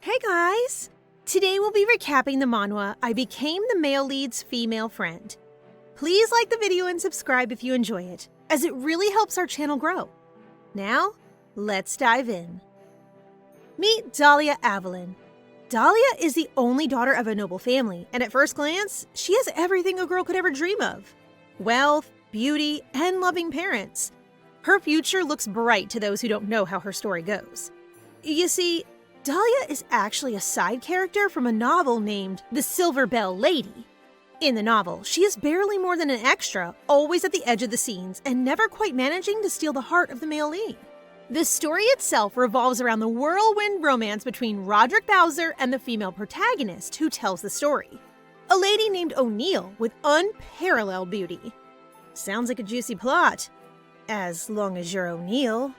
Hey guys! Today we'll be recapping the manhwa I Became the Male Lead's Female Friend. Please like the video and subscribe if you enjoy it, as it really helps our channel grow. Now, let's dive in. Meet Dahlia Evelyn. Dahlia is the only daughter of a noble family, and at first glance, she has everything a girl could ever dream of. Wealth, beauty, and loving parents. Her future looks bright to those who don't know how her story goes. You see, Dahlia is actually a side character from a novel named The Silver Bell Lady. In the novel, she is barely more than an extra, always at the edge of the scenes, and never quite managing to steal the heart of the male lead. The story itself revolves around the whirlwind romance between Roderick Bowser and the female protagonist who tells the story, a lady named O'Neill with unparalleled beauty. Sounds like a juicy plot, as long as you're O'Neill.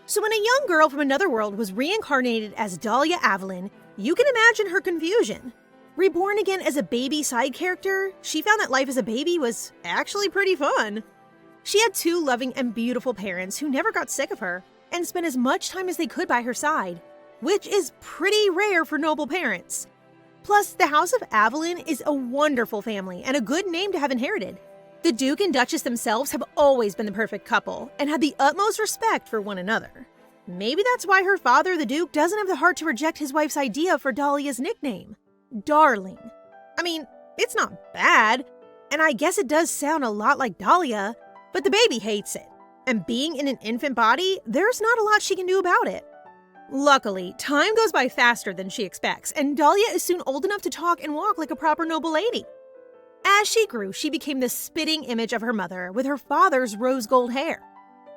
So when a young girl from another world was reincarnated as Dahlia Evelyn, you can imagine her confusion. Reborn again as a baby side character, she found that life as a baby was actually pretty fun. She had two loving and beautiful parents who never got sick of her and spent as much time as they could by her side, which is pretty rare for noble parents. Plus, the House of Evelyn is a wonderful family and a good name to have inherited. The Duke and Duchess themselves have always been the perfect couple and had the utmost respect for one another. Maybe that's why her father, the Duke, doesn't have the heart to reject his wife's idea for Dahlia's nickname, Darling. I mean, it's not bad, and I guess it does sound a lot like Dahlia, but the baby hates it. And being in an infant body, there's not a lot she can do about it. Luckily, time goes by faster than she expects, and Dahlia is soon old enough to talk and walk like a proper noble lady. As she grew, she became the spitting image of her mother with her father's rose gold hair.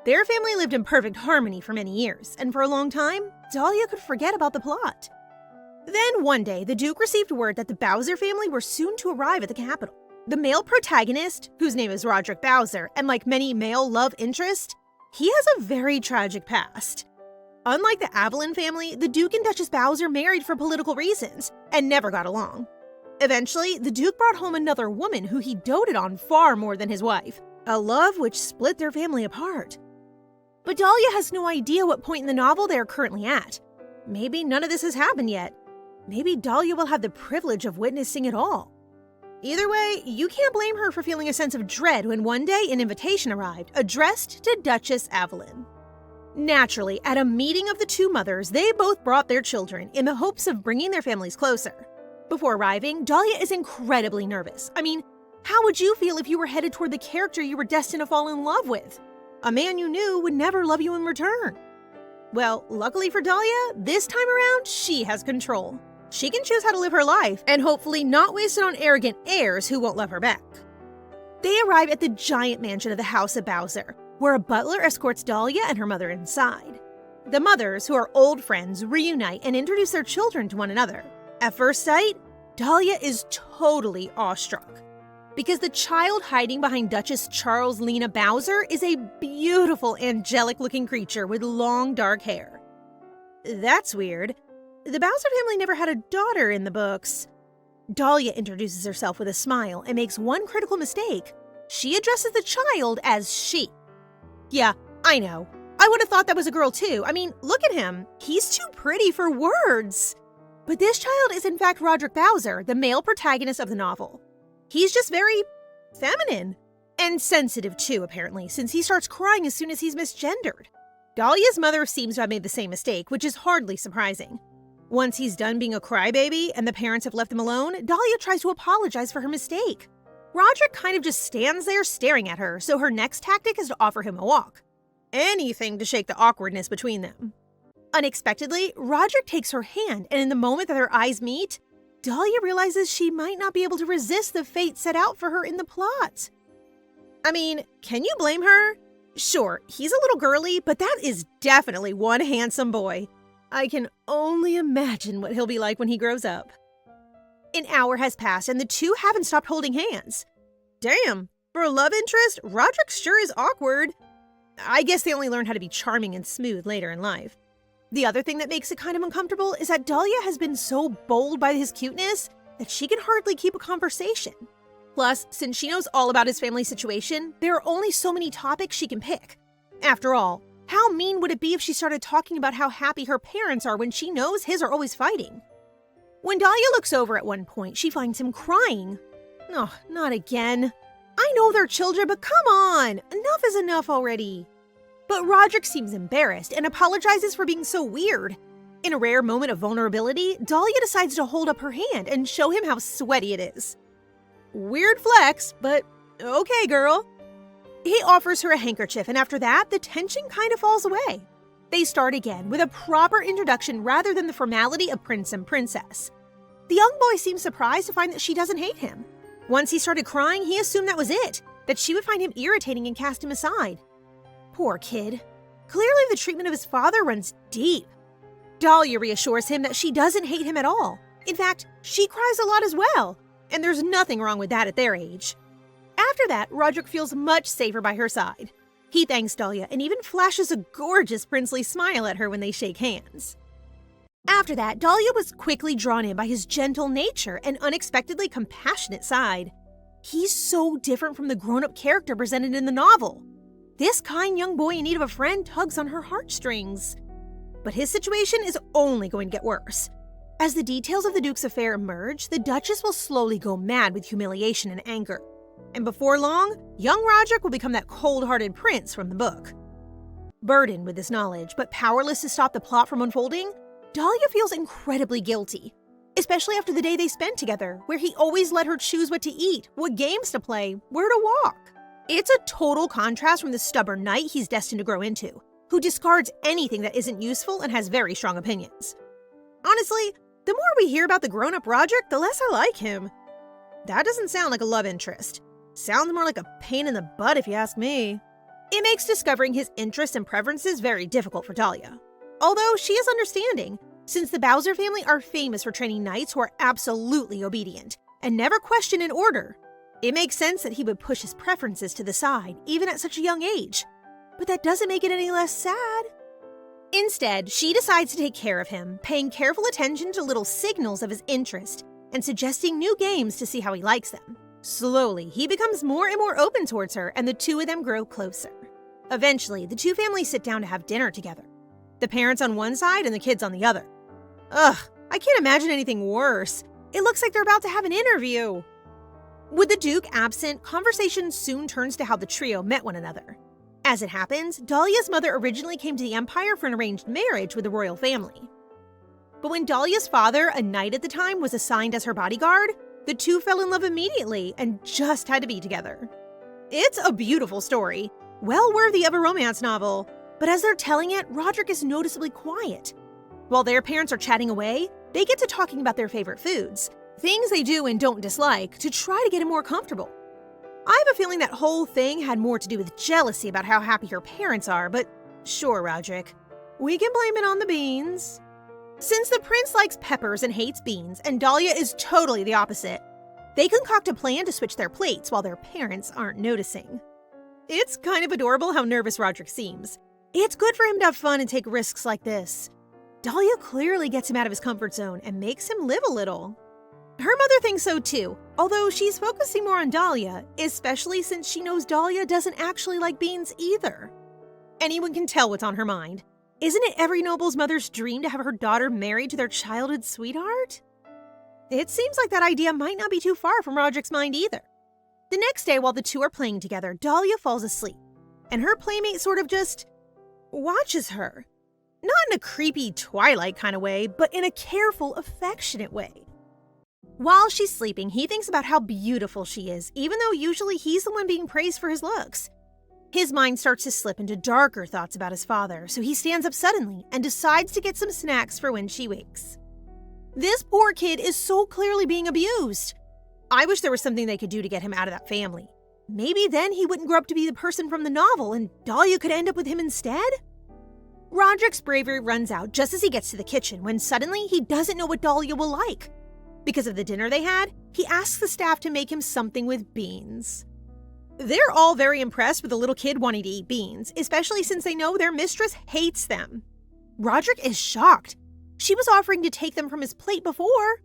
Their family lived in perfect harmony for many years, and for a long time, Dahlia could forget about the plot. Then one day, the Duke received word that the Bowser family were soon to arrive at the capital. The male protagonist, whose name is Roderick Bowser, and like many male love interests, he has a very tragic past. Unlike the Evelyn family, the Duke and Duchess Bowser married for political reasons and never got along. Eventually, the Duke brought home another woman who he doted on far more than his wife, a love which split their family apart. But Dahlia has no idea what point in the novel they are currently at. Maybe none of this has happened yet. Maybe Dahlia will have the privilege of witnessing it all. Either way, you can't blame her for feeling a sense of dread when one day an invitation arrived, addressed to Duchess Evelyn. Naturally, at a meeting of the two mothers, they both brought their children in the hopes of bringing their families closer. Before arriving, Dahlia is incredibly nervous. I mean, how would you feel if you were headed toward the character you were destined to fall in love with? A man you knew would never love you in return. Well, luckily for Dahlia, this time around, she has control. She can choose how to live her life, and hopefully not waste it on arrogant heirs who won't love her back. They arrive at the giant mansion of the House of Bowser, where a butler escorts Dahlia and her mother inside. The mothers, who are old friends, reunite and introduce their children to one another. At first sight, Dahlia is totally awestruck, because the child hiding behind Duchess Charles Lena Bowser is a beautiful, angelic-looking creature with long, dark hair. That's weird. The Bowser family never had a daughter in the books. Dahlia introduces herself with a smile and makes one critical mistake. She addresses the child as she. Yeah, I know. I would have thought that was a girl too. I mean, look at him. He's too pretty for words. But this child is in fact Roderick Bowser, the male protagonist of the novel. He's just very feminine. And sensitive too, apparently, since he starts crying as soon as he's misgendered. Dahlia's mother seems to have made the same mistake, which is hardly surprising. Once he's done being a crybaby and the parents have left him alone, Dahlia tries to apologize for her mistake. Roderick kind of just stands there staring at her, so her next tactic is to offer him a walk. Anything to shake the awkwardness between them. Unexpectedly, Roderick takes her hand, and in the moment that their eyes meet, Dahlia realizes she might not be able to resist the fate set out for her in the plot. I mean, can you blame her? Sure, he's a little girly, but that is definitely one handsome boy. I can only imagine what he'll be like when he grows up. An hour has passed, and the two haven't stopped holding hands. Damn, for a love interest, Roderick sure is awkward. I guess they only learn how to be charming and smooth later in life. The other thing that makes it kind of uncomfortable is that Dahlia has been so bowled by his cuteness that she can hardly keep a conversation. Plus, since she knows all about his family situation, there are only so many topics she can pick. After all, how mean would it be if she started talking about how happy her parents are when she knows his are always fighting? When Dahlia looks over at one point, she finds him crying. Oh, not again. I know they're children, but come on! Enough is enough already. But Roderick seems embarrassed and apologizes for being so weird. In a rare moment of vulnerability, Dahlia decides to hold up her hand and show him how sweaty it is. Weird flex, but okay, girl. He offers her a handkerchief, and after that, the tension kind of falls away. They start again with a proper introduction rather than the formality of prince and princess. The young boy seems surprised to find that she doesn't hate him. Once he started crying, he assumed that was it, that she would find him irritating and cast him aside. Poor kid. Clearly the treatment of his father runs deep. Dahlia reassures him that she doesn't hate him at all. In fact, she cries a lot as well, and there's nothing wrong with that at their age. After that, Roderick feels much safer by her side. He thanks Dahlia and even flashes a gorgeous princely smile at her when they shake hands. After that, Dahlia was quickly drawn in by his gentle nature and unexpectedly compassionate side. He's so different from the grown-up character presented in the novel. This kind young boy in need of a friend tugs on her heartstrings. But his situation is only going to get worse. As the details of the Duke's affair emerge, the Duchess will slowly go mad with humiliation and anger. And before long, young Roderick will become that cold-hearted prince from the book. Burdened with this knowledge, but powerless to stop the plot from unfolding, Dahlia feels incredibly guilty, especially after the day they spent together, where he always let her choose what to eat, what games to play, where to walk. It's a total contrast from the stubborn knight he's destined to grow into, who discards anything that isn't useful and has very strong opinions. Honestly, the more we hear about the grown-up Roderick, the less I like him. That doesn't sound like a love interest. Sounds more like a pain in the butt if you ask me. It makes discovering his interests and preferences very difficult for Dahlia. Although she is understanding, since the Bowser family are famous for training knights who are absolutely obedient and never question an order. It makes sense that he would push his preferences to the side, even at such a young age. But that doesn't make it any less sad. Instead, she decides to take care of him, paying careful attention to little signals of his interest and suggesting new games to see how he likes them. Slowly, he becomes more and more open towards her, and the two of them grow closer. Eventually, the two families sit down to have dinner together. The parents on one side and the kids on the other. Ugh, I can't imagine anything worse. It looks like they're about to have an interview. With the Duke absent, conversation soon turns to how the trio met one another. As it happens, Dahlia's mother originally came to the Empire for an arranged marriage with the royal family. But when Dahlia's father, a knight at the time, was assigned as her bodyguard, the two fell in love immediately and just had to be together. It's a beautiful story, well worthy of a romance novel, but as they're telling it, Roderick is noticeably quiet. While their parents are chatting away, they get to talking about their favorite foods, things they do and don't dislike, to try to get him more comfortable. I have a feeling that whole thing had more to do with jealousy about how happy her parents are, but sure, Roderick. We can blame it on the beans. Since the prince likes peppers and hates beans, and Dahlia is totally the opposite, they concoct a plan to switch their plates while their parents aren't noticing. It's kind of adorable how nervous Roderick seems. It's good for him to have fun and take risks like this. Dahlia clearly gets him out of his comfort zone and makes him live a little. Her mother thinks so too, although she's focusing more on Dahlia, especially since she knows Dahlia doesn't actually like beans either. Anyone can tell what's on her mind. Isn't it every noble's mother's dream to have her daughter married to their childhood sweetheart? It seems like that idea might not be too far from Roderick's mind either. The next day, while the two are playing together, Dahlia falls asleep, and her playmate sort of just watches her. Not in a creepy Twilight kind of way, but in a careful, affectionate way. While she's sleeping, he thinks about how beautiful she is, even though usually he's the one being praised for his looks. His mind starts to slip into darker thoughts about his father, so he stands up suddenly and decides to get some snacks for when she wakes. This poor kid is so clearly being abused. I wish there was something they could do to get him out of that family. Maybe then he wouldn't grow up to be the person from the novel and Dahlia could end up with him instead? Roderick's bravery runs out just as he gets to the kitchen when suddenly he doesn't know what Dahlia will like. Because of the dinner they had, he asks the staff to make him something with beans. They're all very impressed with the little kid wanting to eat beans, especially since they know their mistress hates them. Roderick is shocked. She was offering to take them from his plate before.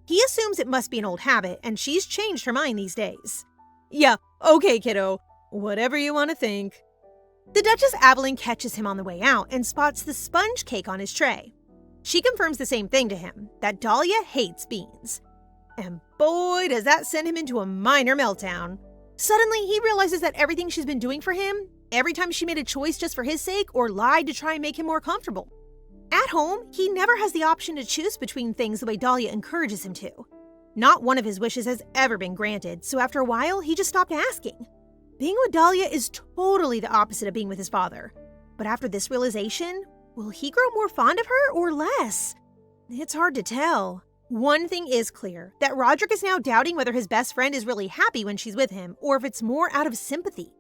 He assumes it must be an old habit, and she's changed her mind these days. Yeah, okay, kiddo. Whatever you want to think. The Duchess Aveline catches him on the way out and spots the sponge cake on his tray. She confirms the same thing to him, that Dahlia hates beans. And boy, does that send him into a minor meltdown. Suddenly, he realizes that everything she's been doing for him, every time she made a choice just for his sake or lied to try and make him more comfortable. At home, he never has the option to choose between things the way Dahlia encourages him to. Not one of his wishes has ever been granted, so after a while, he just stopped asking. Being with Dahlia is totally the opposite of being with his father. But after this realization, will he grow more fond of her or less? It's hard to tell. One thing is clear, that Roderick is now doubting whether his best friend is really happy when she's with him, or if it's more out of sympathy.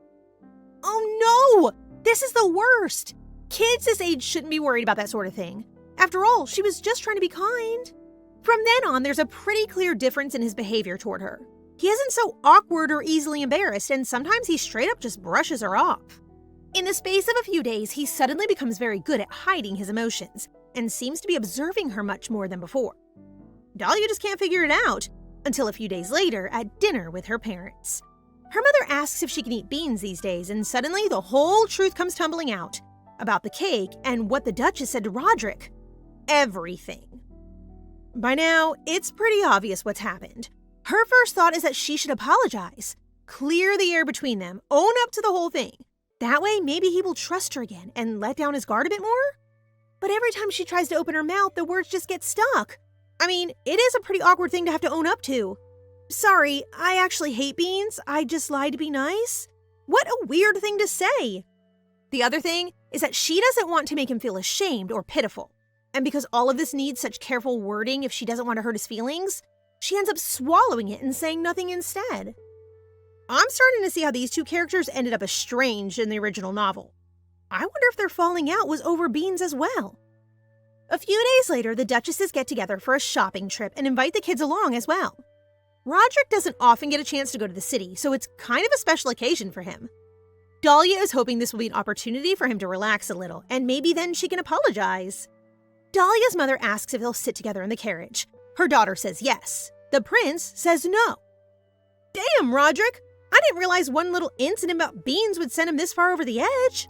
Oh no! This is the worst! Kids this age shouldn't be worried about that sort of thing. After all, she was just trying to be kind. From then on, there's a pretty clear difference in his behavior toward her. He isn't so awkward or easily embarrassed, and sometimes he straight up just brushes her off. In the space of a few days, he suddenly becomes very good at hiding his emotions, and seems to be observing her much more than before. Dahlia just can't figure it out, until a few days later at dinner with her parents. Her mother asks if she can eat beans these days, and suddenly the whole truth comes tumbling out. About the cake and what the Duchess said to Roderick. Everything. By now, it's pretty obvious what's happened. Her first thought is that she should apologize, clear the air between them, own up to the whole thing. That way, maybe he will trust her again and let down his guard a bit more? But every time she tries to open her mouth, the words just get stuck. I mean, it is a pretty awkward thing to have to own up to. Sorry, I actually hate beans. I just lied to be nice. What a weird thing to say. The other thing is that she doesn't want to make him feel ashamed or pitiful. And because all of this needs such careful wording if she doesn't want to hurt his feelings, she ends up swallowing it and saying nothing instead. I'm starting to see how these two characters ended up estranged in the original novel. I wonder if their falling out was over beans as well. A few days later, the Duchesses get together for a shopping trip and invite the kids along as well. Roderick doesn't often get a chance to go to the city, so it's kind of a special occasion for him. Dahlia is hoping this will be an opportunity for him to relax a little, and maybe then she can apologize. Dahlia's mother asks if they'll sit together in the carriage. Her daughter says yes. The prince says no. Damn, Roderick! I didn't realize one little incident about beans would send him this far over the edge.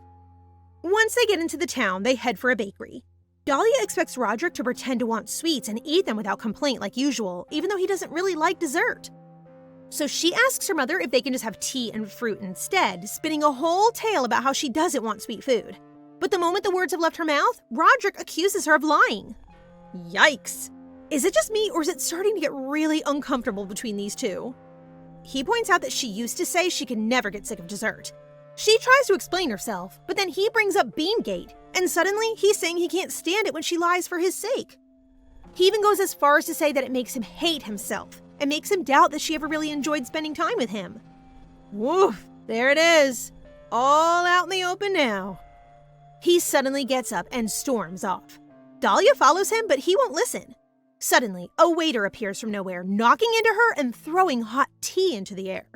Once they get into the town, they head for a bakery. Dahlia expects Roderick to pretend to want sweets and eat them without complaint like usual, even though he doesn't really like dessert. So she asks her mother if they can just have tea and fruit instead, spinning a whole tale about how she doesn't want sweet food. But the moment the words have left her mouth, Roderick accuses her of lying. Yikes! Is it just me, or is it starting to get really uncomfortable between these two? He points out that she used to say she could never get sick of dessert. She tries to explain herself, but then he brings up Beangate, and suddenly he's saying he can't stand it when she lies for his sake. He even goes as far as to say that it makes him hate himself, and makes him doubt that she ever really enjoyed spending time with him. Woof, there it is. All out in the open now. He suddenly gets up and storms off. Dahlia follows him, but he won't listen. Suddenly, a waiter appears from nowhere, knocking into her and throwing hot tea into the air.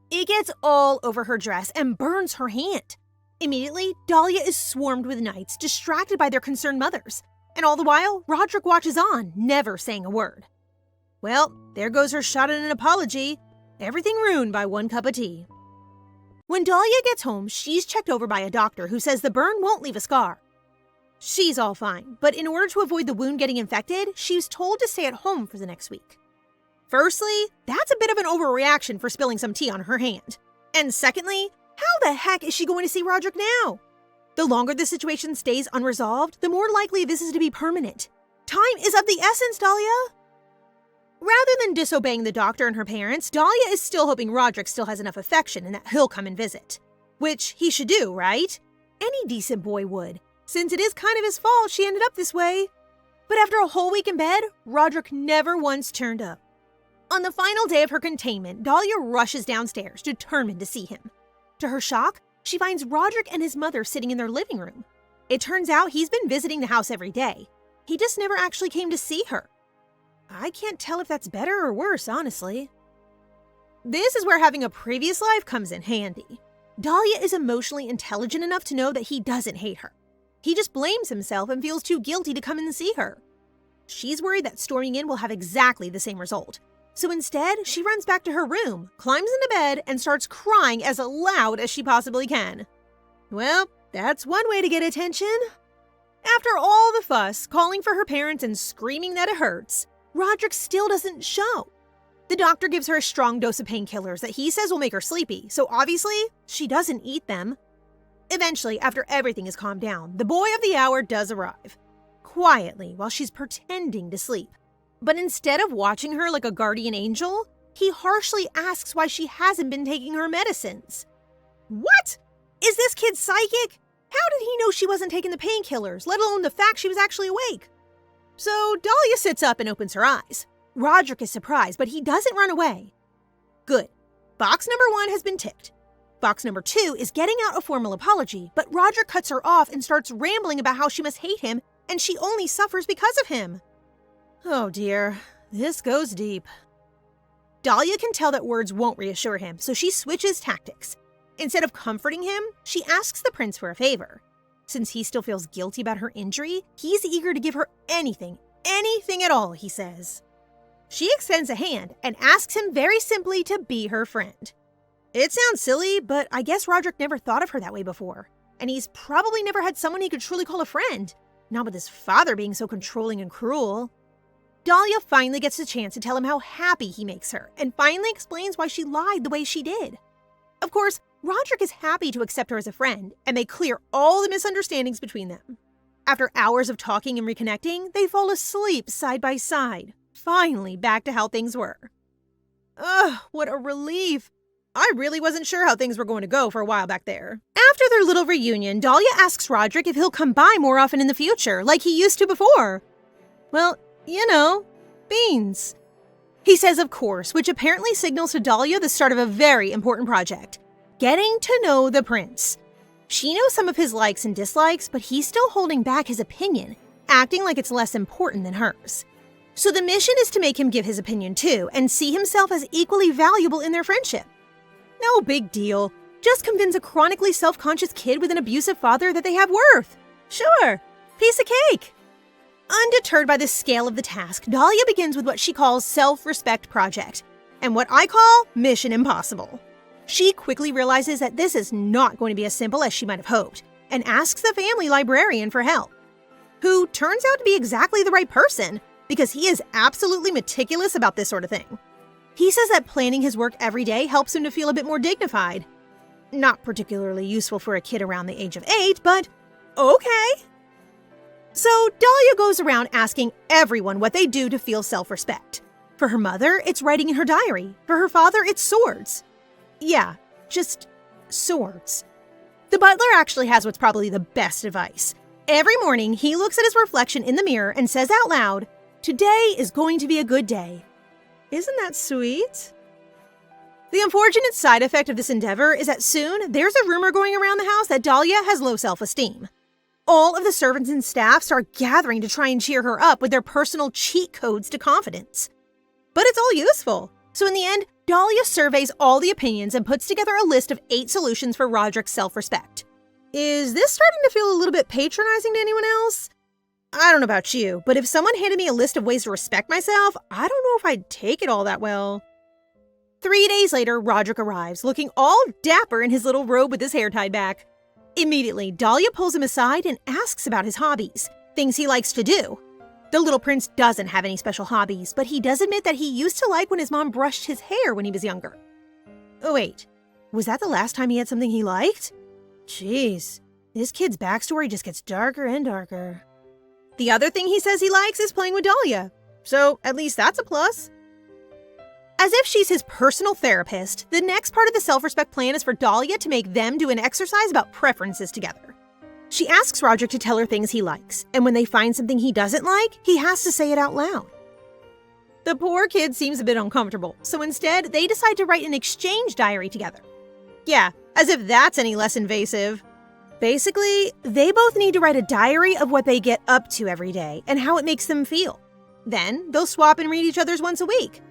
It gets all over her dress and burns her hand. Immediately, Dahlia is swarmed with knights, distracted by their concerned mothers. And all the while, Roderick watches on, never saying a word. Well, there goes her shot at an apology. Everything ruined by one cup of tea. When Dahlia gets home, she's checked over by a doctor who says the burn won't leave a scar. She's all fine, but in order to avoid the wound getting infected, she's told to stay at home for the next week. Firstly, that's a bit of an overreaction for spilling some tea on her hand. And secondly, how the heck is she going to see Roderick now? The longer the situation stays unresolved, the more likely this is to be permanent. Time is of the essence, Dahlia! Rather than disobeying the doctor and her parents, Dahlia is still hoping Roderick still has enough affection and that he'll come and visit. Which he should do, right? Any decent boy would, since it is kind of his fault she ended up this way. But after a whole week in bed, Roderick never once turned up. On the final day of her containment, Dahlia rushes downstairs, determined to see him. To her shock, she finds Roderick and his mother sitting in their living room. It turns out he's been visiting the house every day. He just never actually came to see her. I can't tell if that's better or worse, honestly. This is where having a previous life comes in handy. Dahlia is emotionally intelligent enough to know that he doesn't hate her. He just blames himself and feels too guilty to come in and see her. She's worried that storming in will have exactly the same result. So instead, she runs back to her room, climbs into bed, and starts crying as loud as she possibly can. Well, that's one way to get attention. After all the fuss, calling for her parents and screaming that it hurts, Roderick still doesn't show. The doctor gives her a strong dose of painkillers that he says will make her sleepy, so obviously, she doesn't eat them. Eventually, after everything is calmed down, the boy of the hour does arrive. Quietly, while she's pretending to sleep. But instead of watching her like a guardian angel, he harshly asks why she hasn't been taking her medicines. What? Is this kid psychic? How did he know she wasn't taking the painkillers, let alone the fact she was actually awake? So Dahlia sits up and opens her eyes. Roderick is surprised, but he doesn't run away. Good. Box number 1 has been ticked. Box number 2 is getting out a formal apology, but Roderick cuts her off and starts rambling about how she must hate him and she only suffers because of him. Oh dear, this goes deep. Dahlia can tell that words won't reassure him, so she switches tactics. Instead of comforting him, she asks the prince for a favor. Since he still feels guilty about her injury, he's eager to give her anything at all, he says. She extends a hand and asks him very simply to be her friend. It sounds silly, but I guess Roderick never thought of her that way before. And he's probably never had someone he could truly call a friend, not with his father being so controlling and cruel. Dahlia finally gets the chance to tell him how happy he makes her, and finally explains why she lied the way she did. Of course, Roderick is happy to accept her as a friend and make clear all the misunderstandings between them. After hours of talking and reconnecting, they fall asleep side by side, finally back to how things were. Ugh, what a relief. I really wasn't sure how things were going to go for a while back there. After their little reunion, Dahlia asks Roderick if he'll come by more often in the future, like he used to before. Well, you know, beans. He says of course, which apparently signals to Dahlia the start of a very important project. Getting to know the prince. She knows some of his likes and dislikes, but he's still holding back his opinion, acting like it's less important than hers. So the mission is to make him give his opinion too, and see himself as equally valuable in their friendship. No big deal. Just convince a chronically self-conscious kid with an abusive father that they have worth. Sure, piece of cake. Undeterred by the scale of the task, Dahlia begins with what she calls self-respect project, and what I call mission impossible. She quickly realizes that this is not going to be as simple as she might have hoped, and asks the family librarian for help, who turns out to be exactly the right person, because he is absolutely meticulous about this sort of thing. He says that planning his work every day helps him to feel a bit more dignified. Not particularly useful for a kid around the age of 8, but okay. So Dahlia goes around asking everyone what they do to feel self-respect. For her mother, it's writing in her diary. For her father, it's swords. Yeah, just swords. The butler actually has what's probably the best advice. Every morning, he looks at his reflection in the mirror and says out loud, "Today is going to be a good day." Isn't that sweet? The unfortunate side effect of this endeavor is that soon there's a rumor going around the house that Dahlia has low self-esteem. All of the servants and staff start gathering to try and cheer her up with their personal cheat codes to confidence. But it's all useful. So in the end, Dahlia surveys all the opinions and puts together a list of 8 solutions for Roderick's self-respect. Is this starting to feel a little bit patronizing to anyone else? I don't know about you, but if someone handed me a list of ways to respect myself, I don't know if I'd take it all that well. 3 days later, Roderick arrives, looking all dapper in his little robe with his hair tied back. Immediately, Dahlia pulls him aside and asks about his hobbies, things he likes to do. The little prince doesn't have any special hobbies, but he does admit that he used to like when his mom brushed his hair when he was younger. Oh wait, was that the last time he had something he liked? Jeez, this kid's backstory just gets darker and darker. The other thing he says he likes is playing with Dahlia, so at least that's a plus. As if she's his personal therapist, the next part of the self-respect plan is for Dahlia to make them do an exercise about preferences together. She asks Roderick to tell her things he likes, and when they find something he doesn't like, he has to say it out loud. The poor kid seems a bit uncomfortable, so instead, they decide to write an exchange diary together. Yeah, as if that's any less invasive. Basically, they both need to write a diary of what they get up to every day and how it makes them feel. Then, they'll swap and read each other's once a week.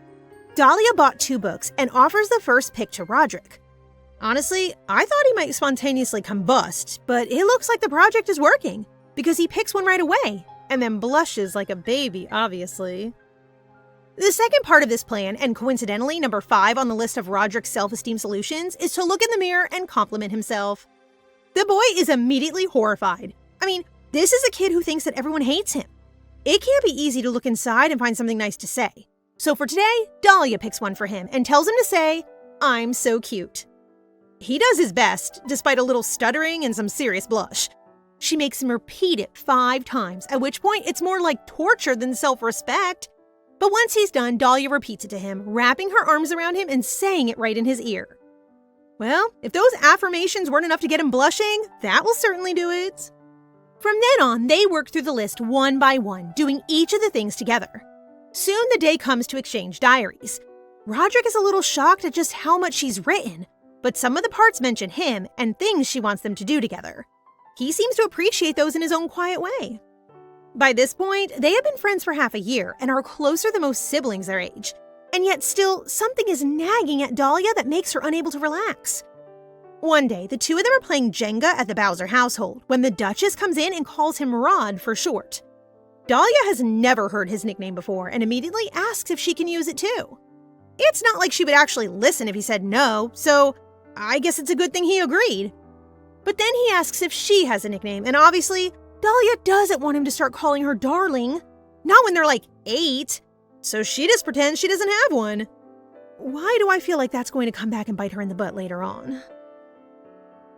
Dahlia bought 2 books and offers the first pick to Roderick. Honestly, I thought he might spontaneously combust, but it looks like the project is working, because he picks one right away, and then blushes like a baby, obviously. The second part of this plan, and coincidentally number 5 on the list of Roderick's self-esteem solutions, is to look in the mirror and compliment himself. The boy is immediately horrified. I mean, This is a kid who thinks that everyone hates him. It can't be easy to look inside and find something nice to say. So for today, Dahlia picks one for him and tells him to say, "I'm so cute." He does his best, despite a little stuttering and some serious blush. She makes him repeat it 5 times, at which point it's more like torture than self-respect. But once he's done, Dahlia repeats it to him, wrapping her arms around him and saying it right in his ear. Well, if those affirmations weren't enough to get him blushing, that will certainly do it. From then on, they work through the list one by one, doing each of the things together. Soon the day comes to exchange diaries. Roderick is a little shocked at just how much she's written, but some of the parts mention him and things she wants them to do together. He seems to appreciate those in his own quiet way. By this point, they have been friends for half a year and are closer than most siblings their age. And yet still, something is nagging at Dahlia that makes her unable to relax. One day, the two of them are playing Jenga at the Bowser household when the Duchess comes in and calls him Rod for short. Dahlia has never heard his nickname before and immediately asks if she can use it too. It's not like she would actually listen if he said no, so I guess it's a good thing he agreed. But then he asks if she has a nickname, and obviously, Dahlia doesn't want him to start calling her darling. Not when they're like 8. So she just pretends she doesn't have one. Why do I feel like that's going to come back and bite her in the butt later on?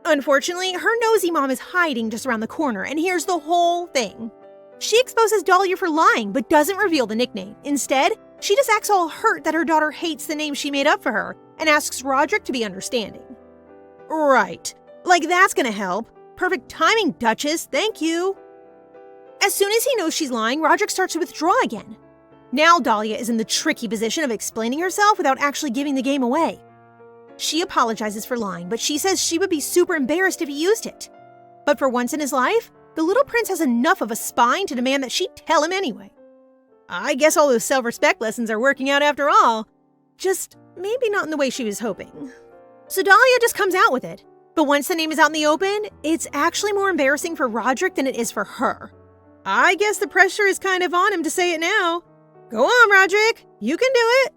Unfortunately, her nosy mom is hiding just around the corner and hears the whole thing. She exposes Dahlia for lying, but doesn't reveal the nickname. Instead, she just acts all hurt that her daughter hates the name she made up for her and asks Roderick to be understanding. Right. Like that's gonna help. Perfect timing, Duchess. Thank you. As soon as he knows she's lying, Roderick starts to withdraw again. Now Dahlia is in the tricky position of explaining herself without actually giving the game away. She apologizes for lying, but she says she would be super embarrassed if he used it. But for once in his life, the little prince has enough of a spine to demand that she tell him anyway. I guess all those self-respect lessons are working out after all. Just maybe not in the way she was hoping. So Dahlia just comes out with it. But once the name is out in the open, it's actually more embarrassing for Roderick than it is for her. I guess the pressure is kind of on him to say it now. Go on, Roderick. You can do it.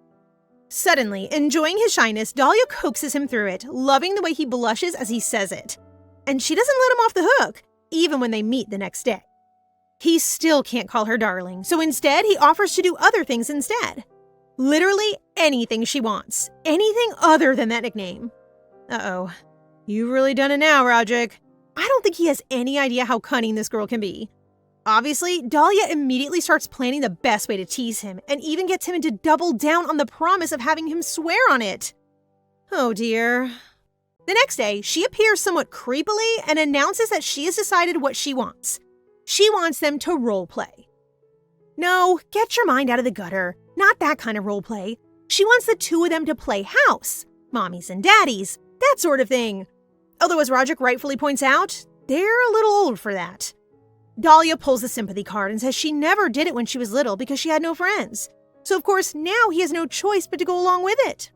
Suddenly, enjoying his shyness, Dahlia coaxes him through it, loving the way he blushes as he says it. And she doesn't let him off the hook, even when they meet the next day. He still can't call her darling, so instead he offers to do other things instead. Literally anything she wants. Anything other than that nickname. Uh-oh. You've really done it now, Roderick. I don't think he has any idea how cunning this girl can be. Obviously, Dahlia immediately starts planning the best way to tease him and even gets him to double down on the promise of having him swear on it. Oh dear. The next day, she appears somewhat creepily and announces that she has decided what she wants. She wants them to roleplay. No, get your mind out of the gutter. Not that kind of roleplay. She wants the two of them to play house. Mommies and daddies. That sort of thing. Although as Roderick rightfully points out, they're a little old for that. Dahlia pulls the sympathy card and says she never did it when she was little because she had no friends. So of course now he has no choice but to go along with it.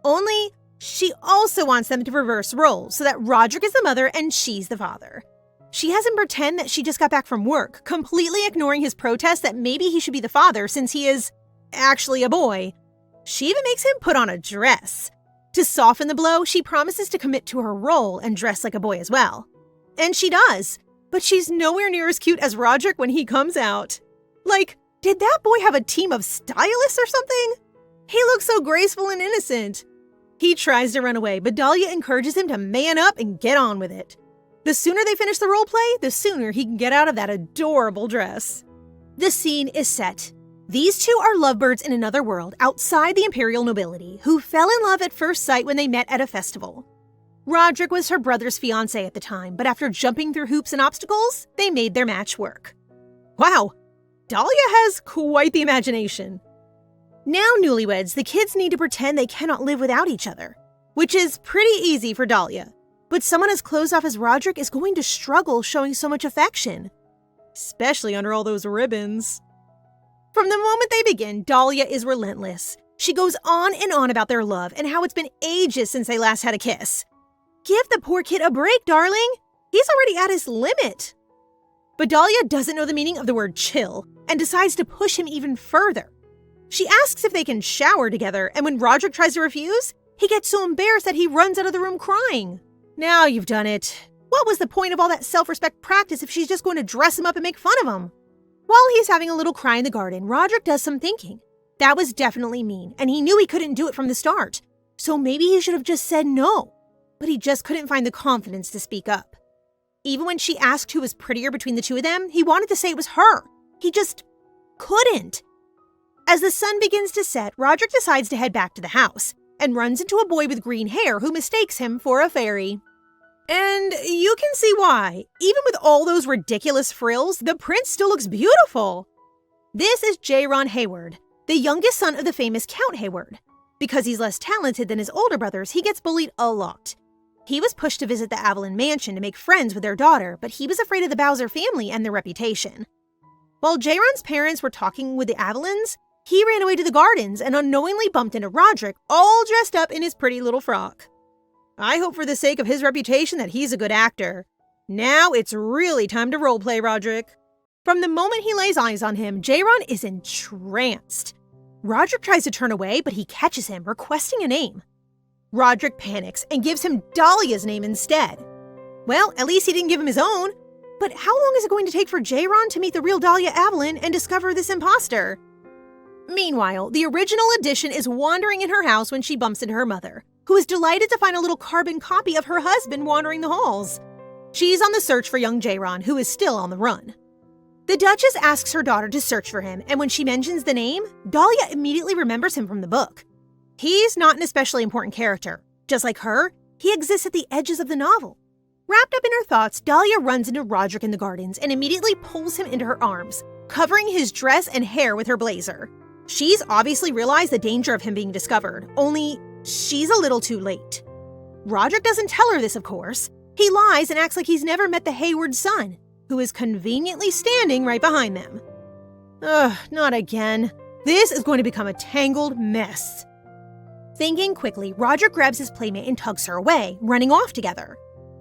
Only she also wants them to reverse roles so that Roderick is the mother and she's the father. She has him pretend that she just got back from work, completely ignoring his protest that maybe he should be the father since he is actually a boy. She even makes him put on a dress. To soften the blow, she promises to commit to her role and dress like a boy as well. And she does. But she's nowhere near as cute as Roderick when he comes out. Like, did that boy have a team of stylists or something? He looks so graceful and innocent. He tries to run away, but Dahlia encourages him to man up and get on with it. The sooner they finish the role play, the sooner he can get out of that adorable dress. The scene is set. These two are lovebirds in another world outside the imperial nobility who fell in love at first sight when they met at a festival. Roderick was her brother's fiancé at the time, but after jumping through hoops and obstacles, they made their match work. Wow, Dahlia has quite the imagination. Now newlyweds, the kids need to pretend they cannot live without each other, which is pretty easy for Dahlia. But someone as closed off as Roderick is going to struggle showing so much affection, especially under all those ribbons. From the moment they begin, Dahlia is relentless. She goes on and on about their love and how it's been ages since they last had a kiss. Give the poor kid a break, darling. He's already at his limit. But Dahlia doesn't know the meaning of the word chill and decides to push him even further. She asks if they can shower together, and when Roderick tries to refuse, he gets so embarrassed that he runs out of the room crying. Now you've done it. What was the point of all that self-respect practice if she's just going to dress him up and make fun of him? While he's having a little cry in the garden, Roderick does some thinking. That was definitely mean, and he knew he couldn't do it from the start. So maybe he should have just said no. But he just couldn't find the confidence to speak up. Even when she asked who was prettier between the two of them, he wanted to say it was her. He just couldn't. As the sun begins to set, Roderick decides to head back to the house and runs into a boy with green hair who mistakes him for a fairy. And you can see why. Even with all those ridiculous frills, the prince still looks beautiful. This is J-Ron Hayward, the youngest son of the famous Count Hayward. Because he's less talented than his older brothers, he gets bullied a lot. He was pushed to visit the Avalon mansion to make friends with their daughter, but he was afraid of the Bowser family and their reputation. While J-Ron's parents were talking with the Avalons, he ran away to the gardens and unknowingly bumped into Roderick, all dressed up in his pretty little frock. I hope for the sake of his reputation that he's a good actor. Now it's really time to roleplay Roderick. From the moment he lays eyes on him, J-Ron is entranced. Roderick tries to turn away, but he catches him, requesting a name. Roderick panics and gives him Dahlia's name instead. Well, at least he didn't give him his own. But how long is it going to take for J-Ron to meet the real Dahlia Avalon and discover this imposter? Meanwhile, the original edition is wandering in her house when she bumps into her mother, who is delighted to find a little carbon copy of her husband wandering the halls. She's on the search for young J-Ron, who is still on the run. The Duchess asks her daughter to search for him, and when she mentions the name, Dahlia immediately remembers him from the book. He's not an especially important character. Just like her, he exists at the edges of the novel. Wrapped up in her thoughts, Dahlia runs into Roderick in the gardens and immediately pulls him into her arms, covering his dress and hair with her blazer. She's obviously realized the danger of him being discovered, only she's a little too late. Roderick doesn't tell her this, of course. He lies and acts like he's never met the Hayward son, who is conveniently standing right behind them. Ugh, not again. This is going to become a tangled mess. Thinking quickly, Roderick grabs his playmate and tugs her away, running off together.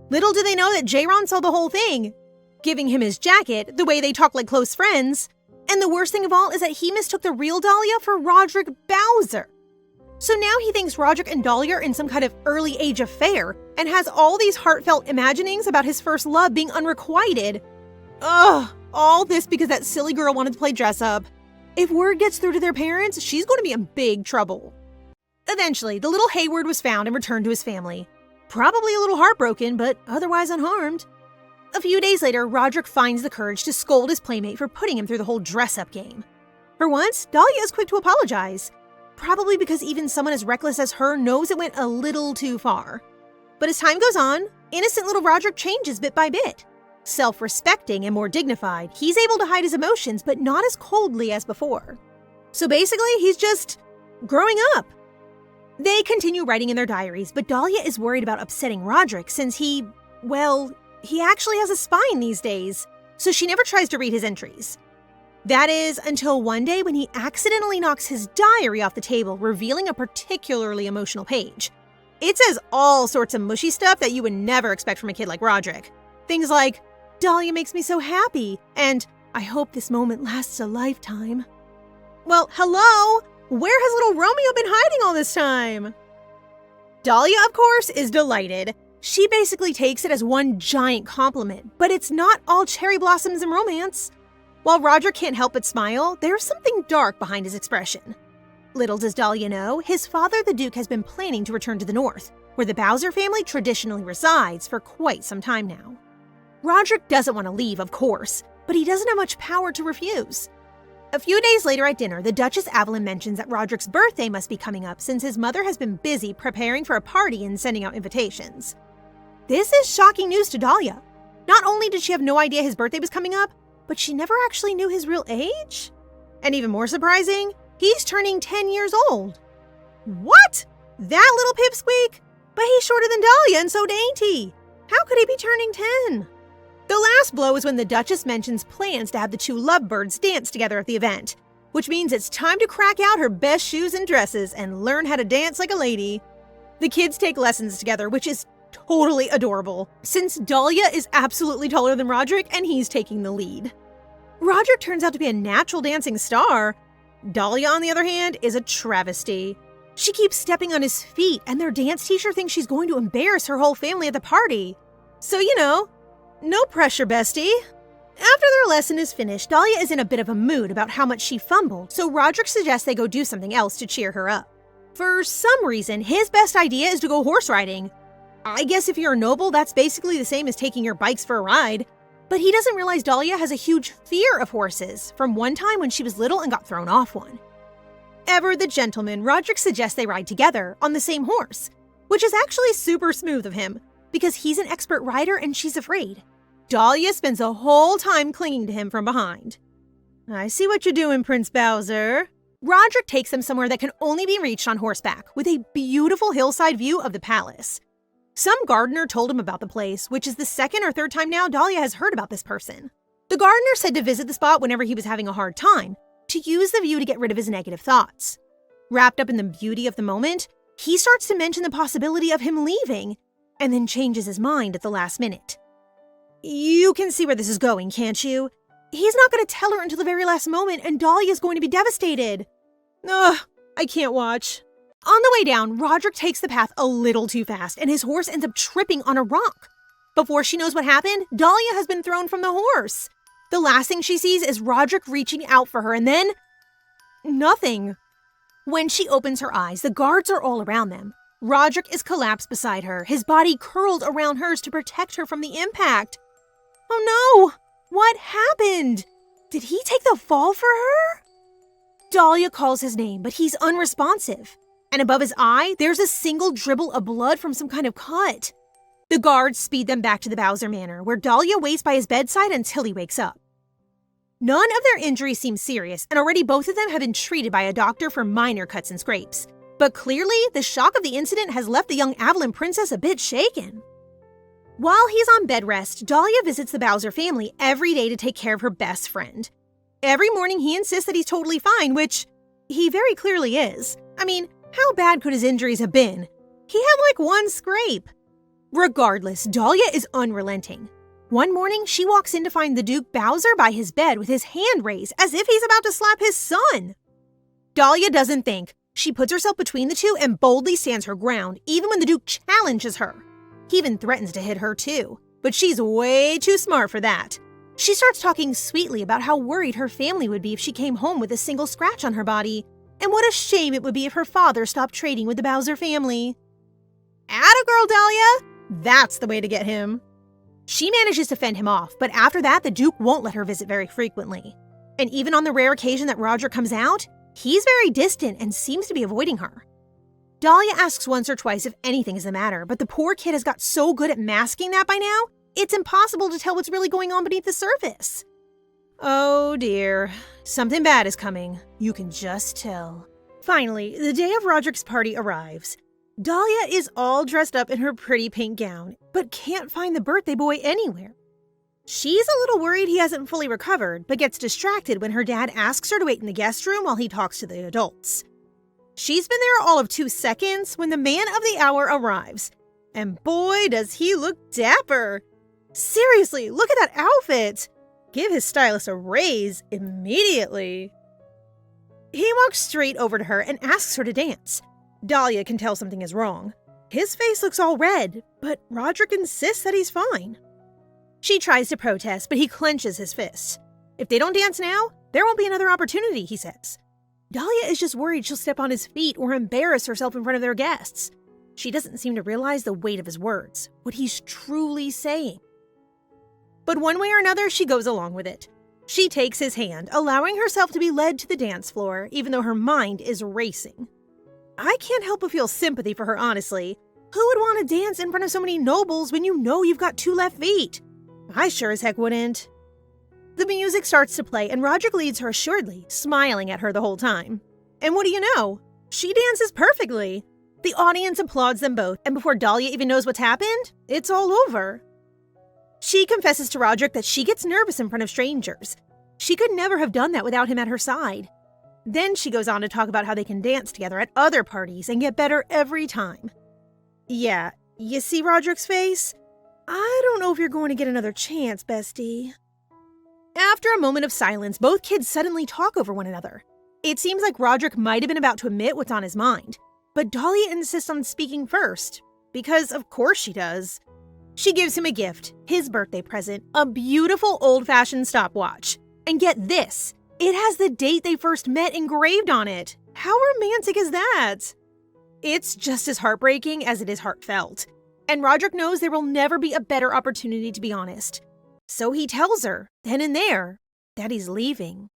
Little do they know that J-Ron saw the whole thing, giving him his jacket, the way they talk like close friends. And the worst thing of all is that he mistook the real Dahlia for Roderick Bowser. So now he thinks Roderick and Dahlia are in some kind of early age affair and has all these heartfelt imaginings about his first love being unrequited. Ugh, all this because that silly girl wanted to play dress up. If word gets through to their parents, she's going to be in big trouble. Eventually, the little Hayward was found and returned to his family. Probably a little heartbroken, but otherwise unharmed. A few days later, Roderick finds the courage to scold his playmate for putting him through the whole dress-up game. For once, Dahlia is quick to apologize. Probably because even someone as reckless as her knows it went a little too far. But as time goes on, innocent little Roderick changes bit by bit. Self-respecting and more dignified, he's able to hide his emotions, but not as coldly as before. So basically, he's just growing up. They continue writing in their diaries, but Dahlia is worried about upsetting Roderick since he actually has a spine these days, so she never tries to read his entries. That is, until one day when he accidentally knocks his diary off the table, revealing a particularly emotional page. It says all sorts of mushy stuff that you would never expect from a kid like Roderick. Things like, "Dahlia makes me so happy," and "I hope this moment lasts a lifetime." Well, hello? Where has little Romeo been hiding all this time? Dahlia, of course, is delighted. She basically takes it as one giant compliment, but it's not all cherry blossoms and romance. While Roderick can't help but smile, there's something dark behind his expression. Little does Dahlia know, his father, the Duke, has been planning to return to the north, where the Bowser family traditionally resides for quite some time now. Roderick doesn't want to leave, of course, but he doesn't have much power to refuse. A few days later at dinner, the Duchess Avalon mentions that Roderick's birthday must be coming up since his mother has been busy preparing for a party and sending out invitations. This is shocking news to Dahlia. Not only did she have no idea his birthday was coming up, but she never actually knew his real age? And even more surprising, he's turning 10 years old. What? That little pipsqueak? But he's shorter than Dahlia and so dainty. How could he be turning 10? The last blow is when the Duchess mentions plans to have the two lovebirds dance together at the event, which means it's time to crack out her best shoes and dresses and learn how to dance like a lady. The kids take lessons together, which is totally adorable, since Dahlia is absolutely taller than Roderick and he's taking the lead. Roderick turns out to be a natural dancing star. Dahlia, on the other hand, is a travesty. She keeps stepping on his feet, and their dance teacher thinks she's going to embarrass her whole family at the party. So, no pressure, bestie. After their lesson is finished, Dahlia is in a bit of a mood about how much she fumbled, so Roderick suggests they go do something else to cheer her up. For some reason, his best idea is to go horse riding. I guess if you're a noble, that's basically the same as taking your bikes for a ride. But he doesn't realize Dahlia has a huge fear of horses from one time when she was little and got thrown off one. Ever the gentleman, Roderick suggests they ride together on the same horse, which is actually super smooth of him because he's an expert rider and she's afraid. Dahlia spends the whole time clinging to him from behind. I see what you're doing, Prince Bowser. Roderick takes them somewhere that can only be reached on horseback, with a beautiful hillside view of the palace. Some gardener told him about the place, which is the second or third time now Dahlia has heard about this person. The gardener said to visit the spot whenever he was having a hard time, to use the view to get rid of his negative thoughts. Wrapped up in the beauty of the moment, he starts to mention the possibility of him leaving, and then changes his mind at the last minute. You can see where this is going, can't you? He's not going to tell her until the very last moment, and Dahlia's going to be devastated. Ugh, I can't watch. On the way down, Roderick takes the path a little too fast, and his horse ends up tripping on a rock. Before she knows what happened, Dahlia has been thrown from the horse. The last thing she sees is Roderick reaching out for her, and then nothing. When she opens her eyes, the guards are all around them. Roderick is collapsed beside her, his body curled around hers to protect her from the impact. Oh no! What happened? Did he take the fall for her? Dahlia calls his name, but he's unresponsive. And above his eye, there's a single dribble of blood from some kind of cut. The guards speed them back to the Bowser Manor, where Dahlia waits by his bedside until he wakes up. None of their injuries seem serious, and already both of them have been treated by a doctor for minor cuts and scrapes. But clearly, the shock of the incident has left the young Avalon princess a bit shaken. While he's on bed rest, Dahlia visits the Bowser family every day to take care of her best friend. Every morning he insists that he's totally fine, which he very clearly is. I mean, how bad could his injuries have been? He had like one scrape. Regardless, Dahlia is unrelenting. One morning, she walks in to find the Duke Bowser by his bed with his hand raised as if he's about to slap his son. Dahlia doesn't think. She puts herself between the two and boldly stands her ground, even when the Duke challenges her. He even threatens to hit her too, but she's way too smart for that. She starts talking sweetly about how worried her family would be if she came home with a single scratch on her body, and what a shame it would be if her father stopped trading with the Bowser family. Atta girl, Dahlia! That's the way to get him. She manages to fend him off, but after that, the Duke won't let her visit very frequently. And even on the rare occasion that Roger comes out, he's very distant and seems to be avoiding her. Dahlia asks once or twice if anything is the matter, but the poor kid has got so good at masking that by now, it's impossible to tell what's really going on beneath the surface. Oh dear, something bad is coming. You can just tell. Finally, the day of Roderick's party arrives. Dahlia is all dressed up in her pretty pink gown, but can't find the birthday boy anywhere. She's a little worried he hasn't fully recovered, but gets distracted when her dad asks her to wait in the guest room while he talks to the adults. She's been there all of 2 seconds when the man of the hour arrives. And boy, does he look dapper. Seriously, look at that outfit. Give his stylist a raise immediately. He walks straight over to her and asks her to dance. Dahlia can tell something is wrong. His face looks all red, but Roderick insists that he's fine. She tries to protest, but he clenches his fists. If they don't dance now, there won't be another opportunity, he says. Dahlia is just worried she'll step on his feet or embarrass herself in front of their guests. She doesn't seem to realize the weight of his words, what he's truly saying. But one way or another, she goes along with it. She takes his hand, allowing herself to be led to the dance floor, even though her mind is racing. I can't help but feel sympathy for her, honestly. Who would want to dance in front of so many nobles when you know you've got 2 left feet? I sure as heck wouldn't. The music starts to play and Roderick leads her assuredly, smiling at her the whole time. And what do you know? She dances perfectly. The audience applauds them both, and before Dahlia even knows what's happened, it's all over. She confesses to Roderick that she gets nervous in front of strangers. She could never have done that without him at her side. Then she goes on to talk about how they can dance together at other parties and get better every time. Yeah, you see Roderick's face? I don't know if you're going to get another chance, bestie. After a moment of silence, both kids suddenly talk over one another. It seems like Roderick might have been about to admit what's on his mind, but Dahlia insists on speaking first, because of course she does. She gives him a gift, his birthday present, a beautiful old-fashioned stopwatch. And get this, it has the date they first met engraved on it. How romantic is that? It's just as heartbreaking as it is heartfelt. And Roderick knows there will never be a better opportunity to be honest. So he tells her, then and there, that he's leaving.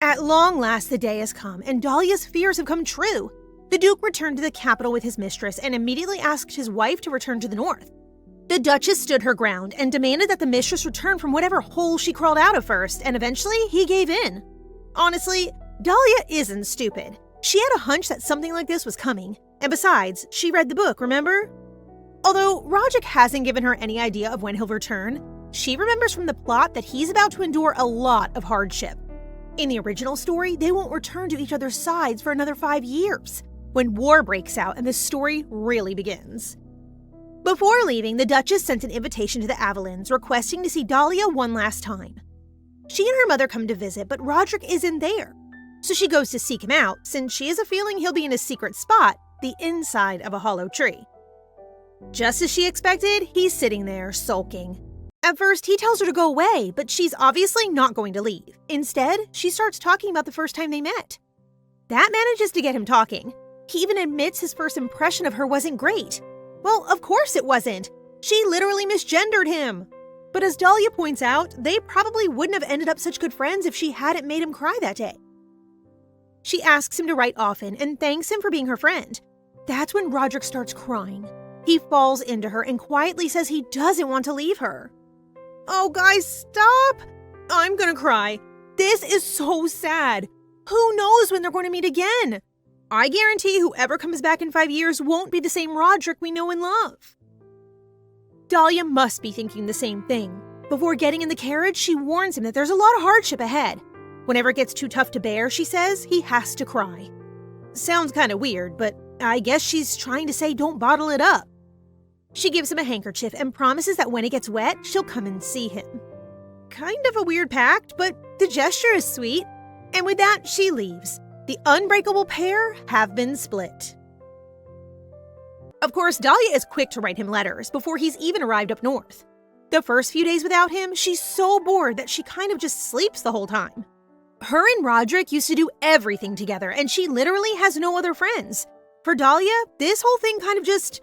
At long last, the day has come, and Dahlia's fears have come true. The Duke returned to the capital with his mistress and immediately asked his wife to return to the north. The Duchess stood her ground and demanded that the mistress return from whatever hole she crawled out of first, and eventually he gave in. Honestly, Dahlia isn't stupid. She had a hunch that something like this was coming, and besides, she read the book, remember? Although Roderick hasn't given her any idea of when he'll return, she remembers from the plot that he's about to endure a lot of hardship. In the original story, they won't return to each other's sides for another 5 years, when war breaks out and the story really begins. Before leaving, the Duchess sent an invitation to the Avelyns requesting to see Dahlia one last time. She and her mother come to visit, but Roderick isn't there. So she goes to seek him out, since she has a feeling he'll be in a secret spot, the inside of a hollow tree. Just as she expected, he's sitting there, sulking. At first, he tells her to go away, but she's obviously not going to leave. Instead, she starts talking about the first time they met. That manages to get him talking. He even admits his first impression of her wasn't great. Well, of course it wasn't. She literally misgendered him. But as Dahlia points out, they probably wouldn't have ended up such good friends if she hadn't made him cry that day. She asks him to write often and thanks him for being her friend. That's when Roderick starts crying. He falls into her and quietly says he doesn't want to leave her. Oh, guys, stop! I'm gonna cry. This is so sad. Who knows when they're going to meet again? I guarantee whoever comes back in 5 years won't be the same Roderick we know and love. Dahlia must be thinking the same thing. Before getting in the carriage, she warns him that there's a lot of hardship ahead. Whenever it gets too tough to bear, she says, he has to cry. Sounds kind of weird, but I guess she's trying to say don't bottle it up. She gives him a handkerchief and promises that when it gets wet, she'll come and see him. Kind of a weird pact, but the gesture is sweet. And with that, she leaves. The unbreakable pair have been split. Of course, Dahlia is quick to write him letters before he's even arrived up north. The first few days without him, she's so bored that she kind of just sleeps the whole time. Her and Roderick used to do everything together, and she literally has no other friends. For Dahlia, this whole thing kind of just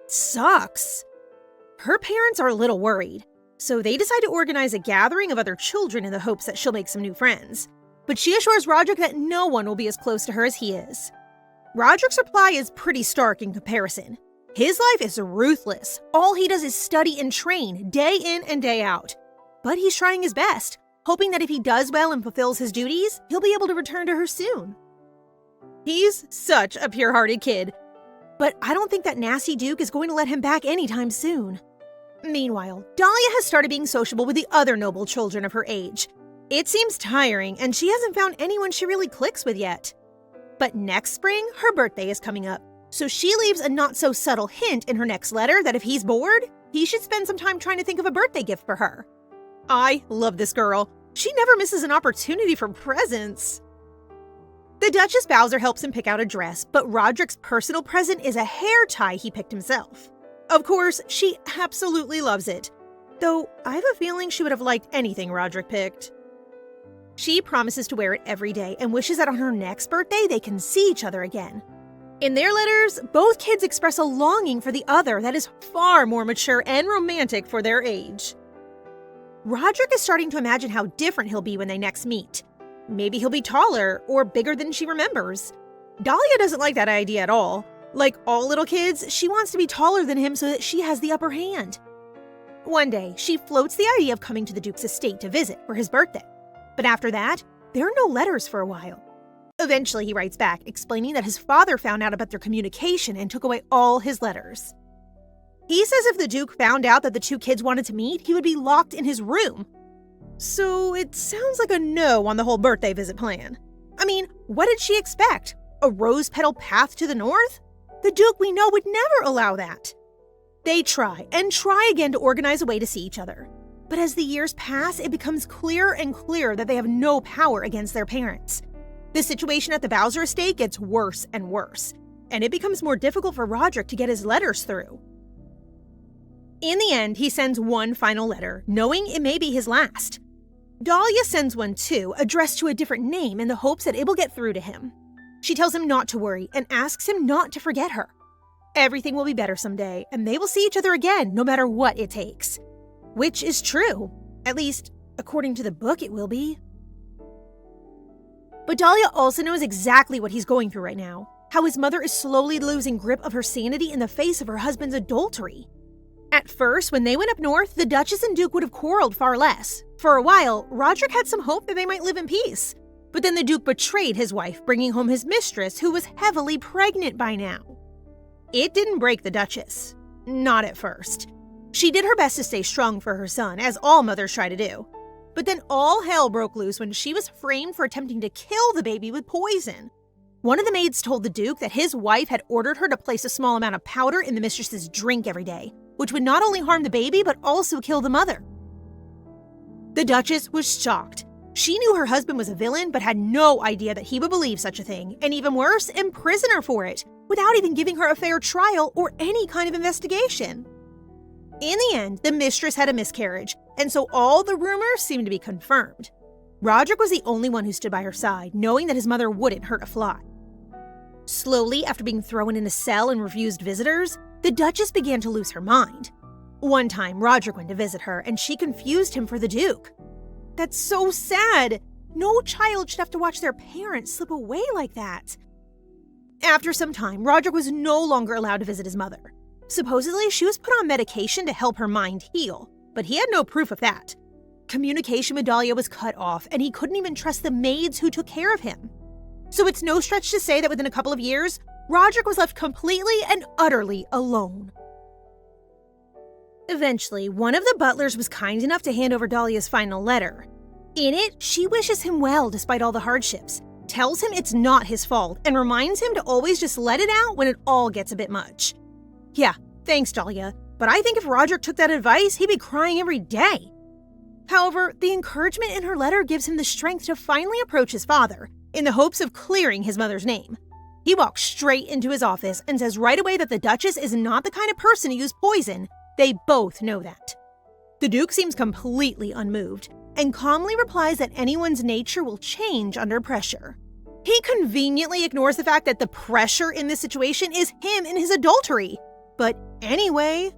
sucks. Her parents are a little worried, so they decide to organize a gathering of other children in the hopes that she'll make some new friends. But she assures Roderick that no one will be as close to her as he is. Roderick's reply is pretty stark in comparison. His life is ruthless. All he does is study and train, day in and day out. But he's trying his best, hoping that if he does well and fulfills his duties, he'll be able to return to her soon. He's such a pure-hearted kid. But I don't think that nasty Duke is going to let him back anytime soon. Meanwhile, Dahlia has started being sociable with the other noble children of her age. It seems tiring, and she hasn't found anyone she really clicks with yet. But next spring, her birthday is coming up, so she leaves a not-so-subtle hint in her next letter that if he's bored, he should spend some time trying to think of a birthday gift for her. I love this girl. She never misses an opportunity for presents. The Duchess Bowser helps him pick out a dress, but Roderick's personal present is a hair tie he picked himself. Of course, she absolutely loves it, though I have a feeling she would have liked anything Roderick picked. She promises to wear it every day and wishes that on her next birthday they can see each other again. In their letters, both kids express a longing for the other that is far more mature and romantic for their age. Roderick is starting to imagine how different he'll be when they next meet. Maybe he'll be taller or bigger than she remembers. Dahlia doesn't like that idea at all. Like all little kids, she wants to be taller than him so that she has the upper hand. One day, she floats the idea of coming to the Duke's estate to visit for his birthday. But after that, there are no letters for a while. Eventually, he writes back, explaining that his father found out about their communication and took away all his letters. He says if the Duke found out that the two kids wanted to meet, he would be locked in his room. So it sounds like a no on the whole birthday visit plan. I mean, what did she expect? A rose-petal path to the north? The Duke we know would never allow that. They try and try again to organize a way to see each other. But as the years pass, it becomes clearer and clearer that they have no power against their parents. The situation at the Bowser estate gets worse and worse, and it becomes more difficult for Roderick to get his letters through. In the end, he sends one final letter, knowing it may be his last. Dahlia sends one too, addressed to a different name in the hopes that it will get through to him. She tells him not to worry and asks him not to forget her. Everything will be better someday, and they will see each other again no matter what it takes. Which is true. At least, according to the book, it will be. But Dahlia also knows exactly what he's going through right now. How his mother is slowly losing grip of her sanity in the face of her husband's adultery. At first, when they went up north, the Duchess and Duke would have quarreled far less. For a while, Roderick had some hope that they might live in peace. But then the Duke betrayed his wife, bringing home his mistress, who was heavily pregnant by now. It didn't break the Duchess. Not at first. She did her best to stay strong for her son, as all mothers try to do. But then all hell broke loose when she was framed for attempting to kill the baby with poison. One of the maids told the Duke that his wife had ordered her to place a small amount of powder in the mistress's drink every day, which would not only harm the baby but also kill the mother. The Duchess was shocked. She knew her husband was a villain but had no idea that he would believe such a thing, and even worse, imprison her for it, without even giving her a fair trial or any kind of investigation. In the end, the mistress had a miscarriage, and so all the rumors seemed to be confirmed. Roderick was the only one who stood by her side, knowing that his mother wouldn't hurt a fly. Slowly, after being thrown in a cell and refused visitors, the Duchess began to lose her mind. One time, Roderick went to visit her, and she confused him for the Duke. That's so sad! No child should have to watch their parents slip away like that. After some time, Roderick was no longer allowed to visit his mother. Supposedly, she was put on medication to help her mind heal, but he had no proof of that. Communication with Dahlia was cut off, and he couldn't even trust the maids who took care of him. So it's no stretch to say that within a couple of years, Roderick was left completely and utterly alone. Eventually, one of the butlers was kind enough to hand over Dahlia's final letter. In it, she wishes him well despite all the hardships, tells him it's not his fault, and reminds him to always just let it out when it all gets a bit much. Yeah, thanks, Dahlia, but I think if Roderick took that advice, he'd be crying every day. However, the encouragement in her letter gives him the strength to finally approach his father, in the hopes of clearing his mother's name. He walks straight into his office and says right away that the Duchess is not the kind of person to use poison. They both know that. The Duke seems completely unmoved, and calmly replies that anyone's nature will change under pressure. He conveniently ignores the fact that the pressure in this situation is him and his adultery. But anyway,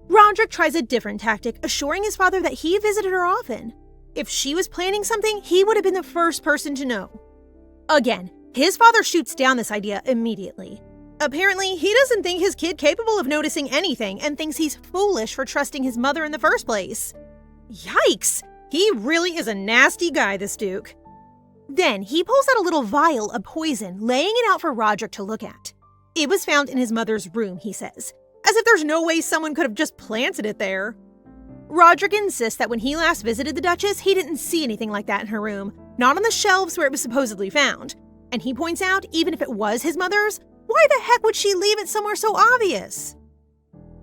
Roderick tries a different tactic, assuring his father that he visited her often. If she was planning something, he would have been the first person to know. Again, his father shoots down this idea immediately. Apparently, he doesn't think his kid capable of noticing anything and thinks he's foolish for trusting his mother in the first place. Yikes! He really is a nasty guy, this Duke. Then he pulls out a little vial of poison, laying it out for Roderick to look at. It was found in his mother's room, he says, as if there's no way someone could have just planted it there. Roderick insists that when he last visited the Duchess, he didn't see anything like that in her room, not on the shelves where it was supposedly found. And he points out, even if it was his mother's, why the heck would she leave it somewhere so obvious?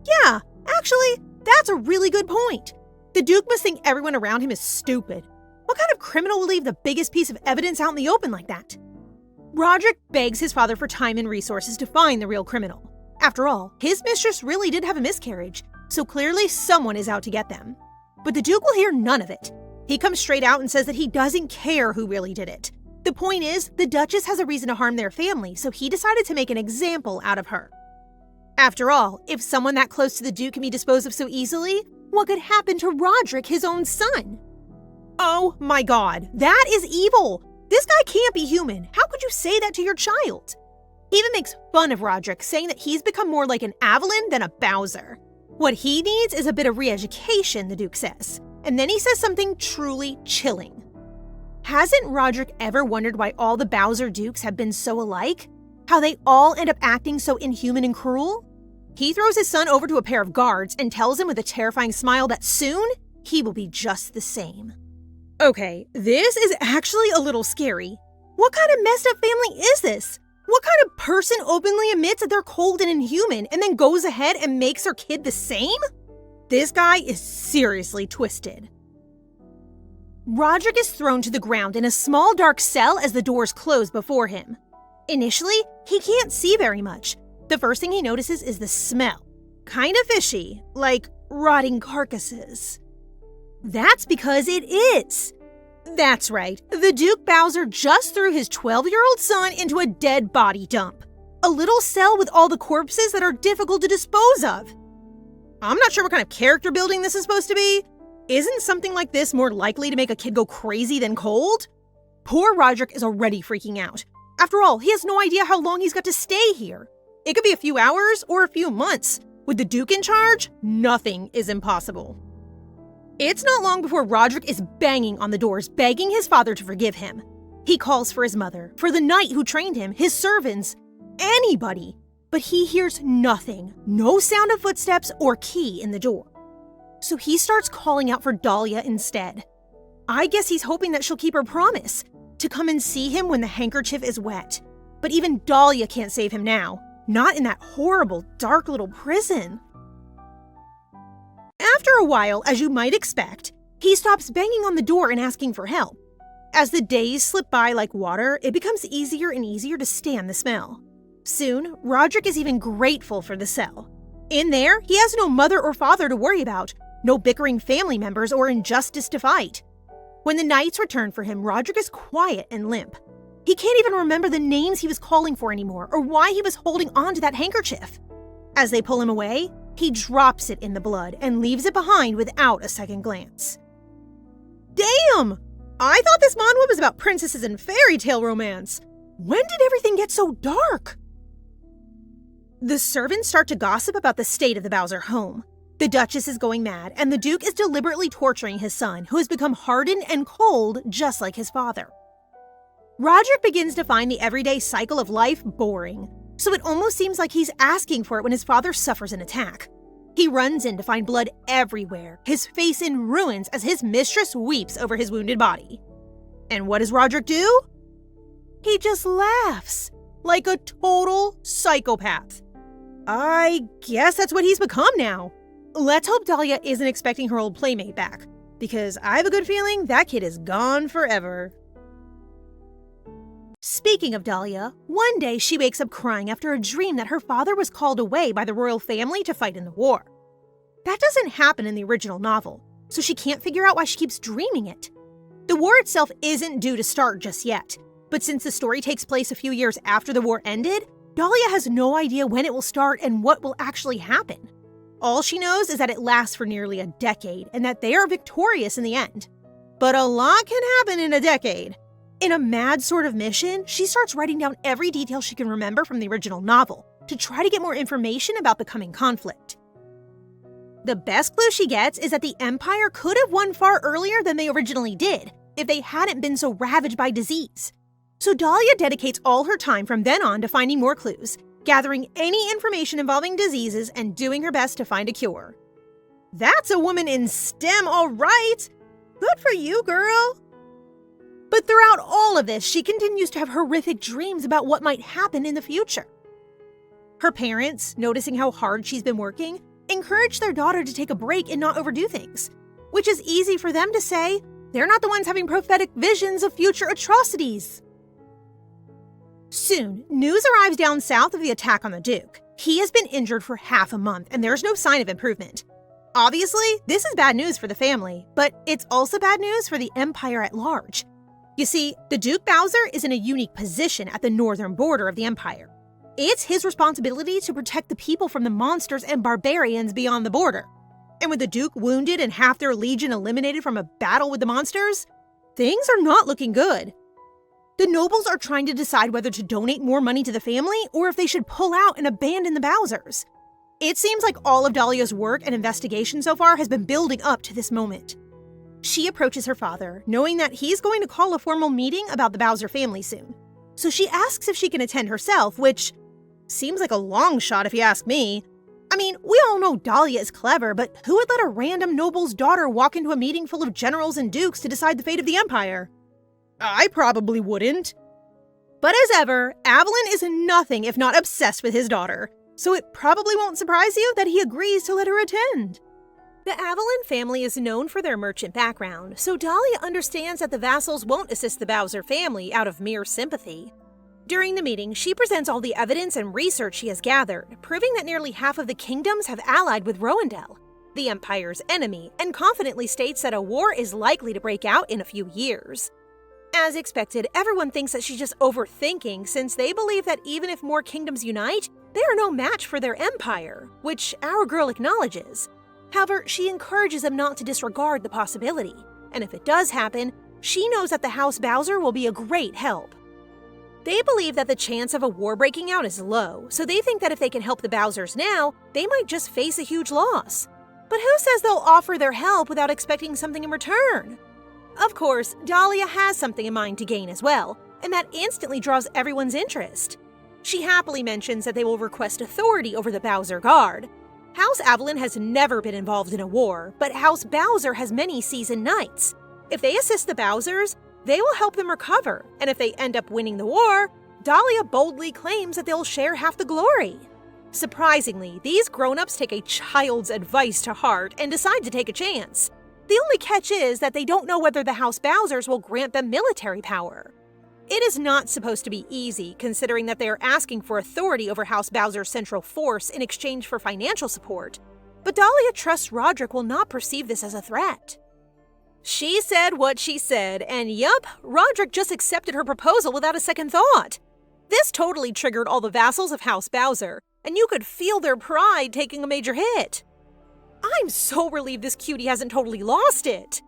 Yeah, actually, that's a really good point. The Duke must think everyone around him is stupid. What kind of criminal would leave the biggest piece of evidence out in the open like that? Roderick begs his father for time and resources to find the real criminal. After all, his mistress really did have a miscarriage, so clearly someone is out to get them. But the Duke will hear none of it. He comes straight out and says that he doesn't care who really did it. The point is, the Duchess has a reason to harm their family, so he decided to make an example out of her. After all, if someone that close to the Duke can be disposed of so easily, what could happen to Roderick, his own son? Oh my god, that is evil! This guy can't be human. How could you say that to your child? He even makes fun of Roderick, saying that he's become more like an Evelyn than a Bowser. What he needs is a bit of re-education, the Duke says. And then he says something truly chilling. Hasn't Roderick ever wondered why all the Bowser Dukes have been so alike? How they all end up acting so inhuman and cruel? He throws his son over to a pair of guards and tells him with a terrifying smile that soon he will be just the same. Okay, this is actually a little scary. What kind of messed up family is this? What kind of person openly admits that they're cold and inhuman and then goes ahead and makes their kid the same? This guy is seriously twisted. Roderick is thrown to the ground in a small dark cell as the doors close before him. Initially, he can't see very much. The first thing he notices is the smell. kinda fishy, like rotting carcasses. That's because it is. That's right, the Duke Bowser just threw his 12-year-old son into a dead body dump. A little cell with all the corpses that are difficult to dispose of. I'm not sure what kind of character building this is supposed to be. Isn't something like this more likely to make a kid go crazy than cold? Poor Roderick is already freaking out. After all, he has no idea how long he's got to stay here. It could be a few hours or a few months. With the Duke in charge, nothing is impossible. It's not long before Roderick is banging on the doors, begging his father to forgive him. He calls for his mother, for the knight who trained him, his servants, anybody. But he hears nothing, no sound of footsteps or key in the door. So he starts calling out for Dahlia instead. I guess he's hoping that she'll keep her promise, to come and see him when the handkerchief is wet. But even Dahlia can't save him now, not in that horrible, dark little prison. After a while, as you might expect, he stops banging on the door and asking for help. As the days slip by like water, it becomes easier and easier to stand the smell. Soon, Roderick is even grateful for the cell. In there, he has no mother or father to worry about, no bickering family members or injustice to fight. When the knights return for him, Roderick is quiet and limp. He can't even remember the names he was calling for anymore or why he was holding on to that handkerchief. As they pull him away, he drops it in the blood and leaves it behind without a second glance. Damn! I thought this manhwa was about princesses and fairy tale romance. When did everything get so dark? The servants start to gossip about the state of the Bowser home. The Duchess is going mad, and the Duke is deliberately torturing his son, who has become hardened and cold just like his father. Roderick begins to find the everyday cycle of life boring, so it almost seems like he's asking for it when his father suffers an attack. He runs in to find blood everywhere, his face in ruins as his mistress weeps over his wounded body. And what does Roderick do? He just laughs, like a total psychopath. I guess that's what he's become now. Let's hope Dahlia isn't expecting her old playmate back, because I have a good feeling that kid is gone forever. Speaking of Dahlia, one day she wakes up crying after a dream that her father was called away by the royal family to fight in the war. That doesn't happen in the original novel, so she can't figure out why she keeps dreaming it. The war itself isn't due to start just yet, but since the story takes place a few years after the war ended, Dahlia has no idea when it will start and what will actually happen. All she knows is that it lasts for nearly a decade and that they are victorious in the end. But a lot can happen in a decade. In a mad sort of mission, she starts writing down every detail she can remember from the original novel to try to get more information about the coming conflict. The best clue she gets is that the Empire could have won far earlier than they originally did if they hadn't been so ravaged by disease. So Dahlia dedicates all her time from then on to finding more clues, gathering any information involving diseases and doing her best to find a cure. That's a woman in STEM, all right! Good for you, girl! But throughout all of this, she continues to have horrific dreams about what might happen in the future. Her parents, noticing how hard she's been working, encourage their daughter to take a break and not overdo things, which is easy for them to say. They're not the ones having prophetic visions of future atrocities. Soon, news arrives down south of the attack on the Duke. He has been injured for half a month, and there's no sign of improvement. Obviously, this is bad news for the family, but it's also bad news for the Empire at large. You see, the Duke Bowser is in a unique position at the northern border of the Empire. It's his responsibility to protect the people from the monsters and barbarians beyond the border. And with the Duke wounded and half their legion eliminated from a battle with the monsters, things are not looking good. The nobles are trying to decide whether to donate more money to the family or if they should pull out and abandon the Bowsers. It seems like all of Dahlia's work and investigation so far has been building up to this moment. She approaches her father, knowing that he's going to call a formal meeting about the Bowser family soon. So she asks if she can attend herself, which seems like a long shot if you ask me. I mean, we all know Dahlia is clever, but who would let a random noble's daughter walk into a meeting full of generals and dukes to decide the fate of the Empire? I probably wouldn't. But as ever, Avalon is nothing if not obsessed with his daughter, so it probably won't surprise you that he agrees to let her attend. The Avalon family is known for their merchant background, so Dahlia understands that the vassals won't assist the Bowser family out of mere sympathy. During the meeting, she presents all the evidence and research she has gathered, proving that nearly half of the kingdoms have allied with Roendel, the Empire's enemy, and confidently states that a war is likely to break out in a few years. As expected, everyone thinks that she's just overthinking since they believe that even if more kingdoms unite, they are no match for their empire, which our girl acknowledges. However, she encourages them not to disregard the possibility, and if it does happen, she knows that the House Bowser will be a great help. They believe that the chance of a war breaking out is low, so they think that if they can help the Bowsers now, they might just face a huge loss. But who says they'll offer their help without expecting something in return? Of course, Dahlia has something in mind to gain as well, and that instantly draws everyone's interest. She happily mentions that they will request authority over the Bowser Guard. House Avalon has never been involved in a war, but House Bowser has many seasoned knights. If they assist the Bowsers, they will help them recover, and if they end up winning the war, Dahlia boldly claims that they'll share half the glory. Surprisingly, these grown-ups take a child's advice to heart and decide to take a chance. The only catch is that they don't know whether the House Bowsers will grant them military power. It is not supposed to be easy, considering that they are asking for authority over House Bowser's central force in exchange for financial support, but Dahlia trusts Roderick will not perceive this as a threat. She said what she said, and yup, Roderick just accepted her proposal without a second thought. This totally triggered all the vassals of House Bowser, and you could feel their pride taking a major hit. I'm so relieved this cutie hasn't totally lost it.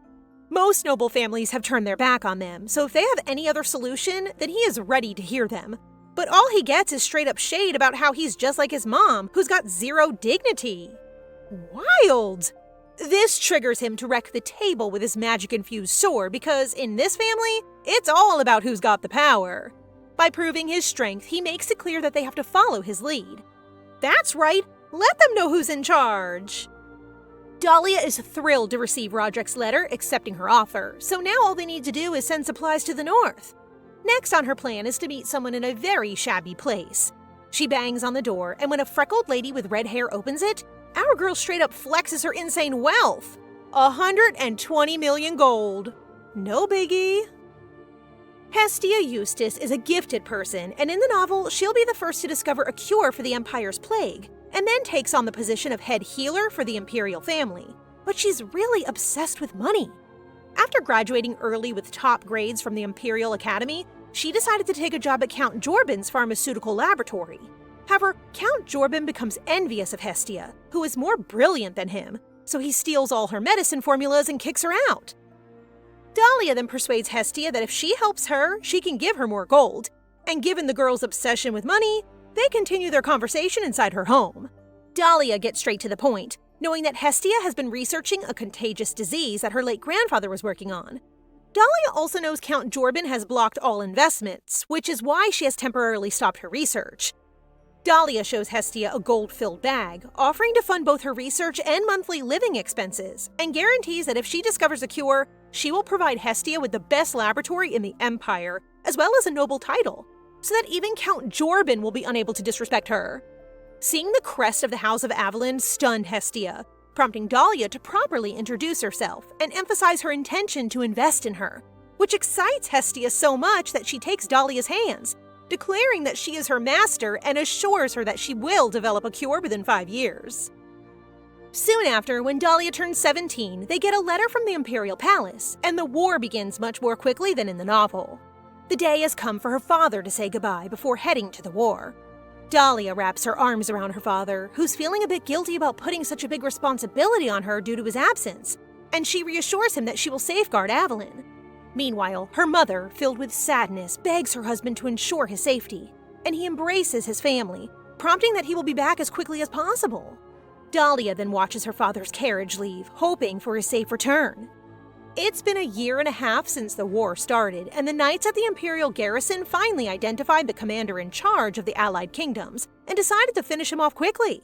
Most noble families have turned their back on them, so if they have any other solution, then he is ready to hear them. But all he gets is straight up shade about how he's just like his mom, who's got zero dignity. Wild! This triggers him to wreck the table with his magic-infused sword because, in this family, it's all about who's got the power. By proving his strength, he makes it clear that they have to follow his lead. That's right, let them know who's in charge. Dahlia is thrilled to receive Roderick's letter accepting her offer, so now all they need to do is send supplies to the north. Next on her plan is to meet someone in a very shabby place. She bangs on the door, and when a freckled lady with red hair opens it, our girl straight up flexes her insane wealth. 120 million gold. No biggie. Hestia Eustace is a gifted person, and in the novel, she'll be the first to discover a cure for the Empire's plague, and then takes on the position of head healer for the Imperial family. But she's really obsessed with money. After graduating early with top grades from the Imperial Academy, she decided to take a job at Count Jorbin's pharmaceutical laboratory. However, Count Jorbin becomes envious of Hestia, who is more brilliant than him, so he steals all her medicine formulas and kicks her out. Dahlia then persuades Hestia that if she helps her, she can give her more gold, and given the girl's obsession with money, they continue their conversation inside her home. Dahlia gets straight to the point, knowing that Hestia has been researching a contagious disease that her late grandfather was working on. Dahlia also knows Count Jorbin has blocked all investments, which is why she has temporarily stopped her research. Dahlia shows Hestia a gold-filled bag, offering to fund both her research and monthly living expenses, and guarantees that if she discovers a cure, she will provide Hestia with the best laboratory in the Empire, as well as a noble title, so that even Count Jorbin will be unable to disrespect her. Seeing the crest of the House of Avalon stunned Hestia, prompting Dahlia to properly introduce herself and emphasize her intention to invest in her, which excites Hestia so much that she takes Dahlia's hands, declaring that she is her master and assures her that she will develop a cure within 5 years. Soon after, when Dahlia turns 17, they get a letter from the Imperial Palace, and the war begins much more quickly than in the novel. The day has come for her father to say goodbye before heading to the war. Dahlia wraps her arms around her father, who's feeling a bit guilty about putting such a big responsibility on her due to his absence, and she reassures him that she will safeguard Avalon. Meanwhile, her mother, filled with sadness, begs her husband to ensure his safety, and he embraces his family, prompting that he will be back as quickly as possible. Dahlia then watches her father's carriage leave, hoping for his safe return. It's been a year and a half since the war started, and the knights at the Imperial garrison finally identified the commander in charge of the Allied kingdoms and decided to finish him off quickly.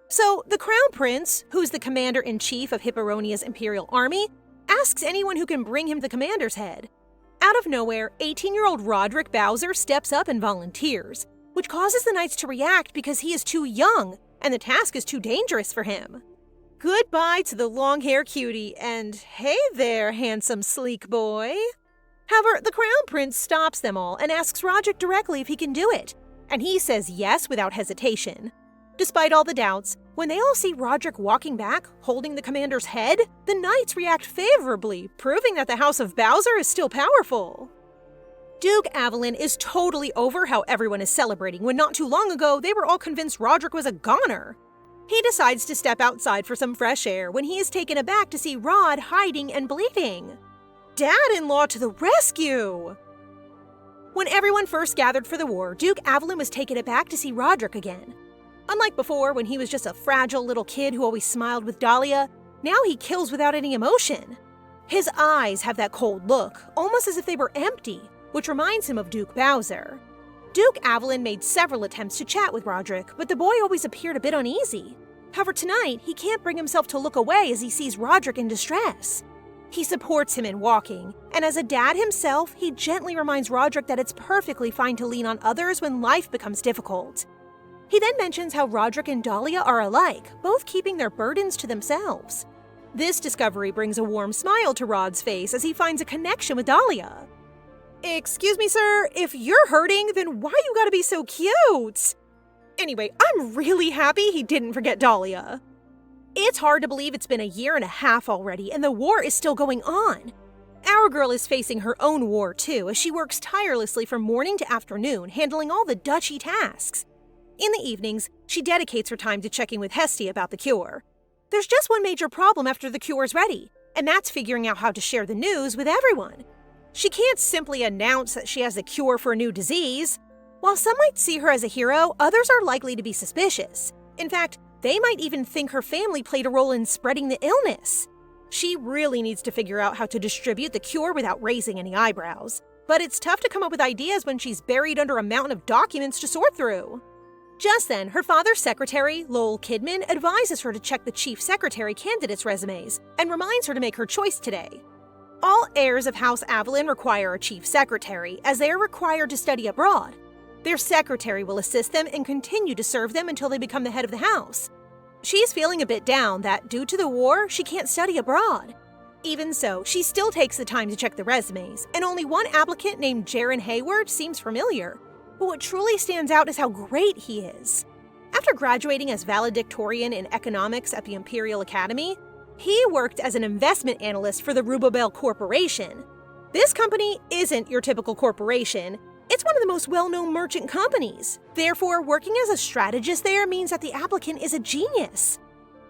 So, the Crown Prince, who's the commander-in-chief of Hipperonia's Imperial army, asks anyone who can bring him the commander's head. Out of nowhere, 18-year-old Roderick Bowser steps up and volunteers, which causes the knights to react because he is too young, and the task is too dangerous for him. Goodbye to the long-hair cutie, and hey there, handsome sleek boy. However, the Crown Prince stops them all and asks Roderick directly if he can do it, and he says yes without hesitation. Despite all the doubts, when they all see Roderick walking back, holding the commander's head, the knights react favorably, proving that the House of Bowser is still powerful. Duke Avalon is totally over how everyone is celebrating when not too long ago they were all convinced Roderick was a goner. He decides to step outside for some fresh air when he is taken aback to see Rod hiding and bleeding. Dad-in-law to the rescue! When everyone first gathered for the war, Duke Avalon was taken aback to see Roderick again. Unlike before, when he was just a fragile little kid who always smiled with Dahlia, now he kills without any emotion. His eyes have that cold look, almost as if they were empty, which reminds him of Duke Bowser. Duke Avalon made several attempts to chat with Roderick, but the boy always appeared a bit uneasy. However, tonight, he can't bring himself to look away as he sees Roderick in distress. He supports him in walking, and as a dad himself, he gently reminds Roderick that it's perfectly fine to lean on others when life becomes difficult. He then mentions how Roderick and Dahlia are alike, both keeping their burdens to themselves. This discovery brings a warm smile to Rod's face as he finds a connection with Dahlia. Excuse me, sir, if you're hurting, then why you gotta be so cute? Anyway, I'm really happy he didn't forget Dahlia. It's hard to believe it's been a year and a half already, and the war is still going on. Our girl is facing her own war too, as she works tirelessly from morning to afternoon, handling all the duchy tasks. In the evenings, she dedicates her time to checking with Hestia about the cure. There's just one major problem after the cure is ready, and that's figuring out how to share the news with everyone. She can't simply announce that she has a cure for a new disease. While some might see her as a hero, others are likely to be suspicious. In fact, they might even think her family played a role in spreading the illness. She really needs to figure out how to distribute the cure without raising any eyebrows. But it's tough to come up with ideas when she's buried under a mountain of documents to sort through. Just then, her father's secretary, Lowell Kidman, advises her to check the chief secretary candidates' resumes and reminds her to make her choice today. All heirs of House Avalon require a chief secretary, as they are required to study abroad. Their secretary will assist them and continue to serve them until they become the head of the house. She's feeling a bit down that, due to the war, she can't study abroad. Even so, she still takes the time to check the resumes, and only one applicant named Jaron Hayward seems familiar. But what truly stands out is how great he is. After graduating as valedictorian in economics at the Imperial Academy, he worked as an investment analyst for the Rubobel Corporation. This company isn't your typical corporation. It's one of the most well-known merchant companies. Therefore, working as a strategist there means that the applicant is a genius.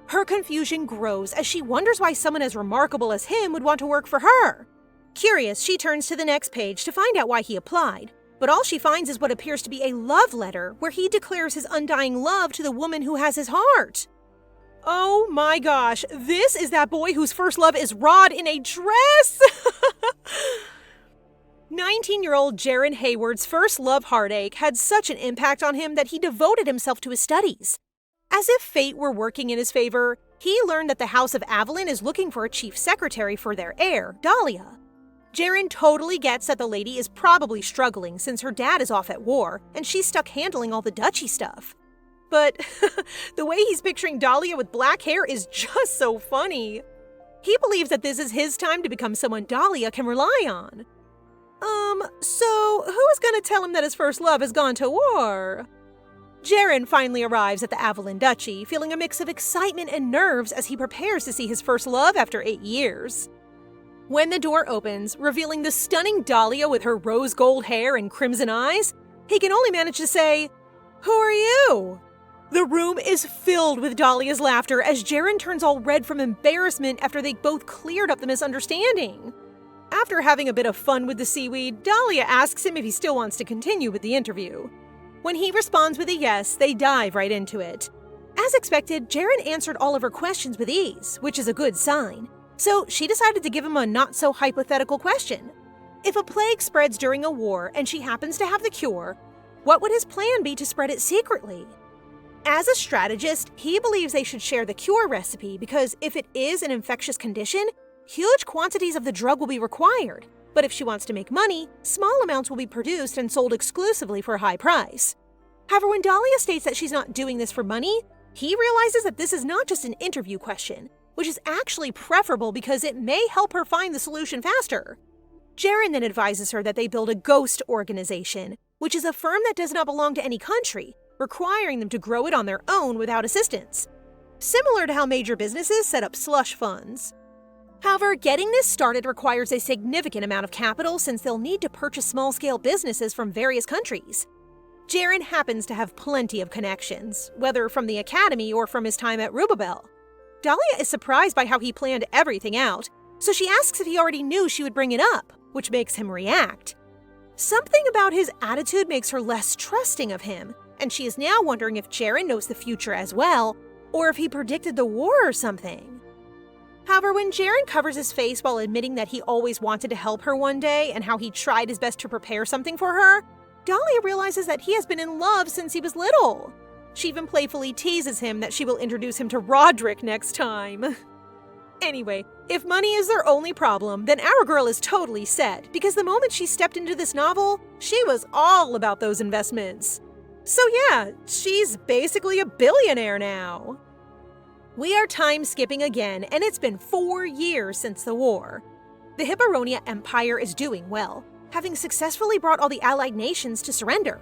Her confusion grows as she wonders why someone as remarkable as him would want to work for her. Curious, she turns to the next page to find out why he applied. But all she finds is what appears to be a love letter where he declares his undying love to the woman who has his heart. Oh my gosh, this is that boy whose first love is Rod in a dress! 19-year-old Jaron Hayward's first love heartache had such an impact on him that he devoted himself to his studies. As if fate were working in his favor, he learned that the House of Avalon is looking for a chief secretary for their heir, Dahlia. Jaron totally gets that the lady is probably struggling since her dad is off at war and she's stuck handling all the duchy stuff. But the way he's picturing Dahlia with black hair is just so funny. He believes that this is his time to become someone Dahlia can rely on. So who is going to tell him that his first love has gone to war? Jaron finally arrives at the Avalon Duchy, feeling a mix of excitement and nerves as he prepares to see his first love after 8 years. When the door opens, revealing the stunning Dahlia with her rose gold hair and crimson eyes, he can only manage to say, "Who are you?" The room is filled with Dahlia's laughter as Jaron turns all red from embarrassment after they both cleared up the misunderstanding. After having a bit of fun with the seaweed, Dahlia asks him if he still wants to continue with the interview. When he responds with a yes, they dive right into it. As expected, Jaron answered all of her questions with ease, which is a good sign. So she decided to give him a not-so-hypothetical question. If a plague spreads during a war and she happens to have the cure, what would his plan be to spread it secretly? As a strategist, he believes they should share the cure recipe because if it is an infectious condition, huge quantities of the drug will be required. But if she wants to make money, small amounts will be produced and sold exclusively for a high price. However, when Dahlia states that she's not doing this for money, he realizes that this is not just an interview question, which is actually preferable because it may help her find the solution faster. Jaren then advises her that they build a ghost organization, which is a firm that does not belong to any country, requiring them to grow it on their own without assistance. Similar to how major businesses set up slush funds. However, getting this started requires a significant amount of capital since they'll need to purchase small-scale businesses from various countries. Jaren happens to have plenty of connections, whether from the academy or from his time at Rubabel. Dahlia is surprised by how he planned everything out, so she asks if he already knew she would bring it up, which makes him react. Something about his attitude makes her less trusting of him, and she is now wondering if Jaren knows the future as well, or if he predicted the war or something. However, when Jaren covers his face while admitting that he always wanted to help her one day and how he tried his best to prepare something for her, Dahlia realizes that he has been in love since he was little. She even playfully teases him that she will introduce him to Roderick next time. Anyway, if money is their only problem, then our girl is totally set, because the moment she stepped into this novel, she was all about those investments. So yeah, she's basically a billionaire now. We are time skipping again, and it's been 4 years since the war. The Hipperonia Empire is doing well, having successfully brought all the allied nations to surrender.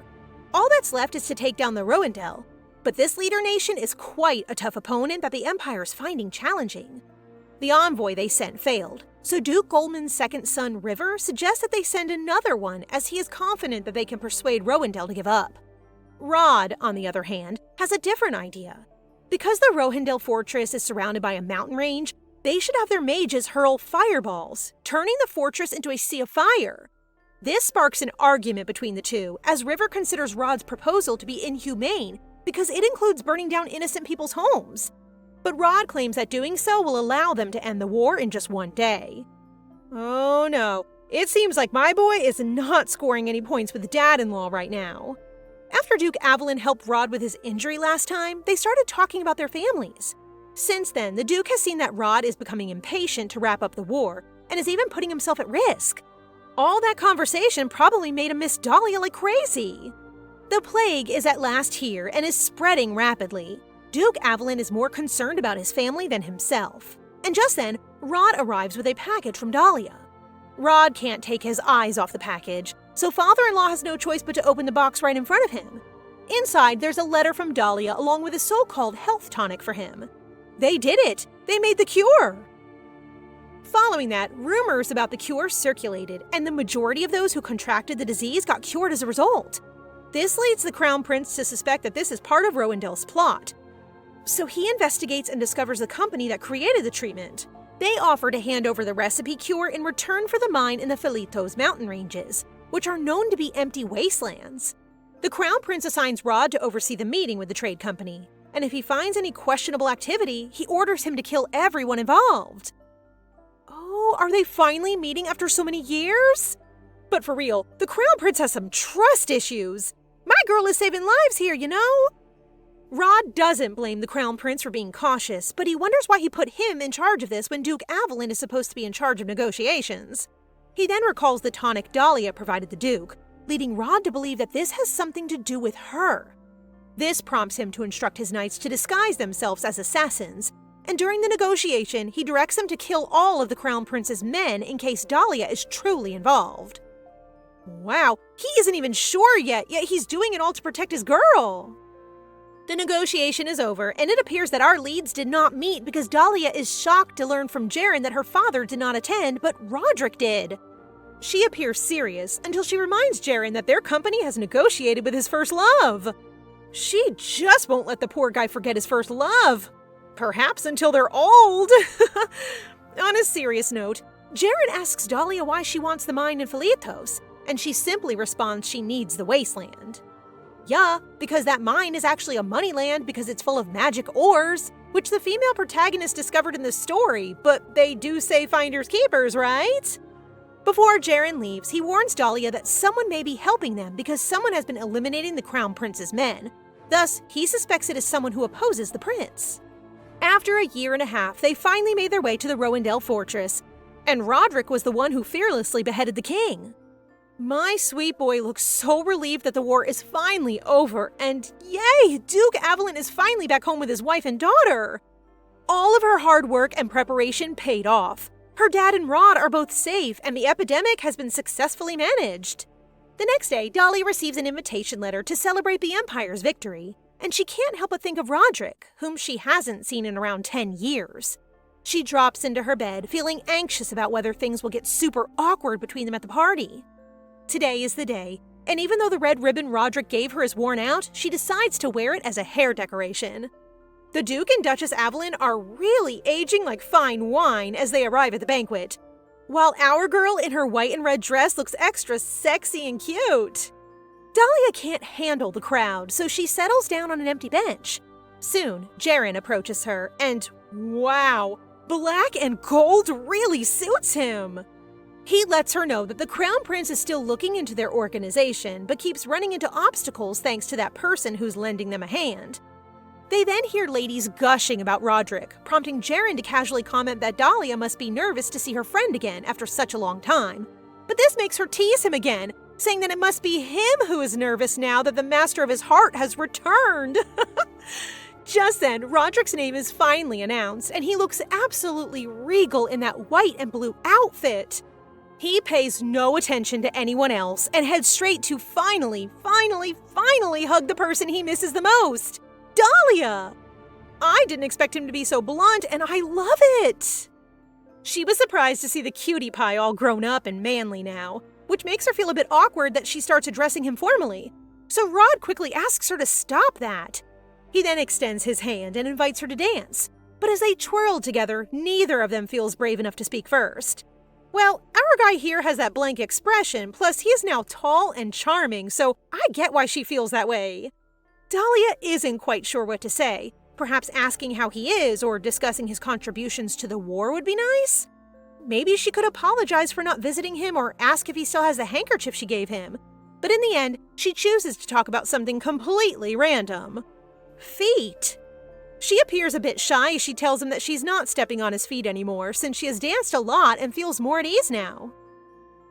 All that's left is to take down the Roendel, but this leader nation is quite a tough opponent that the Empire is finding challenging. The envoy they sent failed, so Duke Goldman's second son, River, suggests that they send another one as he is confident that they can persuade Roendel to give up. Rod, on the other hand, has a different idea. Because the Rohendel fortress is surrounded by a mountain range, they should have their mages hurl fireballs, turning the fortress into a sea of fire. This sparks an argument between the two, as River considers Rod's proposal to be inhumane because it includes burning down innocent people's homes. But Rod claims that doing so will allow them to end the war in just one day. Oh no, it seems like my boy is not scoring any points with Dad-in-law right now. After Duke Avalon helped Rod with his injury last time, they started talking about their families. Since then, the Duke has seen that Rod is becoming impatient to wrap up the war, and is even putting himself at risk. All that conversation probably made him miss Dahlia like crazy. The plague is at last here and is spreading rapidly. Duke Avalon is more concerned about his family than himself. And just then, Rod arrives with a package from Dahlia. Rod can't take his eyes off the package, so father-in-law has no choice but to open the box right in front of him. Inside, there's a letter from Dahlia along with a so-called health tonic for him. They did it! They made the cure! Following that, rumors about the cure circulated, and the majority of those who contracted the disease got cured as a result. This leads the Crown Prince to suspect that this is part of Roendel's plot. So he investigates and discovers the company that created the treatment. They offer to hand over the recipe cure in return for the mine in the Felitos mountain ranges, which are known to be empty wastelands. The Crown Prince assigns Rod to oversee the meeting with the trade company, and if he finds any questionable activity, he orders him to kill everyone involved. Oh, are they finally meeting after so many years? But for real, the Crown Prince has some trust issues. My girl is saving lives here, you know? Rod doesn't blame the Crown Prince for being cautious, but he wonders why he put him in charge of this when Duke Avalon is supposed to be in charge of negotiations. He then recalls the tonic Dahlia provided the Duke, leading Rod to believe that this has something to do with her. This prompts him to instruct his knights to disguise themselves as assassins, and during the negotiation, he directs them to kill all of the Crown Prince's men in case Dahlia is truly involved. Wow, he isn't even sure yet he's doing it all to protect his girl. The negotiation is over, and it appears that our leads did not meet because Dahlia is shocked to learn from Jaren that her father did not attend, but Roderick did. She appears serious until she reminds Jaren that their company has negotiated with his first love. She just won't let the poor guy forget his first love. Perhaps until they're old. On a serious note, Jaren asks Dahlia why she wants the mine in Felitos, and she simply responds she needs the wasteland. Yeah, because that mine is actually a money land because it's full of magic ores, which the female protagonist discovered in the story, but they do say finders keepers, right? Before Jaren leaves, he warns Dahlia that someone may be helping them because someone has been eliminating the Crown Prince's men. Thus, he suspects it is someone who opposes the prince. After 1.5 years, they finally made their way to the Roendel fortress, and Roderick was the one who fearlessly beheaded the king. My sweet boy looks so relieved that the war is finally over, and yay, Duke Avalon is finally back home with his wife and daughter. All of her hard work and preparation paid off. Her dad and Rod are both safe, and the epidemic has been successfully managed. The next day, Dahlia receives an invitation letter to celebrate the Empire's victory, and she can't help but think of Roderick, whom she hasn't seen in around 10 years. She drops into her bed, feeling anxious about whether things will get super awkward between them at the party. Today is the day, and even though the red ribbon Roderick gave her is worn out, she decides to wear it as a hair decoration. The Duke and Duchess Evelyn are really aging like fine wine as they arrive at the banquet, while our girl in her white and red dress looks extra sexy and cute. Dahlia can't handle the crowd, so she settles down on an empty bench. Soon, Jaren approaches her, and wow, black and gold really suits him. He lets her know that the Crown Prince is still looking into their organization, but keeps running into obstacles thanks to that person who's lending them a hand. They then hear ladies gushing about Roderick, prompting Jaren to casually comment that Dahlia must be nervous to see her friend again after such a long time. But this makes her tease him again, saying that it must be him who is nervous now that the master of his heart has returned. Just then, Roderick's name is finally announced, and he looks absolutely regal in that white and blue outfit. He pays no attention to anyone else and heads straight to finally hug the person he misses the most, Dahlia! I didn't expect him to be so blunt, and I love it! She was surprised to see the cutie pie all grown up and manly now, which makes her feel a bit awkward that she starts addressing him formally. So Rod quickly asks her to stop that. He then extends his hand and invites her to dance, but as they twirl together, neither of them feels brave enough to speak first. Well, our guy here has that blank expression, plus he is now tall and charming, so I get why she feels that way. Dahlia isn't quite sure what to say. Perhaps asking how he is or discussing his contributions to the war would be nice? Maybe she could apologize for not visiting him or ask if he still has the handkerchief she gave him. But in the end, she chooses to talk about something completely random. Feet. She appears a bit shy as she tells him that she's not stepping on his feet anymore since she has danced a lot and feels more at ease now.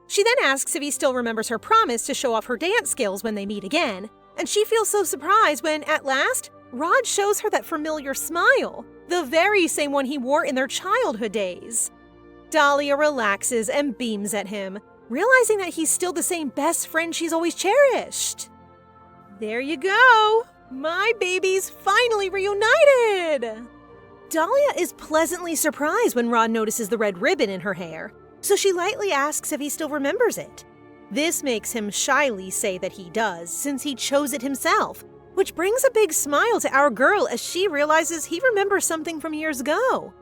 She then asks if he still remembers her promise to show off her dance skills when they meet again, and she feels so surprised when, at last, Rod shows her that familiar smile, the very same one he wore in their childhood days. Dahlia relaxes and beams at him, realizing that he's still the same best friend she's always cherished. There you go! My baby's finally reunited! Dahlia is pleasantly surprised when Rod notices the red ribbon in her hair, so she lightly asks if he still remembers it. This makes him shyly say that he does, since he chose it himself, which brings a big smile to our girl as she realizes he remembers something from years ago.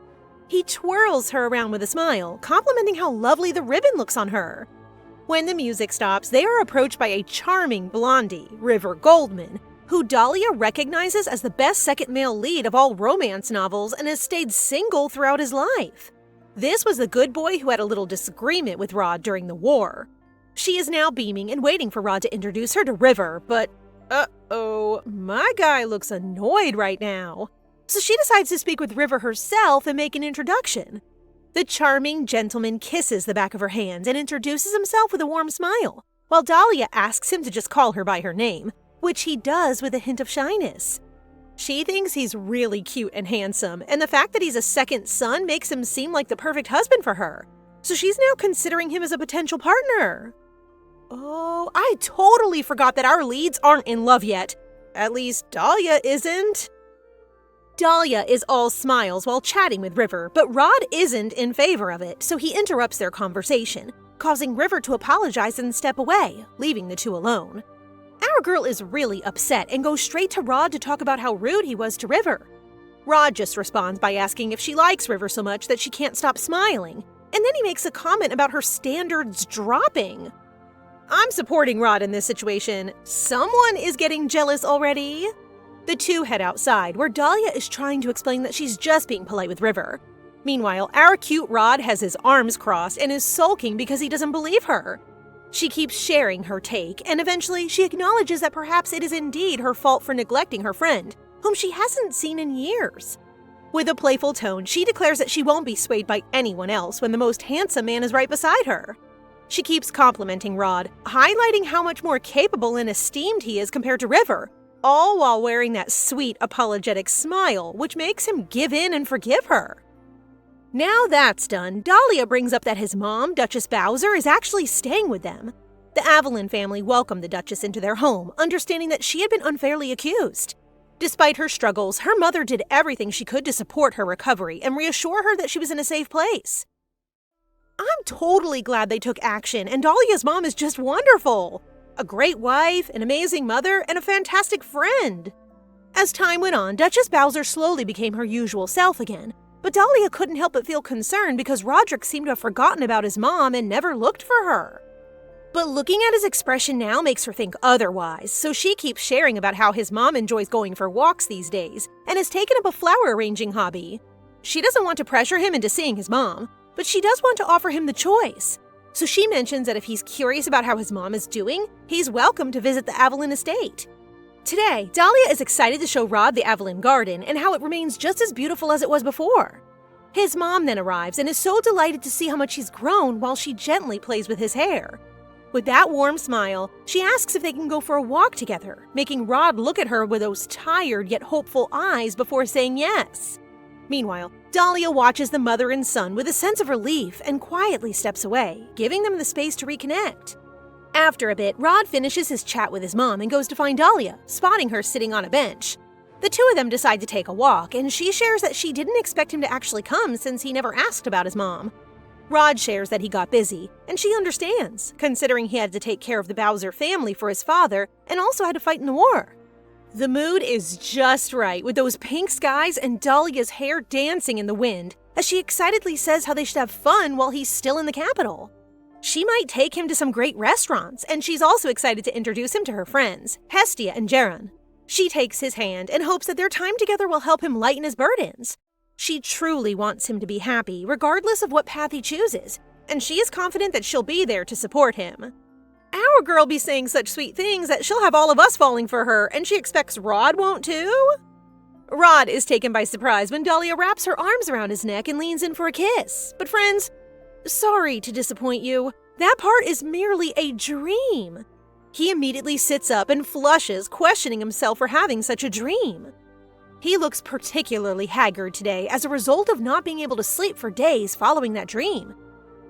He twirls her around with a smile, complimenting how lovely the ribbon looks on her. When the music stops, they are approached by a charming blondie, River Goldman, who Dahlia recognizes as the best second male lead of all romance novels and has stayed single throughout his life. This was the good boy who had a little disagreement with Rod during the war. She is now beaming and waiting for Rod to introduce her to River, but uh-oh, my guy looks annoyed right now. So she decides to speak with River herself and make an introduction. The charming gentleman kisses the back of her hand and introduces himself with a warm smile, while Dahlia asks him to just call her by her name, which he does with a hint of shyness. She thinks he's really cute and handsome, and the fact that he's a second son makes him seem like the perfect husband for her. So she's now considering him as a potential partner. Oh, I totally forgot that our leads aren't in love yet. At least Dahlia isn't. Dahlia is all smiles while chatting with River, but Rod isn't in favor of it, so he interrupts their conversation, causing River to apologize and step away, leaving the two alone. Our girl is really upset and goes straight to Rod to talk about how rude he was to River. Rod just responds by asking if she likes River so much that she can't stop smiling, and then he makes a comment about her standards dropping. I'm supporting Rod in this situation. Someone is getting jealous already. The two head outside, where Dahlia is trying to explain that she's just being polite with River. Meanwhile, our cute Rod has his arms crossed and is sulking because he doesn't believe her. She keeps sharing her take, and eventually she acknowledges that perhaps it is indeed her fault for neglecting her friend, whom she hasn't seen in years. With a playful tone, she declares that she won't be swayed by anyone else when the most handsome man is right beside her. She keeps complimenting Rod, highlighting how much more capable and esteemed he is compared to River, all while wearing that sweet, apologetic smile, which makes him give in and forgive her. Now that's done, Dahlia brings up that his mom, Duchess Bowser, is actually staying with them. The Evelyn family welcomed the Duchess into their home, understanding that she had been unfairly accused. Despite her struggles, her mother did everything she could to support her recovery and reassure her that she was in a safe place. I'm totally glad they took action, and Dahlia's mom is just wonderful. A great wife, an amazing mother, and a fantastic friend. As time went on, Duchess Bowser slowly became her usual self again, but Dahlia couldn't help but feel concerned because Roderick seemed to have forgotten about his mom and never looked for her. But looking at his expression now makes her think otherwise, so she keeps sharing about how his mom enjoys going for walks these days and has taken up a flower arranging hobby. She doesn't want to pressure him into seeing his mom, but she does want to offer him the choice. So she mentions that if he's curious about how his mom is doing, he's welcome to visit the Evelyn estate. Today, Dahlia is excited to show Rod the Evelyn garden and how it remains just as beautiful as it was before. His mom then arrives and is so delighted to see how much he's grown while she gently plays with his hair. With that warm smile, she asks if they can go for a walk together, making Rod look at her with those tired yet hopeful eyes before saying yes. Meanwhile, Dahlia watches the mother and son with a sense of relief and quietly steps away, giving them the space to reconnect. After a bit, Rod finishes his chat with his mom and goes to find Dahlia, spotting her sitting on a bench. The two of them decide to take a walk, and she shares that she didn't expect him to actually come since he never asked about his mom. Rod shares that he got busy, and she understands, considering he had to take care of the Bowser family for his father and also had to fight in the war. The mood is just right, with those pink skies and Dahlia's hair dancing in the wind, as she excitedly says how they should have fun while he's still in the capital. She might take him to some great restaurants, and she's also excited to introduce him to her friends, Hestia and Jaron. She takes his hand and hopes that their time together will help him lighten his burdens. She truly wants him to be happy, regardless of what path he chooses, and she is confident that she'll be there to support him. Our girl be saying such sweet things that she'll have all of us falling for her, and she expects Rod won't too? Rod is taken by surprise when Dahlia wraps her arms around his neck and leans in for a kiss. But friends, sorry to disappoint you, that part is merely a dream. He immediately sits up and flushes, questioning himself for having such a dream. He looks particularly haggard today as a result of not being able to sleep for days following that dream.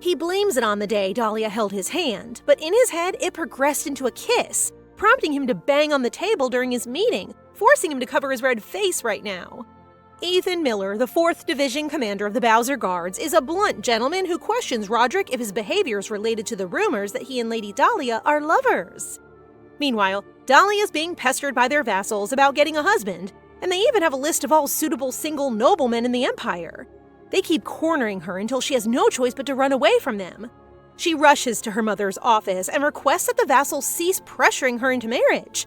He blames it on the day Dahlia held his hand, but in his head it progressed into a kiss, prompting him to bang on the table during his meeting, forcing him to cover his red face right now. Ethan Miller, the 4th Division commander of the Bowser Guards, is a blunt gentleman who questions Roderick if his behavior is related to the rumors that he and Lady Dahlia are lovers. Meanwhile, Dahlia is being pestered by their vassals about getting a husband, and they even have a list of all suitable single noblemen in the empire. They keep cornering her until she has no choice but to run away from them. She rushes to her mother's office and requests that the vassals cease pressuring her into marriage.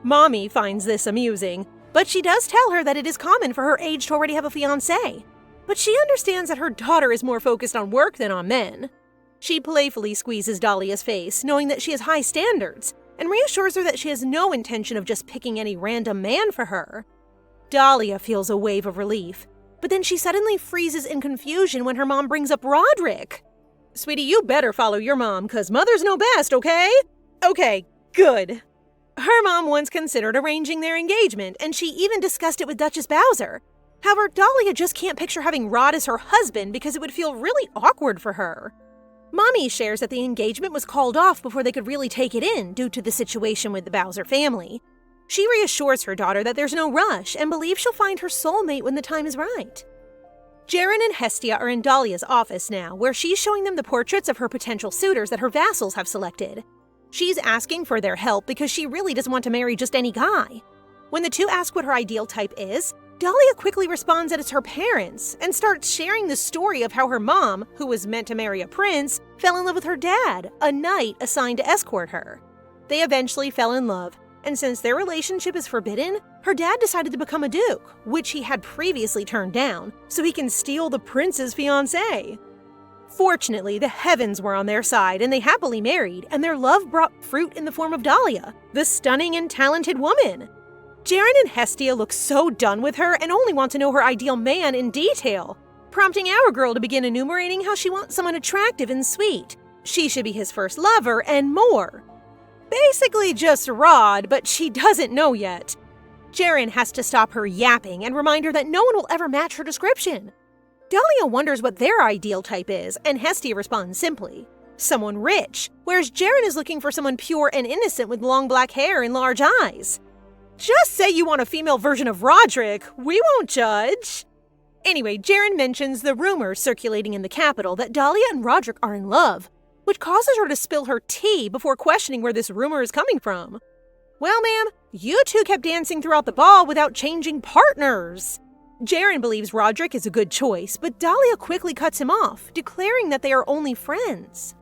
Mommy finds this amusing, but she does tell her that it is common for her age to already have a fiancé. But she understands that her daughter is more focused on work than on men. She playfully squeezes Dahlia's face, knowing that she has high standards, and reassures her that she has no intention of just picking any random man for her. Dahlia feels a wave of relief, but then she suddenly freezes in confusion when her mom brings up Roderick. Sweetie, you better follow your mom, 'cause mothers know best, okay? Okay, good. Her mom once considered arranging their engagement, and she even discussed it with Duchess Bowser. However, Dahlia just can't picture having Rod as her husband because it would feel really awkward for her. Mommy shares that the engagement was called off before they could really take it in due to the situation with the Bowser family. She reassures her daughter that there's no rush and believes she'll find her soulmate when the time is right. Jaron and Hestia are in Dahlia's office now, where she's showing them the portraits of her potential suitors that her vassals have selected. She's asking for their help because she really doesn't want to marry just any guy. When the two ask what her ideal type is, Dahlia quickly responds that it's her parents and starts sharing the story of how her mom, who was meant to marry a prince, fell in love with her dad, a knight assigned to escort her. They eventually fell in love, and since their relationship is forbidden, her dad decided to become a duke, which he had previously turned down, so he can steal the prince's fiancée. Fortunately, the heavens were on their side and they happily married, and their love brought fruit in the form of Dahlia, the stunning and talented woman. Jaron and Hestia look so done with her and only want to know her ideal man in detail, prompting our girl to begin enumerating how she wants someone attractive and sweet. She should be his first lover and more. Basically just Rod, but she doesn't know yet. Jaron has to stop her yapping and remind her that no one will ever match her description. Dahlia wonders what their ideal type is, and Hestia responds simply, someone rich, whereas Jaren is looking for someone pure and innocent with long black hair and large eyes. Just say you want a female version of Roderick, we won't judge. Anyway, Jaren mentions the rumors circulating in the capital that Dahlia and Roderick are in love, which causes her to spill her tea before questioning where this rumor is coming from. Well, ma'am, you two kept dancing throughout the ball without changing partners. Jaren believes Roderick is a good choice, but Dahlia quickly cuts him off, declaring that they are only friends.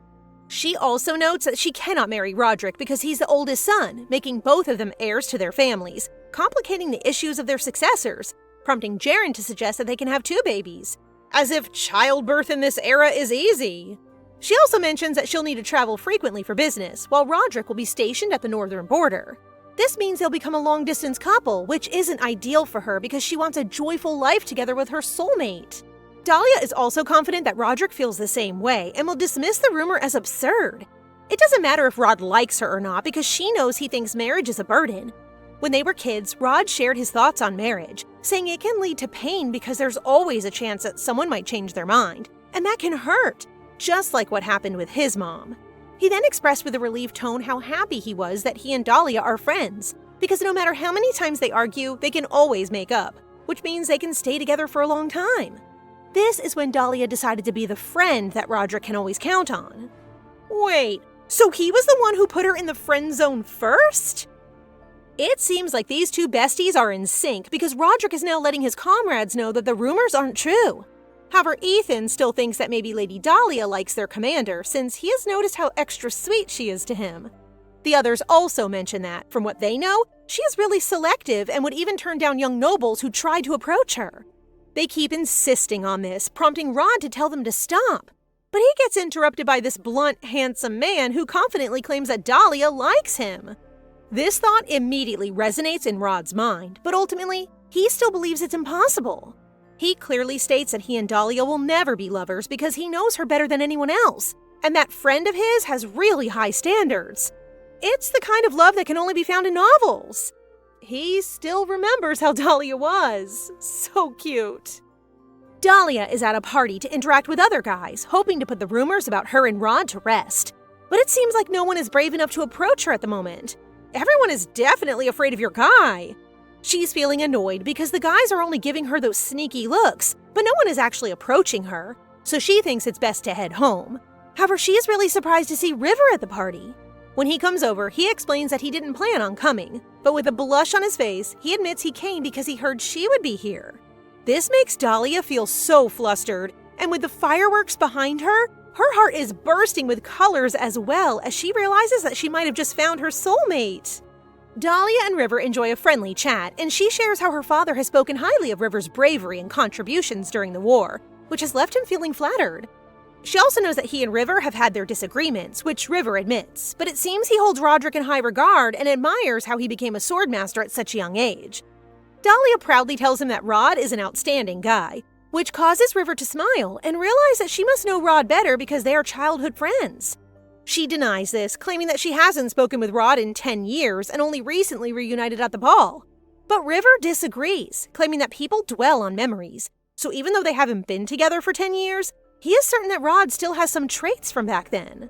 She also notes that she cannot marry Roderick because he's the oldest son, making both of them heirs to their families, complicating the issues of their successors, prompting Jaren to suggest that they can have 2 babies, as if childbirth in this era is easy. She also mentions that she'll need to travel frequently for business, while Roderick will be stationed at the northern border. This means they'll become a long-distance couple, which isn't ideal for her because she wants a joyful life together with her soulmate. Dahlia is also confident that Roderick feels the same way and will dismiss the rumor as absurd. It doesn't matter if Rod likes her or not because she knows he thinks marriage is a burden. When they were kids, Rod shared his thoughts on marriage, saying it can lead to pain because there's always a chance that someone might change their mind, and that can hurt, just like what happened with his mom. He then expressed with a relieved tone how happy he was that he and Dahlia are friends, because no matter how many times they argue, they can always make up, which means they can stay together for a long time. This is when Dahlia decided to be the friend that Roderick can always count on. Wait, so he was the one who put her in the friend zone first? It seems like these two besties are in sync because Roderick is now letting his comrades know that the rumors aren't true. However, Ethan still thinks that maybe Lady Dahlia likes their commander since he has noticed how extra sweet she is to him. The others also mention that, from what they know, she is really selective and would even turn down young nobles who tried to approach her. They keep insisting on this, prompting Rod to tell them to stop. But he gets interrupted by this blunt, handsome man who confidently claims that Dahlia likes him. This thought immediately resonates in Rod's mind, but ultimately, he still believes it's impossible. He clearly states that he and Dahlia will never be lovers because he knows her better than anyone else, and that friend of his has really high standards. It's the kind of love that can only be found in novels. He still remembers how Dahlia was. So cute. Dahlia is at a party to interact with other guys, hoping to put the rumors about her and Rod to rest. But it seems like no one is brave enough to approach her at the moment. Everyone is definitely afraid of your guy. She's feeling annoyed because the guys are only giving her those sneaky looks, but no one is actually approaching her, so she thinks it's best to head home. However, she is really surprised to see River at the party. When he comes over, he explains that he didn't plan on coming, but with a blush on his face, he admits he came because he heard she would be here. This makes Dahlia feel so flustered, and with the fireworks behind her, her heart is bursting with colors as well as she realizes that she might have just found her soulmate. Dahlia and River enjoy a friendly chat, and she shares how her father has spoken highly of River's bravery and contributions during the war, which has left him feeling flattered. She also knows that he and River have had their disagreements, which River admits, but it seems he holds Roderick in high regard and admires how he became a swordmaster at such a young age. Dahlia proudly tells him that Rod is an outstanding guy, which causes River to smile and realize that she must know Rod better because they are childhood friends. She denies this, claiming that she hasn't spoken with Rod in 10 years and only recently reunited at the ball. But River disagrees, claiming that people dwell on memories, so even though they haven't been together for 10 years, he is certain that Rod still has some traits from back then.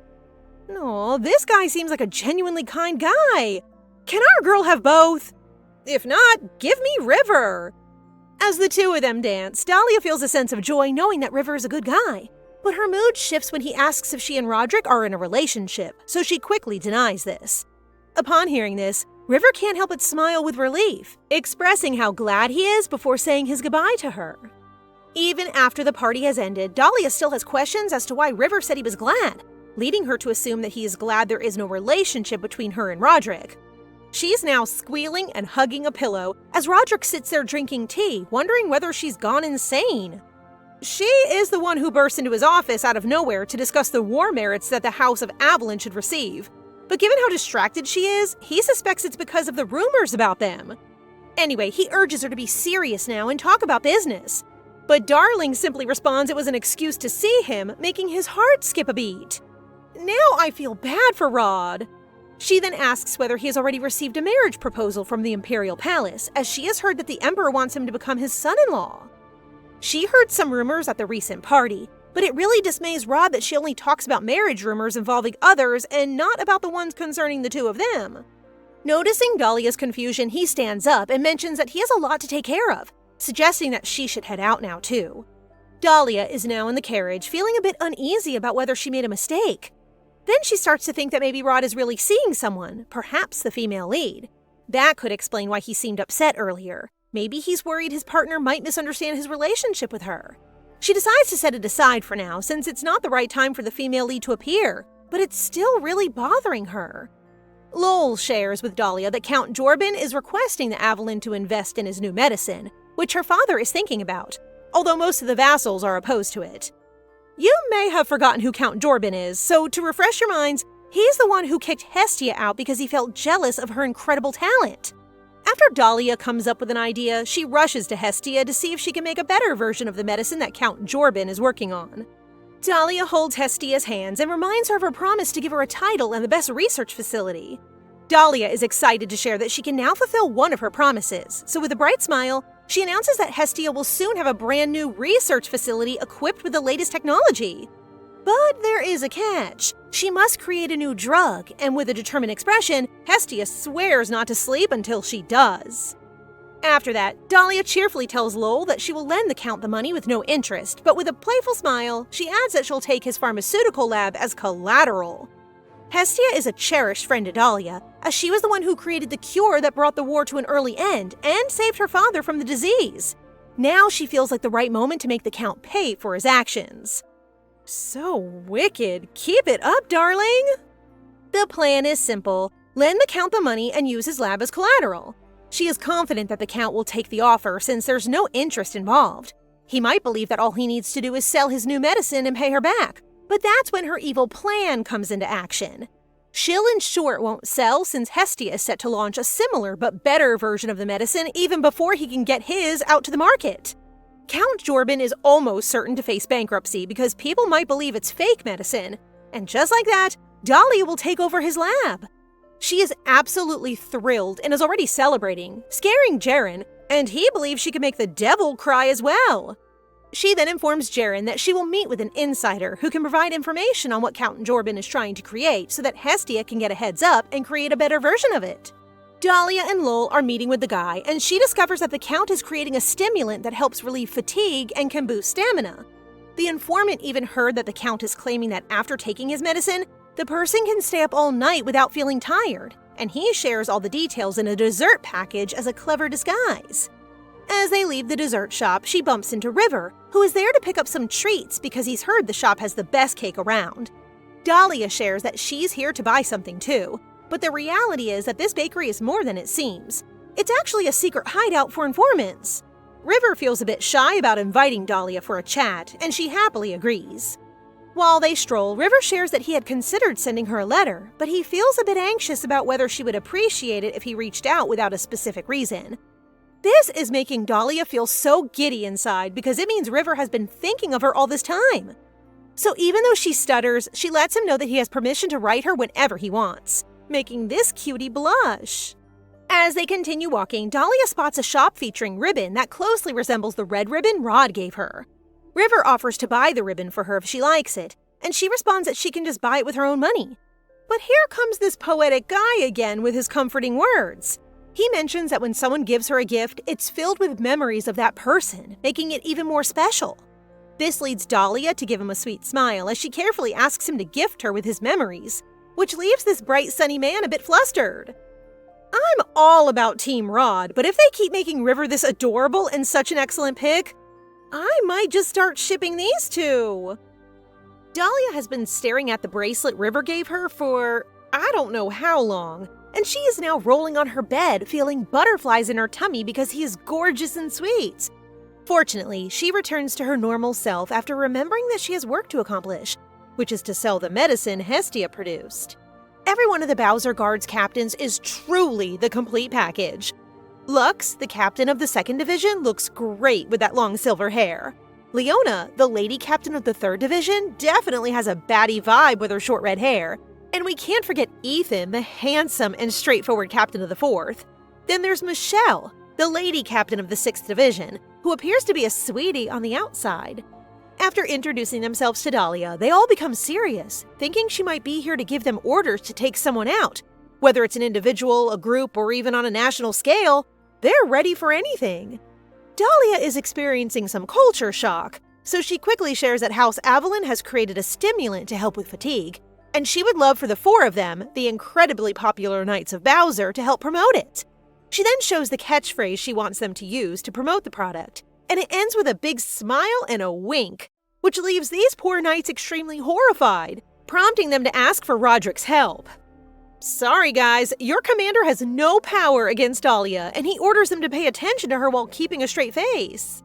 Aw, this guy seems like a genuinely kind guy. Can our girl have both? If not, give me River. As the two of them dance, Dahlia feels a sense of joy knowing that River is a good guy. But her mood shifts when he asks if she and Roderick are in a relationship, so she quickly denies this. Upon hearing this, River can't help but smile with relief, expressing how glad he is before saying his goodbye to her. Even after the party has ended, Dahlia still has questions as to why River said he was glad, leading her to assume that he is glad there is no relationship between her and Roderick. She's now squealing and hugging a pillow as Roderick sits there drinking tea, wondering whether she's gone insane. She is the one who burst into his office out of nowhere to discuss the war merits that the House of Avalon should receive. But given how distracted she is, he suspects it's because of the rumors about them. Anyway, he urges her to be serious now and talk about business. But Darling simply responds it was an excuse to see him, making his heart skip a beat. Now I feel bad for Rod. She then asks whether he has already received a marriage proposal from the Imperial Palace, as she has heard that the Emperor wants him to become his son-in-law. She heard some rumors at the recent party, but it really dismays Rod that she only talks about marriage rumors involving others and not about the ones concerning the two of them. Noticing Dahlia's confusion, he stands up and mentions that he has a lot to take care of, suggesting that she should head out now too. Dahlia is now in the carriage, feeling a bit uneasy about whether she made a mistake. Then she starts to think that maybe Rod is really seeing someone, perhaps the female lead. That could explain why he seemed upset earlier. Maybe he's worried his partner might misunderstand his relationship with her. She decides to set it aside for now, since it's not the right time for the female lead to appear, but it's still really bothering her. Lowell shares with Dahlia that Count Jorbin is requesting the Avalon to invest in his new medicine, which her father is thinking about, although most of the vassals are opposed to it. You may have forgotten who Count Jorbin is, so to refresh your minds, he's the one who kicked Hestia out because he felt jealous of her incredible talent. After Dahlia comes up with an idea, she rushes to Hestia to see if she can make a better version of the medicine that Count Jorbin is working on. Dahlia holds Hestia's hands and reminds her of her promise to give her a title and the best research facility. Dahlia is excited to share that she can now fulfill one of her promises, so with a bright smile, she announces that Hestia will soon have a brand new research facility equipped with the latest technology. But there is a catch. She must create a new drug, and with a determined expression, Hestia swears not to sleep until she does. After that, Dahlia cheerfully tells Lowell that she will lend the Count the money with no interest, but with a playful smile, she adds that she'll take his pharmaceutical lab as collateral. Hestia is a cherished friend to Dahlia, as she was the one who created the cure that brought the war to an early end and saved her father from the disease. Now she feels like the right moment to make the Count pay for his actions. So wicked. Keep it up, darling! The plan is simple. Lend the Count the money and use his lab as collateral. She is confident that the Count will take the offer since there's no interest involved. He might believe that all he needs to do is sell his new medicine and pay her back, but that's when her evil plan comes into action. She'll ensure it won't sell since Hestia is set to launch a similar but better version of the medicine even before he can get his out to the market. Count Jorbin is almost certain to face bankruptcy because people might believe it's fake medicine, and just like that, Dahlia will take over his lab. She is absolutely thrilled and is already celebrating, scaring Jaren, and he believes she can make the devil cry as well. She then informs Jaren that she will meet with an insider who can provide information on what Count Jorbin is trying to create so that Hestia can get a heads up and create a better version of it. Dahlia and Lowell are meeting with the guy, and she discovers that the Count is creating a stimulant that helps relieve fatigue and can boost stamina. The informant even heard that the Count is claiming that after taking his medicine, the person can stay up all night without feeling tired, and he shares all the details in a dessert package as a clever disguise. As they leave the dessert shop, she bumps into River, who is there to pick up some treats because he's heard the shop has the best cake around. Dahlia shares that she's here to buy something too, but the reality is that this bakery is more than it seems. It's actually a secret hideout for informants. River feels a bit shy about inviting Dahlia for a chat, and she happily agrees. While they stroll, River shares that he had considered sending her a letter, but he feels a bit anxious about whether she would appreciate it if he reached out without a specific reason. This is making Dahlia feel so giddy inside because it means River has been thinking of her all this time. So even though she stutters, she lets him know that he has permission to write her whenever he wants, making this cutie blush. As they continue walking, Dahlia spots a shop featuring ribbon that closely resembles the red ribbon Rod gave her. River offers to buy the ribbon for her if she likes it, and she responds that she can just buy it with her own money. But here comes this poetic guy again with his comforting words. He mentions that when someone gives her a gift, it's filled with memories of that person, making it even more special. This leads Dahlia to give him a sweet smile as she carefully asks him to gift her with his memories, which leaves this bright sunny man a bit flustered. I'm all about Team Rod, but if they keep making River this adorable and such an excellent pick, I might just start shipping these two. Dahlia has been staring at the bracelet River gave her for I don't know how long, and she is now rolling on her bed, feeling butterflies in her tummy because he is gorgeous and sweet. Fortunately, she returns to her normal self after remembering that she has work to accomplish, which is to sell the medicine Hestia produced. Every one of the Bowser Guard's captains is truly the complete package. Lux, the captain of the 2nd Division, looks great with that long silver hair. Leona, the lady captain of the 3rd Division, definitely has a baddie vibe with her short red hair. And we can't forget Ethan, the handsome and straightforward captain of the 4th. Then there's Michelle, the lady captain of the 6th Division, who appears to be a sweetie on the outside. After introducing themselves to Dahlia, they all become serious, thinking she might be here to give them orders to take someone out. Whether it's an individual, a group, or even on a national scale, they're ready for anything. Dahlia is experiencing some culture shock, so she quickly shares that House Avalon has created a stimulant to help with fatigue, and she would love for the four of them, the incredibly popular Knights of Bowser, to help promote it. She then shows the catchphrase she wants them to use to promote the product, and it ends with a big smile and a wink, which leaves these poor knights extremely horrified, prompting them to ask for Roderick's help. Sorry guys, your commander has no power against Dahlia, and he orders them to pay attention to her while keeping a straight face.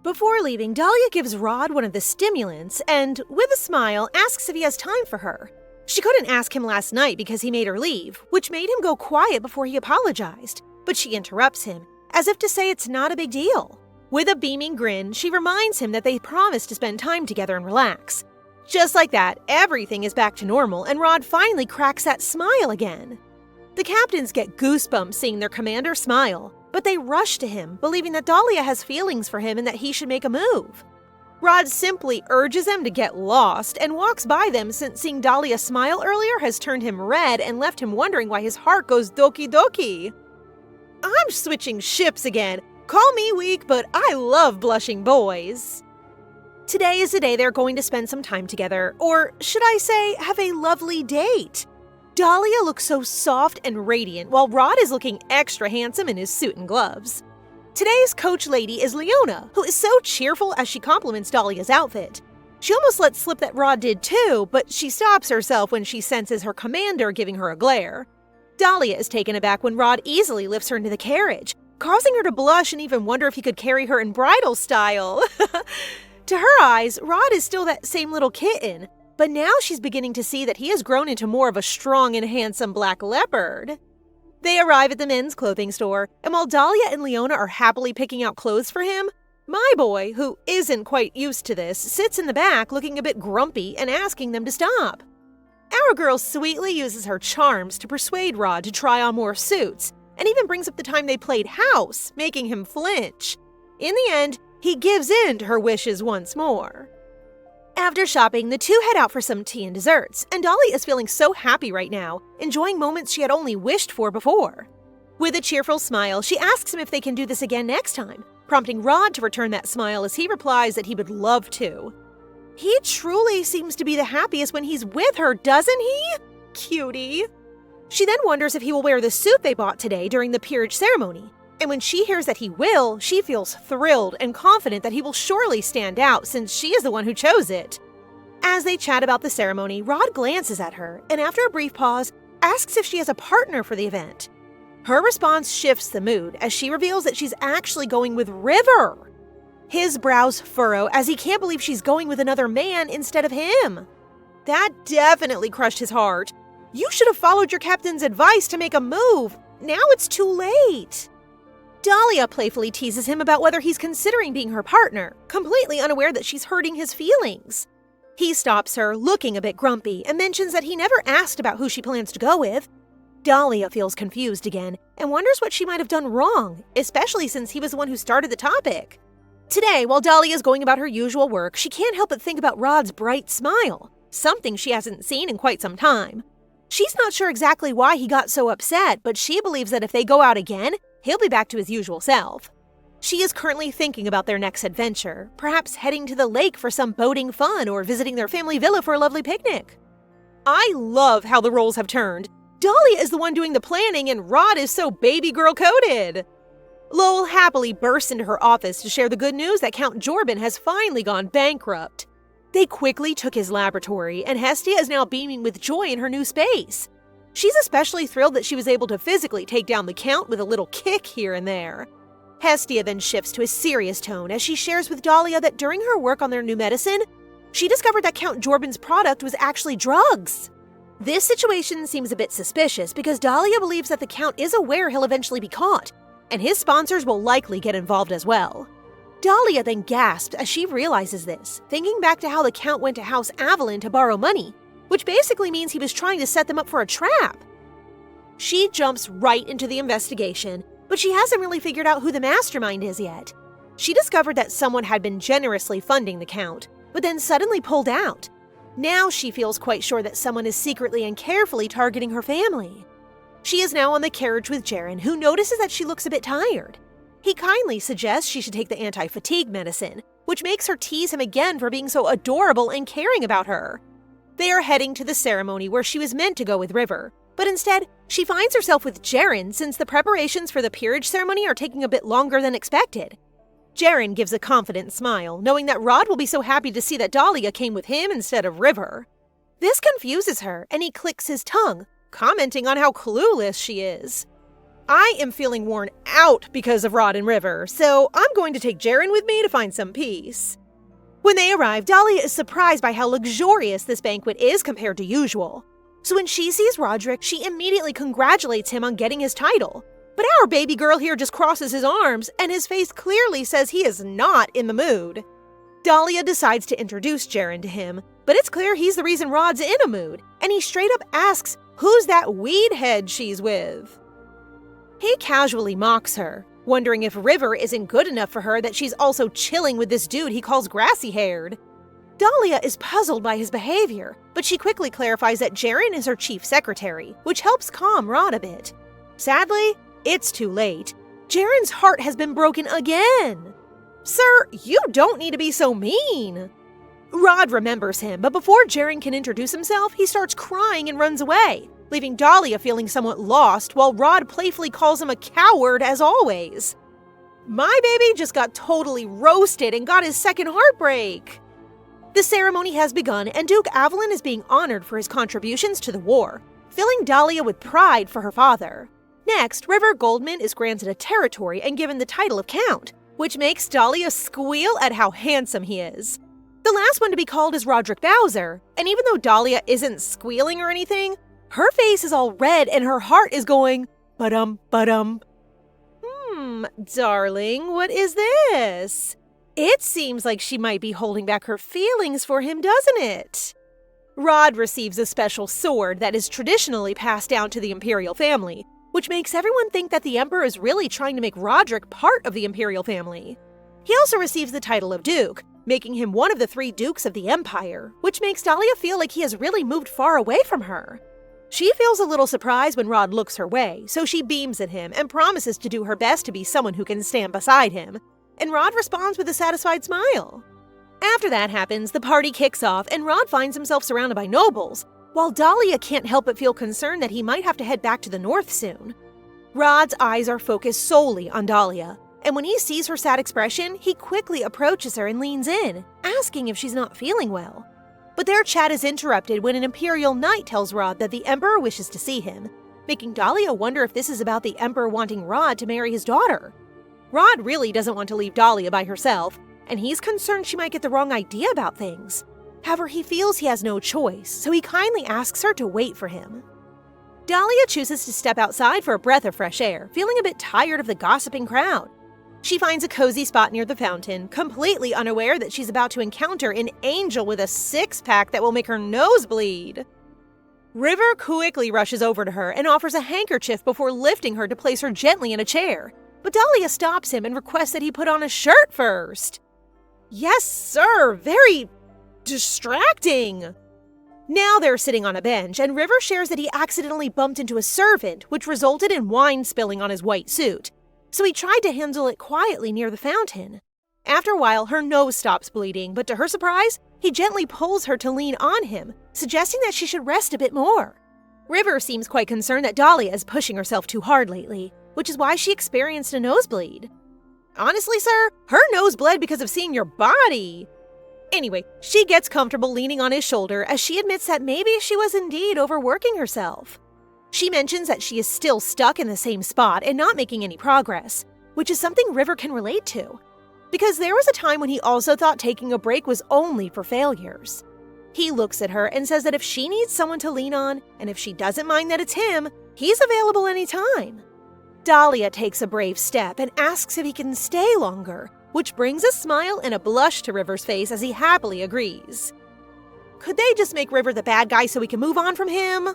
Before leaving, Dahlia gives Rod one of the stimulants and, with a smile, asks if he has time for her. She couldn't ask him last night because he made her leave, which made him go quiet before he apologized, but she interrupts him, as if to say it's not a big deal. With a beaming grin, she reminds him that they promised to spend time together and relax. Just like that, everything is back to normal, and Rod finally cracks that smile again. The captains get goosebumps seeing their commander smile, but they rush to him, believing that Dahlia has feelings for him and that he should make a move. Rod simply urges them to get lost and walks by them since seeing Dahlia smile earlier has turned him red and left him wondering why his heart goes doki doki. I'm switching ships again. Call me weak, but I love blushing boys. Today is the day they're going to spend some time together, or should I say, have a lovely date. Dahlia looks so soft and radiant, while Rod is looking extra handsome in his suit and gloves. Today's coach lady is Leona, who is so cheerful as she compliments Dahlia's outfit. She almost lets slip that Rod did too, but she stops herself when she senses her commander giving her a glare. Dahlia is taken aback when Rod easily lifts her into the carriage, causing her to blush and even wonder if he could carry her in bridal style. To her eyes, Rod is still that same little kitten, but now she's beginning to see that he has grown into more of a strong and handsome black leopard. They arrive at the men's clothing store, and while Dahlia and Leona are happily picking out clothes for him, my boy, who isn't quite used to this, sits in the back looking a bit grumpy and asking them to stop. Our girl sweetly uses her charms to persuade Rod to try on more suits, and even brings up the time they played house, making him flinch. In the end, he gives in to her wishes once more. After shopping, the two head out for some tea and desserts, and Dahlia is feeling so happy right now, enjoying moments she had only wished for before. With a cheerful smile, she asks him if they can do this again next time, prompting Rod to return that smile as he replies that he would love to. He truly seems to be the happiest when he's with her, doesn't he? Cutie. She then wonders if he will wear the suit they bought today during the peerage ceremony. And when she hears that he will, she feels thrilled and confident that he will surely stand out since she is the one who chose it. As they chat about the ceremony, Rod glances at her and after a brief pause, asks if she has a partner for the event. Her response shifts the mood as she reveals that she's actually going with River. His brows furrow as he can't believe she's going with another man instead of him. That definitely crushed his heart. You should have followed your captain's advice to make a move. Now it's too late. Dahlia playfully teases him about whether he's considering being her partner, completely unaware that she's hurting his feelings. He stops her, looking a bit grumpy, and mentions that he never asked about who she plans to go with. Dahlia feels confused again and wonders what she might have done wrong, especially since he was the one who started the topic. Today, while Dahlia is going about her usual work, she can't help but think about Rod's bright smile, something she hasn't seen in quite some time. She's not sure exactly why he got so upset, but she believes that if they go out again, he'll be back to his usual self. She is currently thinking about their next adventure, perhaps heading to the lake for some boating fun or visiting their family villa for a lovely picnic. I love how the roles have turned. Dahlia is the one doing the planning and Rod is so baby girl coded. Lowell happily bursts into her office to share the good news that Count Jorben has finally gone bankrupt. They quickly took his laboratory, and Hestia is now beaming with joy in her new space. She's especially thrilled that she was able to physically take down the Count with a little kick here and there. Hestia then shifts to a serious tone as she shares with Dahlia that during her work on their new medicine, she discovered that Count Jorben's product was actually drugs. This situation seems a bit suspicious because Dahlia believes that the Count is aware he'll eventually be caught, and his sponsors will likely get involved as well. Dahlia then gasps as she realizes this, thinking back to how the Count went to House Avalon to borrow money, which basically means he was trying to set them up for a trap. She jumps right into the investigation, but she hasn't really figured out who the mastermind is yet. she discovered that someone had been generously funding the Count, but then suddenly pulled out. Now she feels quite sure that someone is secretly and carefully targeting her family. She is now on the carriage with Jaren, who notices that she looks a bit tired. He kindly suggests she should take the anti-fatigue medicine, which makes her tease him again for being so adorable and caring about her. They are heading to the ceremony where she was meant to go with River, but instead, she finds herself with Jaren since the preparations for the peerage ceremony are taking a bit longer than expected. Jaren gives a confident smile, knowing that Rod will be so happy to see that Dahlia came with him instead of River. This confuses her, and he clicks his tongue, commenting on how clueless she is. I am feeling worn out because of Rod and River, so I'm going to take Jaren with me to find some peace. When they arrive, Dahlia is surprised by how luxurious this banquet is compared to usual. So when she sees Roderick, she immediately congratulates him on getting his title. But our baby girl here just crosses his arms, and his face clearly says he is not in the mood. Dahlia decides to introduce Jaren to him, but it's clear he's the reason Rod's in a mood, and he straight up asks who's that weed head she's with. He casually mocks her, wondering if River isn't good enough for her that she's also chilling with this dude he calls grassy-haired. Dahlia is puzzled by his behavior, but she quickly clarifies that Jaren is her chief secretary, which helps calm Rod a bit. Sadly, it's too late. Jaren's heart has been broken again. Sir, you don't need to be so mean. Rod remembers him, but before Jaren can introduce himself, he starts crying and runs away, leaving Dahlia feeling somewhat lost while Rod playfully calls him a coward as always. My baby just got totally roasted and got his second heartbreak. The ceremony has begun, and Duke Avalon is being honored for his contributions to the war, filling Dahlia with pride for her father. Next, River Goldman is granted a territory and given the title of Count, which makes Dahlia squeal at how handsome he is. The last one to be called is Roderick Bowser, and even though Dahlia isn't squealing or anything, her face is all red and her heart is going, ba-dum, ba-dum. Darling, what is this? It seems like she might be holding back her feelings for him, doesn't it? Rod receives a special sword that is traditionally passed down to the Imperial family, which makes everyone think that the Emperor is really trying to make Roderick part of the Imperial family. He also receives the title of Duke, making him one of the 3 Dukes of the Empire, which makes Dahlia feel like he has really moved far away from her. She feels a little surprised when Rod looks her way, so she beams at him and promises to do her best to be someone who can stand beside him, and Rod responds with a satisfied smile. After that happens, the party kicks off and Rod finds himself surrounded by nobles, while Dahlia can't help but feel concerned that he might have to head back to the north soon. Rod's eyes are focused solely on Dahlia, and when he sees her sad expression, he quickly approaches her and leans in, asking if she's not feeling well. But their chat is interrupted when an Imperial Knight tells Rod that the Emperor wishes to see him, making Dahlia wonder if this is about the Emperor wanting Rod to marry his daughter. Rod really doesn't want to leave Dahlia by herself, and he's concerned she might get the wrong idea about things. However, he feels he has no choice, so he kindly asks her to wait for him. Dahlia chooses to step outside for a breath of fresh air, feeling a bit tired of the gossiping crowd. She finds a cozy spot near the fountain, completely unaware that she's about to encounter an angel with a six-pack that will make her nose bleed. River quickly rushes over to her and offers a handkerchief before lifting her to place her gently in a chair, but Dahlia stops him and requests that he put on a shirt first. Yes, sir, very distracting. Now they're sitting on a bench, and River shares that he accidentally bumped into a servant, which resulted in wine spilling on his white suit. So he tried to handle it quietly near the fountain. After a while, her nose stops bleeding, but to her surprise, he gently pulls her to lean on him, suggesting that she should rest a bit more. River seems quite concerned that Dahlia is pushing herself too hard lately, which is why she experienced a nosebleed. Honestly, sir, her nose bled because of seeing your body. Anyway, she gets comfortable leaning on his shoulder as she admits that maybe she was indeed overworking herself. She mentions that she is still stuck in the same spot and not making any progress, which is something River can relate to, because there was a time when he also thought taking a break was only for failures. He looks at her and says that if she needs someone to lean on, and if she doesn't mind that it's him, he's available anytime. Dahlia takes a brave step and asks if he can stay longer, which brings a smile and a blush to River's face as he happily agrees. Could they just make River the bad guy so we can move on from him?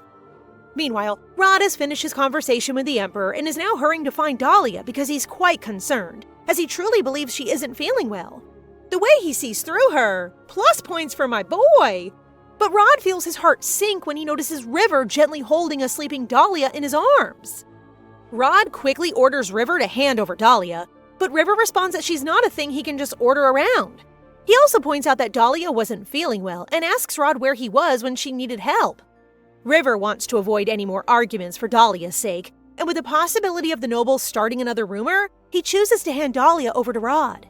Meanwhile, Rod has finished his conversation with the Emperor and is now hurrying to find Dahlia because he's quite concerned, as he truly believes she isn't feeling well. The way he sees through her, plus points for my boy. But Rod feels his heart sink when he notices River gently holding a sleeping Dahlia in his arms. Rod quickly orders River to hand over Dahlia, but River responds that she's not a thing he can just order around. He also points out that Dahlia wasn't feeling well and asks Rod where he was when she needed help. River wants to avoid any more arguments for Dahlia's sake, and with the possibility of the nobles starting another rumor, he chooses to hand Dahlia over to Rod.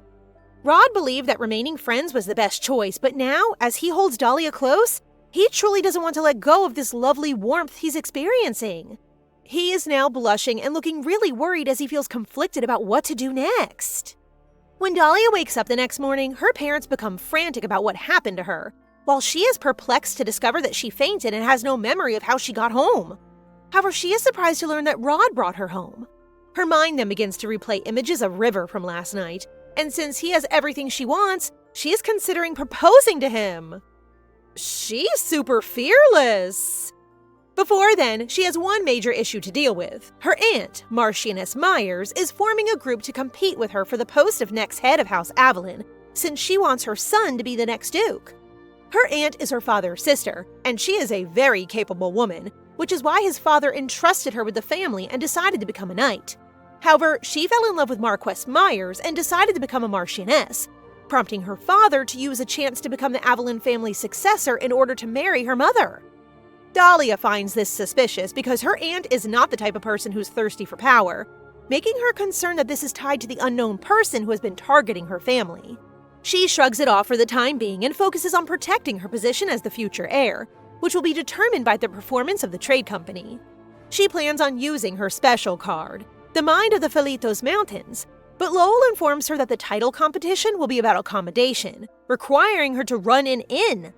Rod believed that remaining friends was the best choice, but now, as he holds Dahlia close, he truly doesn't want to let go of this lovely warmth he's experiencing. He is now blushing and looking really worried as he feels conflicted about what to do next. When Dahlia wakes up the next morning, her parents become frantic about what happened to her, while she is perplexed to discover that she fainted and has no memory of how she got home. However, she is surprised to learn that Rod brought her home. Her mind then begins to replay images of River from last night, and since he has everything she wants, she is considering proposing to him. She's super fearless. Before then, she has one major issue to deal with. Her aunt, Marchioness Myers, is forming a group to compete with her for the post of next head of House Avalon, since she wants her son to be the next duke. Her aunt is her father's sister, and she is a very capable woman, which is why his father entrusted her with the family and decided to become a knight. However, she fell in love with Marquess Myers and decided to become a Marchioness, prompting her father to use a chance to become the Avalon family's successor in order to marry her mother. Dahlia finds this suspicious because her aunt is not the type of person who's thirsty for power, making her concerned that this is tied to the unknown person who has been targeting her family. She shrugs it off for the time being and focuses on protecting her position as the future heir, which will be determined by the performance of the trade company. She plans on using her special card, the Mind of the Felitos Mountains, but Lowell informs her that the title competition will be about accommodation, requiring her to run an inn.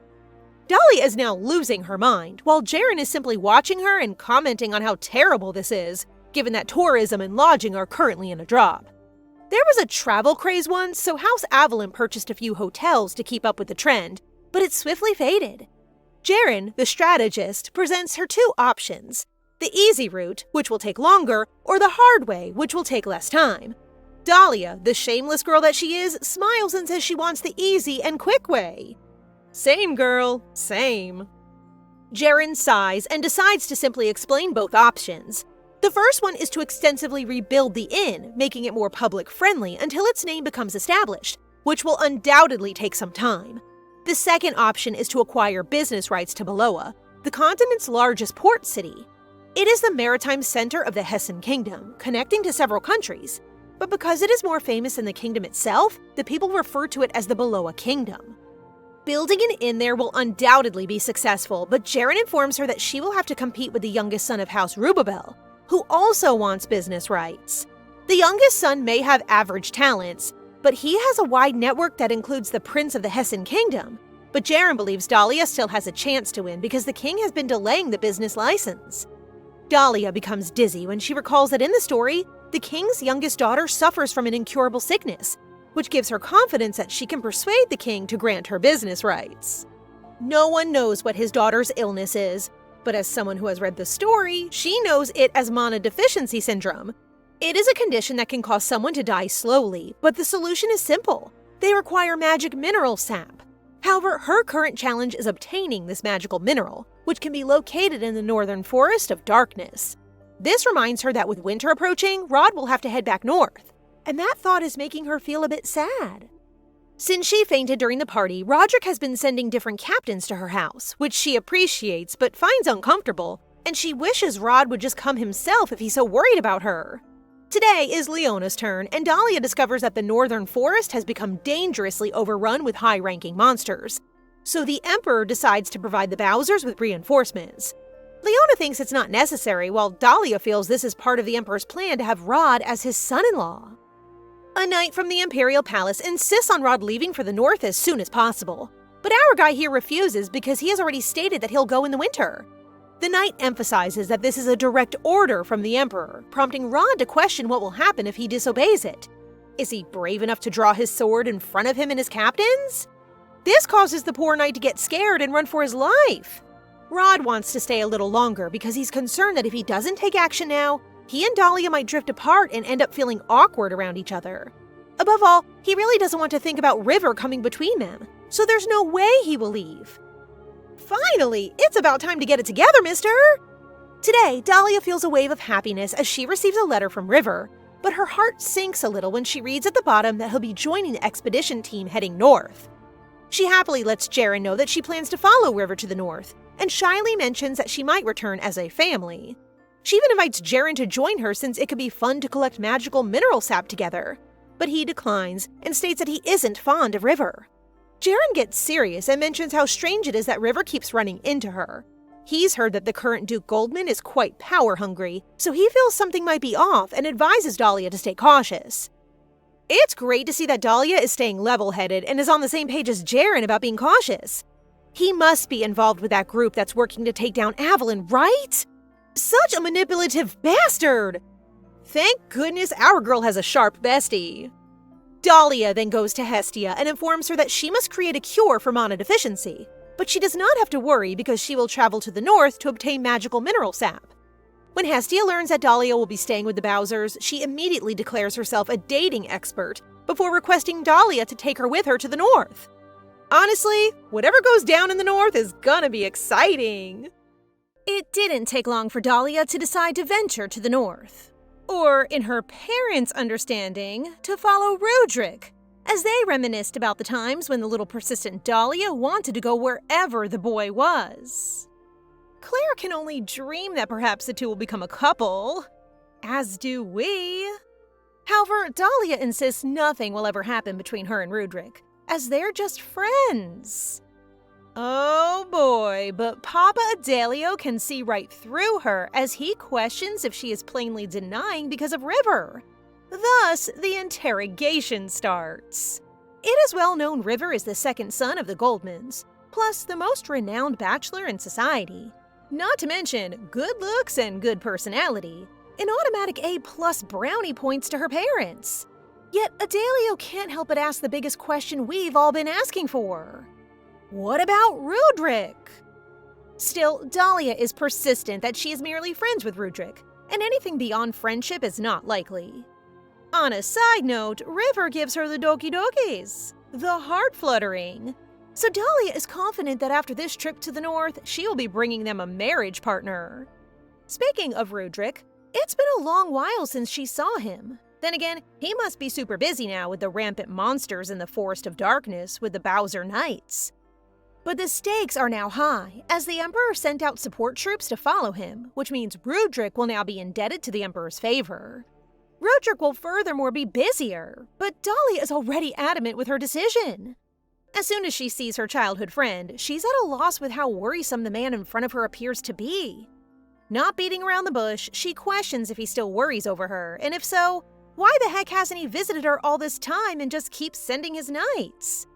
Dahlia is now losing her mind, while Jaren is simply watching her and commenting on how terrible this is, given that tourism and lodging are currently in a drop. There was a travel craze once, so House Avalon purchased a few hotels to keep up with the trend, but it swiftly faded. Jaren, the strategist, presents her two options: the easy route, which will take longer, or the hard way, which will take less time. Dahlia, the shameless girl that she is, smiles and says she wants the easy and quick way. Same girl, same. Jaren sighs and decides to simply explain both options. The first one is to extensively rebuild the inn, making it more public-friendly until its name becomes established, which will undoubtedly take some time. The second option is to acquire business rights to Beloa, the continent's largest port city. It is the maritime center of the Hessen Kingdom, connecting to several countries. But because it is more famous than the kingdom itself, the people refer to it as the Beloa Kingdom. Building an inn there will undoubtedly be successful, but Jaren informs her that she will have to compete with the youngest son of House Rubabel, who also wants business rights. The youngest son may have average talents, but he has a wide network that includes the Prince of the Hessen Kingdom. But Jaren believes Dahlia still has a chance to win because the king has been delaying the business license. Dahlia becomes dizzy when she recalls that in the story, the king's youngest daughter suffers from an incurable sickness, which gives her confidence that she can persuade the king to grant her business rights. No one knows what his daughter's illness is, but as someone who has read the story, she knows it as mana deficiency syndrome. It is a condition that can cause someone to die slowly, but the solution is simple. They require magic mineral sap. However, her current challenge is obtaining this magical mineral, which can be located in the northern forest of darkness. This reminds her that with winter approaching, Rod will have to head back north, and that thought is making her feel a bit sad. Since she fainted during the party, Roderick has been sending different captains to her house, which she appreciates but finds uncomfortable, and she wishes Rod would just come himself if he's so worried about her. Today is Leona's turn, and Dahlia discovers that the northern forest has become dangerously overrun with high-ranking monsters. So the Emperor decides to provide the Bowsers with reinforcements. Leona thinks it's not necessary, while Dahlia feels this is part of the Emperor's plan to have Rod as his son-in-law. A knight from the Imperial Palace insists on Rod leaving for the north as soon as possible, but our guy here refuses because he has already stated that he'll go in the winter. The knight emphasizes that this is a direct order from the Emperor, prompting Rod to question what will happen if he disobeys it. Is he brave enough to draw his sword in front of him and his captains? This causes the poor knight to get scared and run for his life. Rod wants to stay a little longer because he's concerned that if he doesn't take action now, he and Dahlia might drift apart and end up feeling awkward around each other. Above all, he really doesn't want to think about River coming between them, so there's no way he will leave. Finally, it's about time to get it together, mister! Today, Dahlia feels a wave of happiness as she receives a letter from River, but her heart sinks a little when she reads at the bottom that he'll be joining the expedition team heading north. She happily lets Jaren know that she plans to follow River to the north, and shyly mentions that she might return as a family. She even invites Jaren to join her since it could be fun to collect magical mineral sap together, but he declines and states that he isn't fond of River. Jaren gets serious and mentions how strange it is that River keeps running into her. He's heard that the current Duke Goldman is quite power-hungry, so he feels something might be off and advises Dahlia to stay cautious. It's great to see that Dahlia is staying level-headed and is on the same page as Jaren about being cautious. He must be involved with that group that's working to take down Evelyn, right? Such a manipulative bastard! Thank goodness our girl has a sharp bestie. Dahlia then goes to Hestia and informs her that she must create a cure for mana deficiency, but she does not have to worry because she will travel to the north to obtain magical mineral sap. When Hestia learns that Dahlia will be staying with the Bowsers, she immediately declares herself a dating expert before requesting Dahlia to take her with her to the north. Honestly, whatever goes down in the north is gonna be exciting. It didn't take long for Dahlia to decide to venture to the north. Or, in her parents' understanding, to follow Rudrick, as they reminisced about the times when the little persistent Dahlia wanted to go wherever the boy was. Claire can only dream that perhaps the two will become a couple. As do we. However, Dahlia insists nothing will ever happen between her and Rudrick, as they're just friends. Oh boy, but Papa Adelio can see right through her as he questions if she is plainly denying because of River. Thus, the interrogation starts. It is well known River is the second son of the Goldmans, plus the most renowned bachelor in society. Not to mention good looks and good personality, an automatic A+ brownie points to her parents. Yet Adelio can't help but ask the biggest question we've all been asking for. What about Rudrick? Still, Dahlia is persistent that she is merely friends with Rudrick, and anything beyond friendship is not likely. On a side note, River gives her the doki dokis, the heart fluttering. So Dahlia is confident that after this trip to the north, she will be bringing them a marriage partner. Speaking of Rudrick, it's been a long while since she saw him. Then again, he must be super busy now with the rampant monsters in the Forest of Darkness with the Bowser Knights. But the stakes are now high, as the Emperor sent out support troops to follow him, which means Rudrick will now be indebted to the Emperor's favor. Rudrick will furthermore be busier, but Dahlia is already adamant with her decision. As soon as she sees her childhood friend, she's at a loss with how worrisome the man in front of her appears to be. Not beating around the bush, she questions if he still worries over her, and if so, why the heck hasn't he visited her all this time and just keeps sending his knights?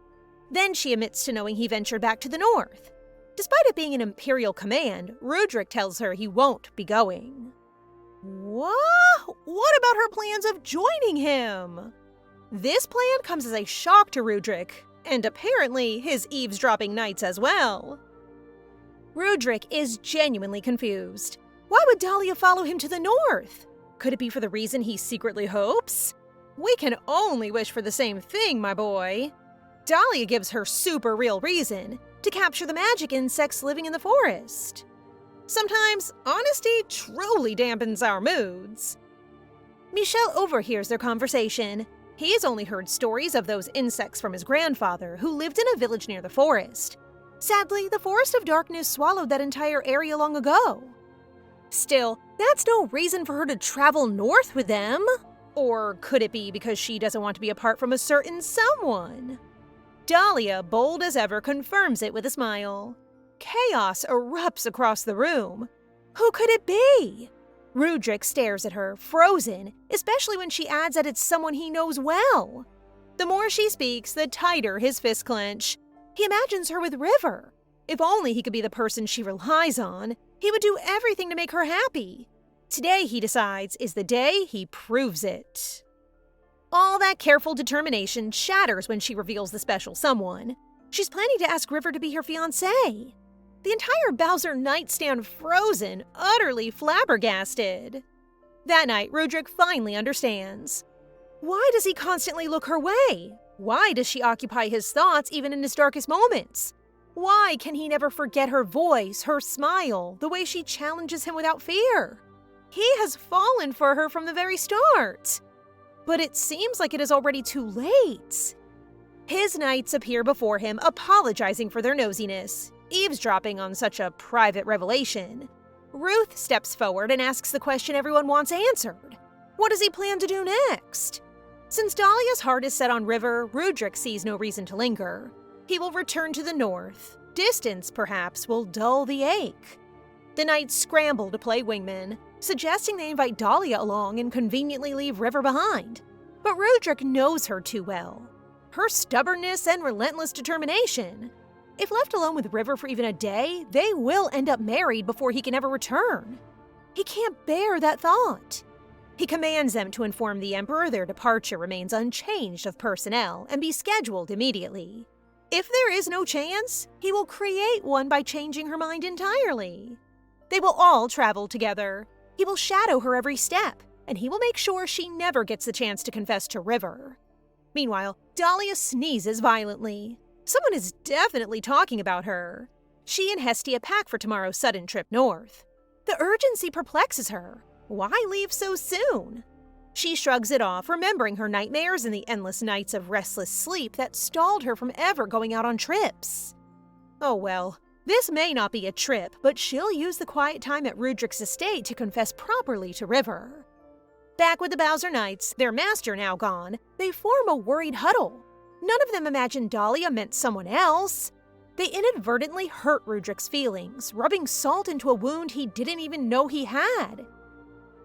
Then she admits to knowing he ventured back to the north. Despite it being an imperial command, Rudrick tells her he won't be going. What? What about her plans of joining him? This plan comes as a shock to Rudrick, and apparently his eavesdropping knights as well. Rudrick is genuinely confused. Why would Dahlia follow him to the north? Could it be for the reason he secretly hopes? We can only wish for the same thing, my boy. Dahlia gives her super real reason, to capture the magic insects living in the forest. Sometimes, honesty truly dampens our moods. Michel overhears their conversation. He's only heard stories of those insects from his grandfather, who lived in a village near the forest. Sadly, the Forest of Darkness swallowed that entire area long ago. Still, that's no reason for her to travel north with them. Or could it be because she doesn't want to be apart from a certain someone? Dahlia, bold as ever, confirms it with a smile. Chaos erupts across the room. Who could it be? Rudrick stares at her, frozen, especially when she adds that it's someone he knows well. The more she speaks, the tighter his fists clench. He imagines her with River. If only he could be the person she relies on, he would do everything to make her happy. Today, he decides, is the day he proves it. All that careful determination shatters when she reveals the special someone. She's planning to ask River to be her fiancé. The entire Bowser Knight stand frozen, utterly flabbergasted. That night, Rudrick finally understands. Why does he constantly look her way? Why does she occupy his thoughts even in his darkest moments? Why can he never forget her voice, her smile, the way she challenges him without fear? He has fallen for her from the very start. But it seems like it is already too late. His knights appear before him, apologizing for their nosiness, eavesdropping on such a private revelation. Ruth steps forward and asks the question everyone wants answered. What does he plan to do next? Since Dahlia's heart is set on River, Rudrick sees no reason to linger. He will return to the north. Distance, perhaps, will dull the ache. The knights scramble to play wingman, suggesting they invite Dahlia along and conveniently leave River behind. But Rudrick knows her too well. Her stubbornness and relentless determination. If left alone with River for even a day, they will end up married before he can ever return. He can't bear that thought. He commands them to inform the Emperor their departure remains unchanged of personnel and be scheduled immediately. If there is no chance, he will create one by changing her mind entirely. They will all travel together. He will shadow her every step, and he will make sure she never gets the chance to confess to River. Meanwhile, Dahlia sneezes violently. Someone is definitely talking about her. She and Hestia pack for tomorrow's sudden trip north. The urgency perplexes her. Why leave so soon? She shrugs it off, remembering her nightmares and the endless nights of restless sleep that stalled her from ever going out on trips. Oh well, this may not be a trip, but she'll use the quiet time at Rudrick's estate to confess properly to River. Back with the Bowser Knights, their master now gone, they form a worried huddle. None of them imagine Dahlia meant someone else. They inadvertently hurt Rudrick's feelings, rubbing salt into a wound he didn't even know he had.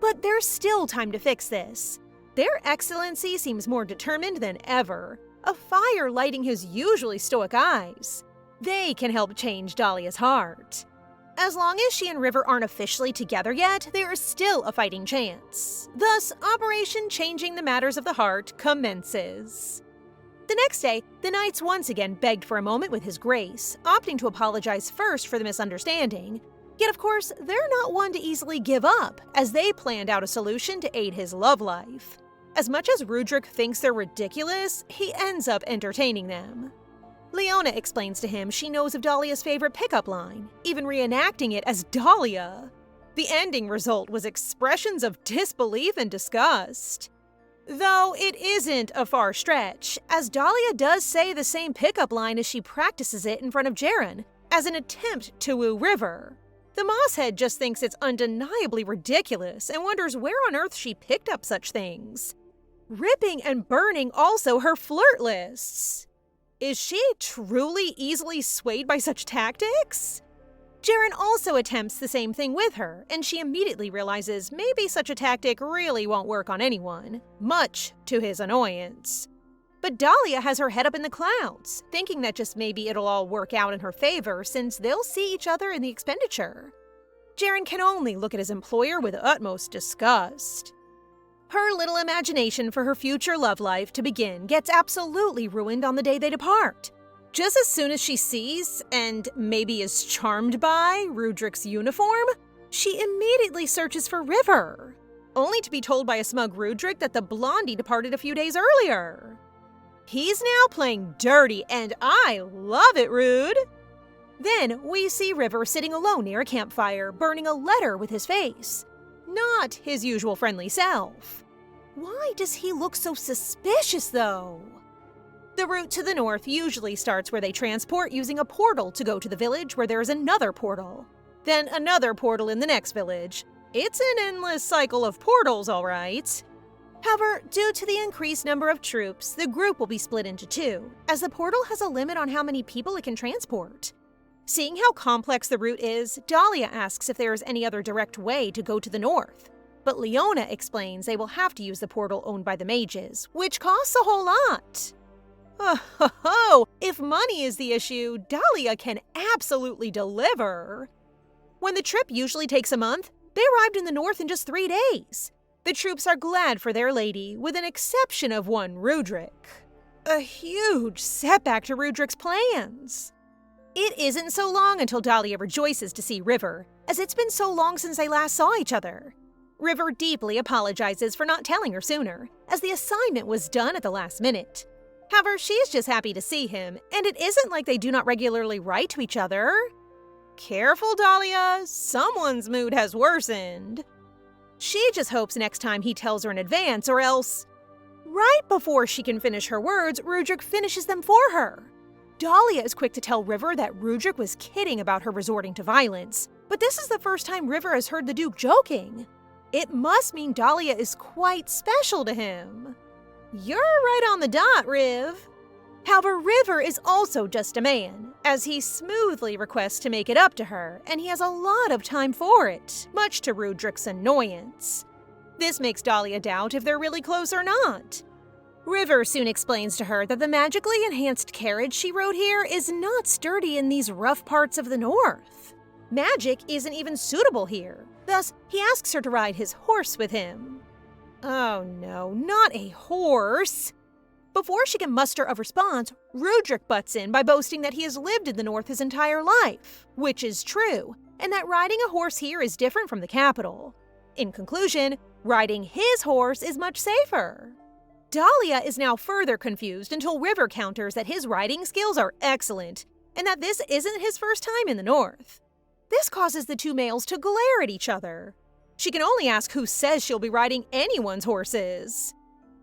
But there's still time to fix this. Their Excellency seems more determined than ever, a fire lighting his usually stoic eyes. They can help change Dahlia's heart. As long as she and River aren't officially together yet, there is still a fighting chance. Thus, Operation Changing the Matters of the Heart commences. The next day, the knights once again begged for a moment with His Grace, opting to apologize first for the misunderstanding. Yet, of course, they're not one to easily give up, as they planned out a solution to aid his love life. As much as Rudrick thinks they're ridiculous, he ends up entertaining them. Leona explains to him she knows of Dahlia's favorite pickup line, even reenacting it as Dahlia. The ending result was expressions of disbelief and disgust. Though it isn't a far stretch, as Dahlia does say the same pickup line as she practices it in front of Jaren, as an attempt to woo River. The Mosshead just thinks it's undeniably ridiculous and wonders where on earth she picked up such things. Ripping and burning also her flirt lists. Is she truly easily swayed by such tactics? Jaren also attempts the same thing with her, and she immediately realizes maybe such a tactic really won't work on anyone, much to his annoyance. But Dahlia has her head up in the clouds, thinking that just maybe it'll all work out in her favor since they'll see each other in the expenditure. Jaren can only look at his employer with utmost disgust. Her little imagination for her future love life to begin gets absolutely ruined on the day they depart. Just as soon as she sees, and maybe is charmed by, Rudrick's uniform, she immediately searches for River, only to be told by a smug Rudrick that the blondie departed a few days earlier. He's now playing dirty, and I love it, Rude. Then we see River sitting alone near a campfire, burning a letter with his face. Not his usual friendly self. Why does he look so suspicious, though? The route to the north usually starts where they transport using a portal to go to the village where there is another portal. Then another portal in the next village. It's an endless cycle of portals, all right. However, due to the increased number of troops, the group will be split into two, as the portal has a limit on how many people it can transport. Seeing how complex the route is, Dahlia asks if there is any other direct way to go to the north. But Leona explains they will have to use the portal owned by the mages, which costs a whole lot. Oh ho ho! If money is the issue, Dahlia can absolutely deliver. When the trip usually takes a month, they arrived in the north in just 3 days. The troops are glad for their lady, with an exception of one Rudrick. A huge setback to Rudrick's plans. It isn't so long until Dahlia rejoices to see River, as it's been so long since they last saw each other. River deeply apologizes for not telling her sooner, as the assignment was done at the last minute. However, she's just happy to see him, and it isn't like they do not regularly write to each other. Careful, Dahlia, someone's mood has worsened. She just hopes next time he tells her in advance, or else… Right before she can finish her words, Rudrick finishes them for her. Dahlia is quick to tell River that Rudrick was kidding about her resorting to violence, but this is the first time River has heard the Duke joking. It must mean Dahlia is quite special to him. You're right on the dot, Riv. However, River is also just a man, as he smoothly requests to make it up to her, and he has a lot of time for it, much to Rudrick's annoyance. This makes Dahlia doubt if they're really close or not. River soon explains to her that the magically enhanced carriage she rode here is not sturdy in these rough parts of the north. Magic isn't even suitable here, thus he asks her to ride his horse with him. Oh no, not a horse! Before she can muster a response, Rudrick butts in by boasting that he has lived in the north his entire life, which is true, and that riding a horse here is different from the capital. In conclusion, riding his horse is much safer. Dahlia is now further confused until River counters that his riding skills are excellent, and that this isn't his first time in the north. This causes the two males to glare at each other. She can only ask who says she'll be riding anyone's horses.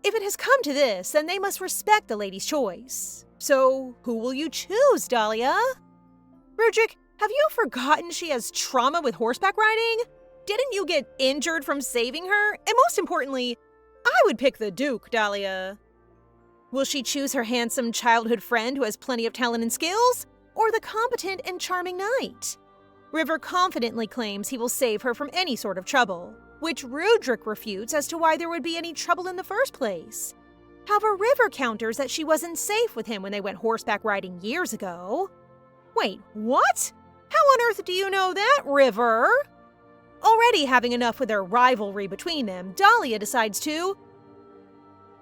If it has come to this, then they must respect the lady's choice. So, who will you choose, Dahlia? Rudrick, have you forgotten she has trauma with horseback riding? Didn't you get injured from saving her? And most importantly, I would pick the Duke, Dahlia. Will she choose her handsome childhood friend who has plenty of talent and skills? Or the competent and charming knight? River confidently claims he will save her from any sort of trouble, which Rudrick refutes as to why there would be any trouble in the first place. However, River counters that she wasn't safe with him when they went horseback riding years ago. Wait, what? How on earth do you know that, River? Already having enough with their rivalry between them, Dahlia decides to…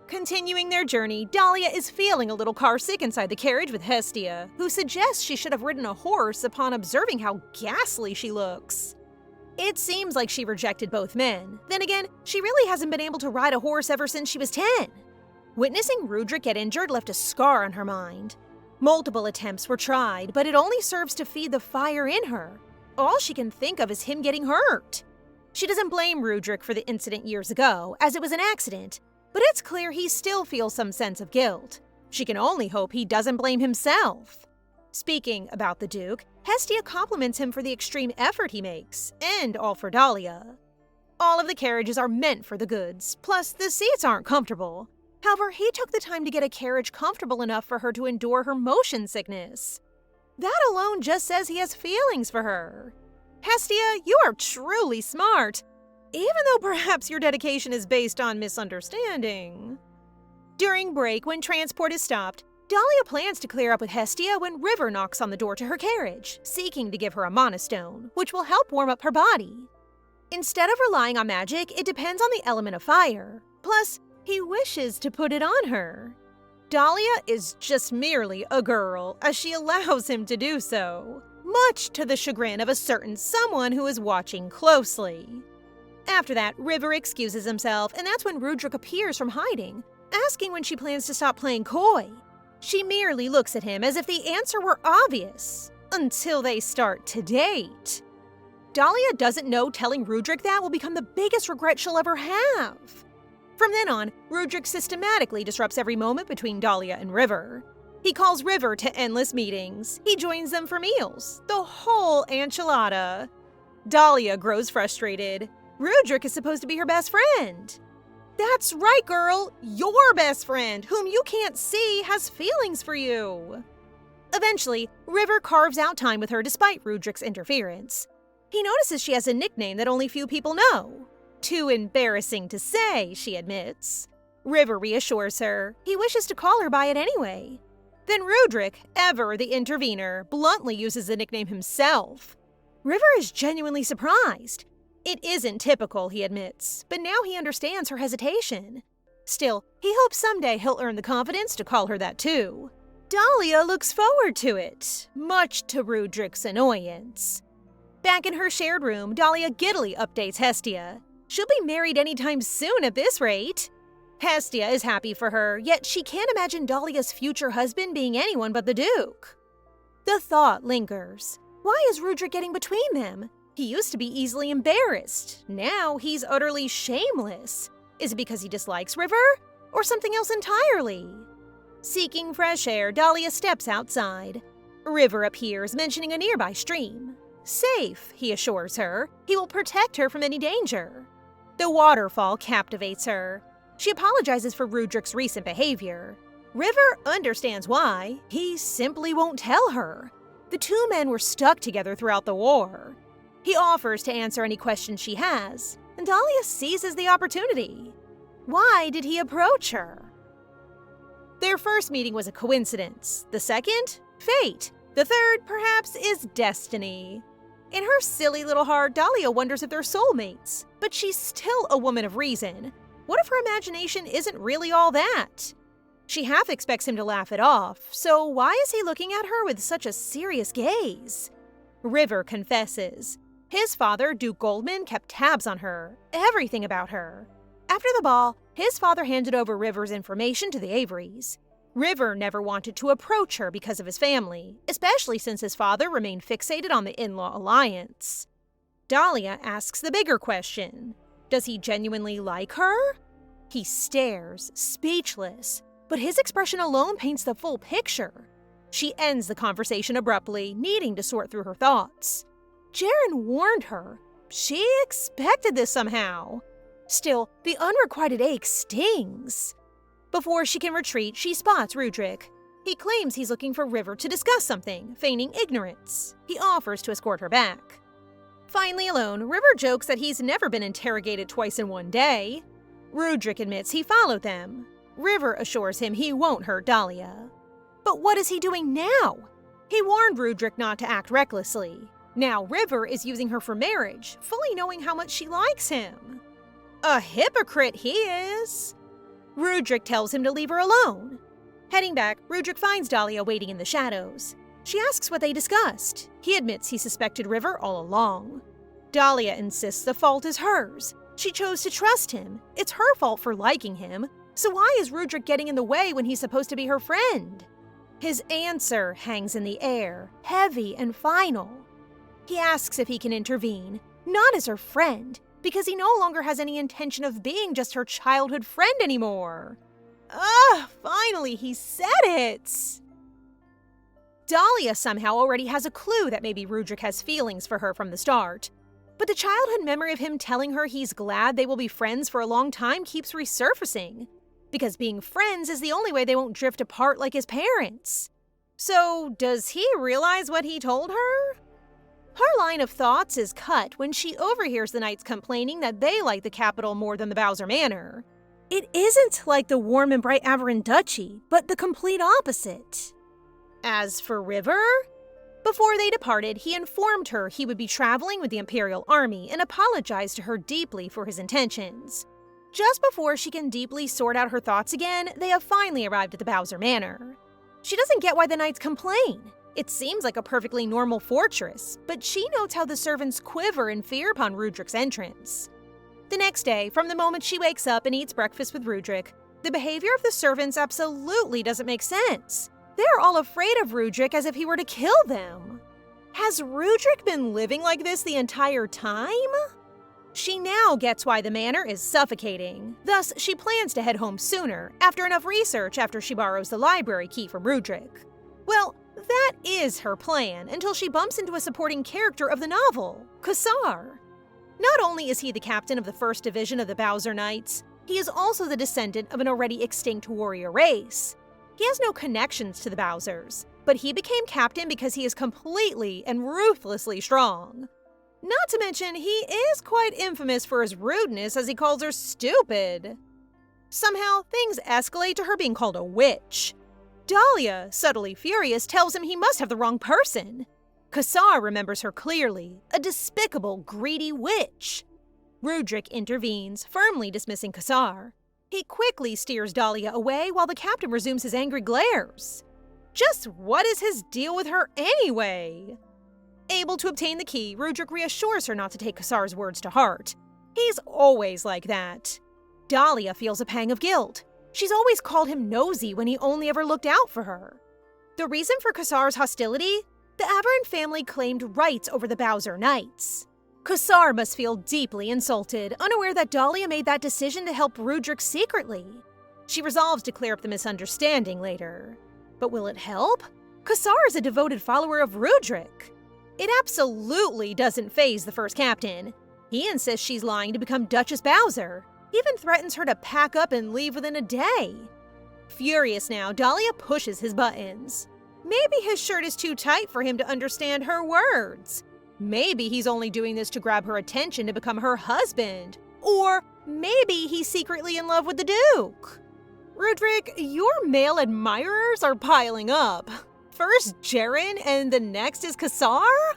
Continuing their journey, Dahlia is feeling a little carsick inside the carriage with Hestia, who suggests she should have ridden a horse upon observing how ghastly she looks. It seems like she rejected both men. Then again, she really hasn't been able to ride a horse ever since she was 10. Witnessing Rudrick get injured left a scar on her mind. Multiple attempts were tried, but it only serves to feed the fire in her. All she can think of is him getting hurt. She doesn't blame Rudrick for the incident years ago, as it was an accident, but it's clear he still feels some sense of guilt. She can only hope he doesn't blame himself. Speaking about the Duke, Hestia compliments him for the extreme effort he makes, and all for Dahlia. All of the carriages are meant for the goods, plus the seats aren't comfortable. However, he took the time to get a carriage comfortable enough for her to endure her motion sickness. That alone just says he has feelings for her. Hestia, you are truly smart, even though perhaps your dedication is based on misunderstanding. During break, when transport is stopped, Dahlia plans to clear up with Hestia when River knocks on the door to her carriage, seeking to give her a monostone, which will help warm up her body. Instead of relying on magic, it depends on the element of fire. Plus, he wishes to put it on her. Dahlia is just merely a girl, as she allows him to do so, much to the chagrin of a certain someone who is watching closely. After that, River excuses himself, and that's when Rudrick appears from hiding, asking when she plans to stop playing coy. She merely looks at him as if the answer were obvious, until they start to date. Dahlia doesn't know telling Rudrick that will become the biggest regret she'll ever have. From then on, Rudrick systematically disrupts every moment between Dahlia and River. He calls River to endless meetings. He joins them for meals. The whole enchilada. Dahlia grows frustrated. Rudrick is supposed to be her best friend. That's right, girl! Your best friend, whom you can't see, has feelings for you. Eventually, River carves out time with her despite Rudrick's interference. He notices she has a nickname that only few people know. Too embarrassing to say, she admits. River reassures her. He wishes to call her by it anyway. Then Rudrick, ever the intervener, bluntly uses the nickname himself. River is genuinely surprised. It isn't typical, he admits, but now he understands her hesitation. Still, he hopes someday he'll earn the confidence to call her that too. Dahlia looks forward to it, much to Rudrick's annoyance. Back in her shared room, Dahlia giddily updates Hestia. She'll be married anytime soon at this rate. Hestia is happy for her, yet she can't imagine Dahlia's future husband being anyone but the Duke. The thought lingers. Why is Rudrick getting between them? He used to be easily embarrassed. Now he's utterly shameless. Is it because he dislikes River? Or something else entirely? Seeking fresh air, Dahlia steps outside. River appears, mentioning a nearby stream. Safe, he assures her. He will protect her from any danger. The waterfall captivates her. She apologizes for Rudrick's recent behavior. River understands why. He simply won't tell her. The two men were stuck together throughout the war. He offers to answer any questions she has, and Dahlia seizes the opportunity. Why did he approach her? Their first meeting was a coincidence. The second? Fate. The third, perhaps, is destiny. In her silly little heart, Dahlia wonders if they're soulmates, but she's still a woman of reason. What if her imagination isn't really all that? She half expects him to laugh it off, so why is he looking at her with such a serious gaze? River confesses. His father, Duke Goldman, kept tabs on her, everything about her. After the ball, his father handed over River's information to the Averys. River never wanted to approach her because of his family, especially since his father remained fixated on the in-law alliance. Dahlia asks the bigger question. Does he genuinely like her? He stares, speechless, but his expression alone paints the full picture. She ends the conversation abruptly, needing to sort through her thoughts. Jaren warned her. She expected this somehow. Still, the unrequited ache stings. Before she can retreat, she spots Rudrick. He claims he's looking for River to discuss something, feigning ignorance. He offers to escort her back. Finally alone, River jokes that he's never been interrogated twice in one day. Rudrick admits he followed them. River assures him he won't hurt Dahlia. But what is he doing now? He warned Rudrick not to act recklessly. Now River is using her for marriage, fully knowing how much she likes him. A hypocrite he is. Rudrick tells him to leave her alone. Heading back, Rudrick finds Dahlia waiting in the shadows. She asks what they discussed. He admits he suspected River all along. Dahlia insists the fault is hers. She chose to trust him. It's her fault for liking him. So why is Rudrick getting in the way when he's supposed to be her friend? His answer hangs in the air, heavy and final. He asks if he can intervene, not as her friend, because he no longer has any intention of being just her childhood friend anymore. Finally he said it! Dahlia somehow already has a clue that maybe Rudrick has feelings for her from the start. But the childhood memory of him telling her he's glad they will be friends for a long time keeps resurfacing, because being friends is the only way they won't drift apart like his parents. So, does he realize what he told her? Her line of thoughts is cut when she overhears the knights complaining that they like the capital more than the Bowser Manor. It isn't like the warm and bright Averin Duchy, but the complete opposite. As for River, before they departed, he informed her he would be traveling with the Imperial Army and apologized to her deeply for his intentions. Just before she can deeply sort out her thoughts again, they have finally arrived at the Bowser Manor. She doesn't get why the knights complain. It seems like a perfectly normal fortress, but she notes how the servants quiver in fear upon Rudrick's entrance. The next day, from the moment she wakes up and eats breakfast with Rudrick, the behavior of the servants absolutely doesn't make sense. They're all afraid of Rudrick as if he were to kill them. Has Rudrick been living like this the entire time? She now gets why the manor is suffocating. Thus, she plans to head home sooner, after enough research after she borrows the library key from Rudrick. Well, that is her plan until she bumps into a supporting character of the novel, Cassar. Not only is he the captain of the 1st Division of the Bowser Knights, he is also the descendant of an already extinct warrior race. He has no connections to the Bowsers, but he became captain because he is completely and ruthlessly strong. Not to mention, he is quite infamous for his rudeness as he calls her stupid. Somehow, things escalate to her being called a witch. Dahlia, subtly furious, tells him he must have the wrong person. Cassar remembers her clearly, a despicable, greedy witch. Rudrick intervenes, firmly dismissing Cassar. He quickly steers Dahlia away while the captain resumes his angry glares. Just what is his deal with her anyway? Able to obtain the key, Rudrick reassures her not to take Cassar's words to heart. He's always like that. Dahlia feels a pang of guilt. She's always called him nosy when he only ever looked out for her. The reason for Kassar's hostility? The Averin family claimed rights over the Bowser Knights. Kassar must feel deeply insulted, unaware that Dahlia made that decision to help Rudrick secretly. She resolves to clear up the misunderstanding later. But will it help? Kassar is a devoted follower of Rudrick. It absolutely doesn't faze the first captain. He insists she's lying to become Duchess Bowser, even threatens her to pack up and leave within a day. Furious now, Dahlia pushes his buttons. Maybe his shirt is too tight for him to understand her words. Maybe he's only doing this to grab her attention to become her husband. Or maybe he's secretly in love with the Duke. Rudrick, your male admirers are piling up. First Jaren and the next is Kassar?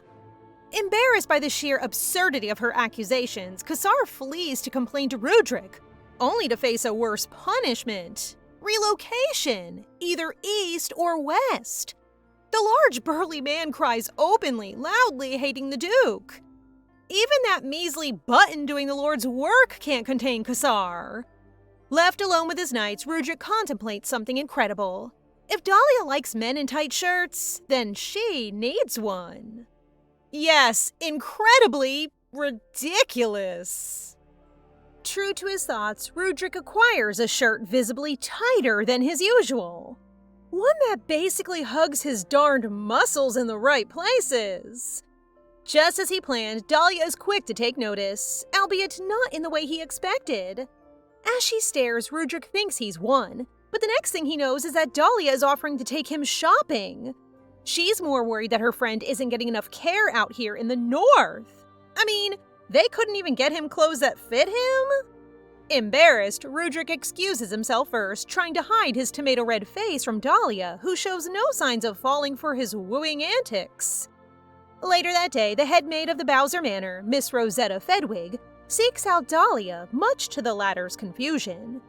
Embarrassed by the sheer absurdity of her accusations, Kassar flees to complain to Rudrick, only to face a worse punishment. Relocation, either east or west. The large burly man cries openly, loudly hating the Duke. Even that measly button doing the Lord's work can't contain Kassar. Left alone with his knights, Rudrick contemplates something incredible. If Dahlia likes men in tight shirts, then she needs one. Yes, incredibly ridiculous. True to his thoughts, Rudrick acquires a shirt visibly tighter than his usual. One that basically hugs his darned muscles in the right places. Just as he planned, Dahlia is quick to take notice, albeit not in the way he expected. As she stares, Rudrick thinks he's won, but the next thing he knows is that Dahlia is offering to take him shopping. She's more worried that her friend isn't getting enough care out here in the north. I mean, they couldn't even get him clothes that fit him? Embarrassed, Rudrick excuses himself first, trying to hide his tomato-red face from Dahlia, who shows no signs of falling for his wooing antics. Later that day, the head maid of the Bowser Manor, Miss Rosetta Fedwig, seeks out Dahlia, much to the latter's confusion.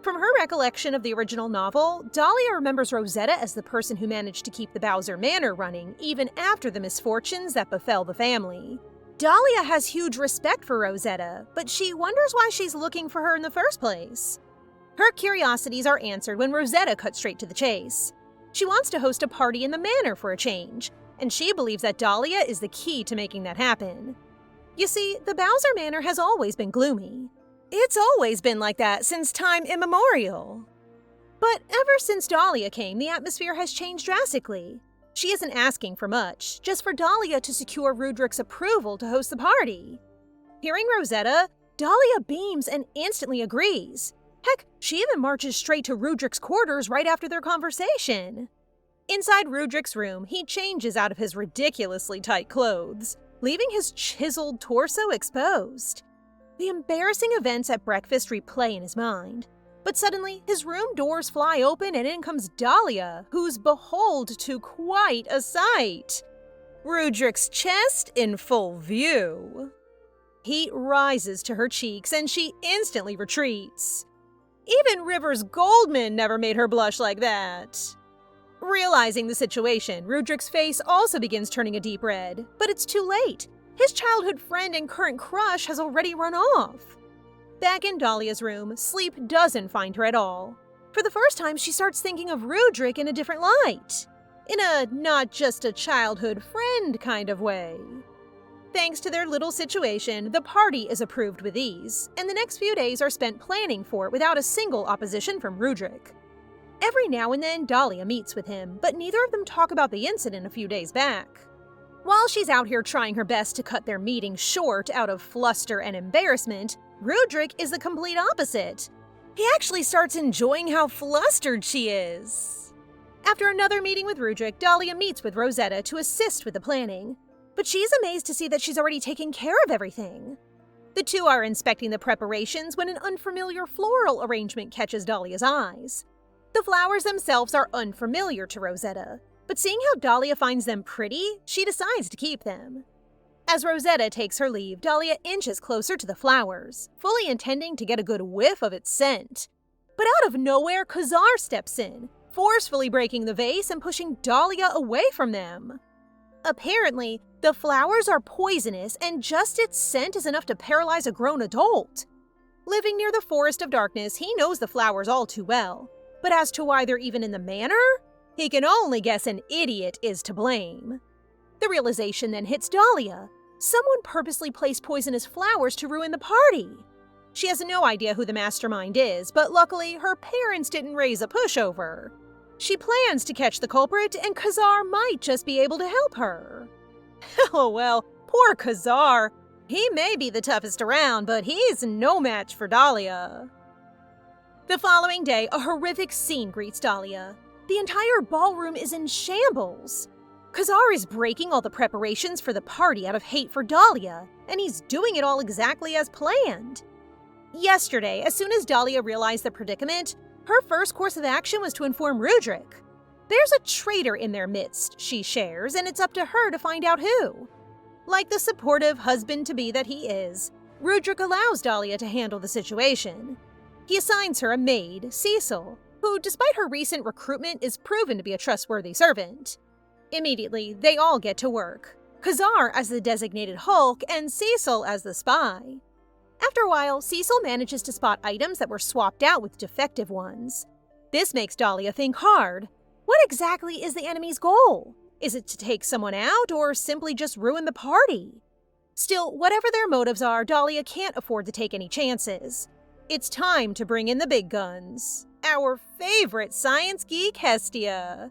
From her recollection of the original novel, Dahlia remembers Rosetta as the person who managed to keep the Bowser Manor running even after the misfortunes that befell the family. Dahlia has huge respect for Rosetta, but she wonders why she's looking for her in the first place. Her curiosities are answered when Rosetta cuts straight to the chase. She wants to host a party in the manor for a change, and she believes that Dahlia is the key to making that happen. You see, the Bowser Manor has always been gloomy. It's always been like that since time immemorial. But ever since Dahlia came, the atmosphere has changed drastically. She isn't asking for much, just for Dahlia to secure Rudrick's approval to host the party. Hearing Rosetta, Dahlia beams and instantly agrees. Heck, she even marches straight to Rudrick's quarters right after their conversation. Inside Rudrick's room, he changes out of his ridiculously tight clothes, leaving his chiseled torso exposed. The embarrassing events at breakfast replay in his mind. But suddenly, his room doors fly open and in comes Dahlia, who's behold to quite a sight. Rudrick's chest in full view. Heat rises to her cheeks and she instantly retreats. Even Rivers Goldman never made her blush like that. Realizing the situation, Rudrick's face also begins turning a deep red, but it's too late. His childhood friend and current crush has already run off. Back in Dahlia's room, sleep doesn't find her at all. For the first time, she starts thinking of Rudrick in a different light. In a not just a childhood friend kind of way. Thanks to their little situation, the party is approved with ease, and the next few days are spent planning for it without a single opposition from Rudrick. Every now and then, Dahlia meets with him, but neither of them talk about the incident a few days back. While she's out here trying her best to cut their meeting short out of fluster and embarrassment, Rudrick is the complete opposite. He actually starts enjoying how flustered she is. After another meeting with Rudrick, Dahlia meets with Rosetta to assist with the planning, but she's amazed to see that she's already taken care of everything. The two are inspecting the preparations when an unfamiliar floral arrangement catches Dahlia's eyes. The flowers themselves are unfamiliar to Rosetta, but seeing how Dahlia finds them pretty, she decides to keep them. As Rosetta takes her leave, Dahlia inches closer to the flowers, fully intending to get a good whiff of its scent. But out of nowhere, Kassar steps in, forcefully breaking the vase and pushing Dahlia away from them. Apparently, the flowers are poisonous and just its scent is enough to paralyze a grown adult. Living near the Forest of Darkness, he knows the flowers all too well. But as to why they're even in the manor, he can only guess an idiot is to blame. The realization then hits Dahlia. Someone purposely placed poisonous flowers to ruin the party. She has no idea who the mastermind is, but luckily her parents didn't raise a pushover. She plans to catch the culprit, and Khazar might just be able to help her. Oh well, poor Khazar. He may be the toughest around, but he's no match for Dahlia. The following day, a horrific scene greets Dahlia. The entire ballroom is in shambles. Khazar is breaking all the preparations for the party out of hate for Dahlia, and he's doing it all exactly as planned. Yesterday, as soon as Dahlia realized the predicament, her first course of action was to inform Rudrick. There's a traitor in their midst, she shares, and it's up to her to find out who. Like the supportive husband-to-be that he is, Rudrick allows Dahlia to handle the situation. He assigns her a maid, Cecil, who, despite her recent recruitment, is proven to be a trustworthy servant. Immediately, they all get to work, Khazar as the designated Hulk and Cecil as the spy. After a while, Cecil manages to spot items that were swapped out with defective ones. This makes Dahlia think hard. What exactly is the enemy's goal? Is it to take someone out or simply just ruin the party? Still, whatever their motives are, Dahlia can't afford to take any chances. It's time to bring in the big guns. Our favorite science geek, Hestia.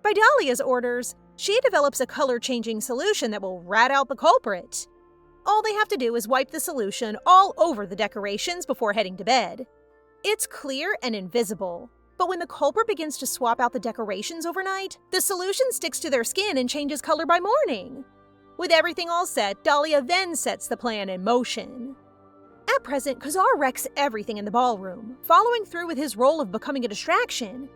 By Dahlia's orders, she develops a color-changing solution that will rat out the culprit. All they have to do is wipe the solution all over the decorations before heading to bed. It's clear and invisible, but when the culprit begins to swap out the decorations overnight, the solution sticks to their skin and changes color by morning. With everything all set, Dahlia then sets the plan in motion. At present, Khazar wrecks everything in the ballroom, following through with his role of becoming a distraction.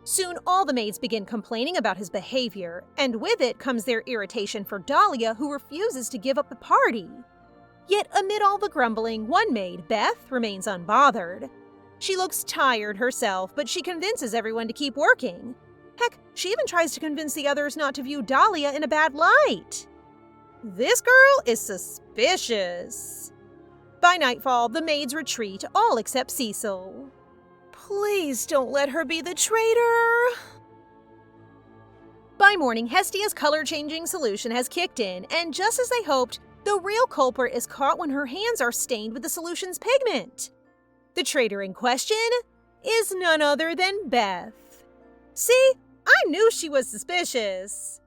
Soon, all the maids begin complaining about his behavior, and with it comes their irritation for Dahlia, who refuses to give up the party. Yet, amid all the grumbling, one maid, Beth, remains unbothered. She looks tired herself, but she convinces everyone to keep working. Heck, she even tries to convince the others not to view Dahlia in a bad light. This girl is suspicious. By nightfall, the maids retreat, all except Cecil. Please don't let her be the traitor. By morning, Hestia's color-changing solution has kicked in, and just as they hoped, the real culprit is caught when her hands are stained with the solution's pigment. The traitor in question is none other than Beth. See, I knew she was suspicious.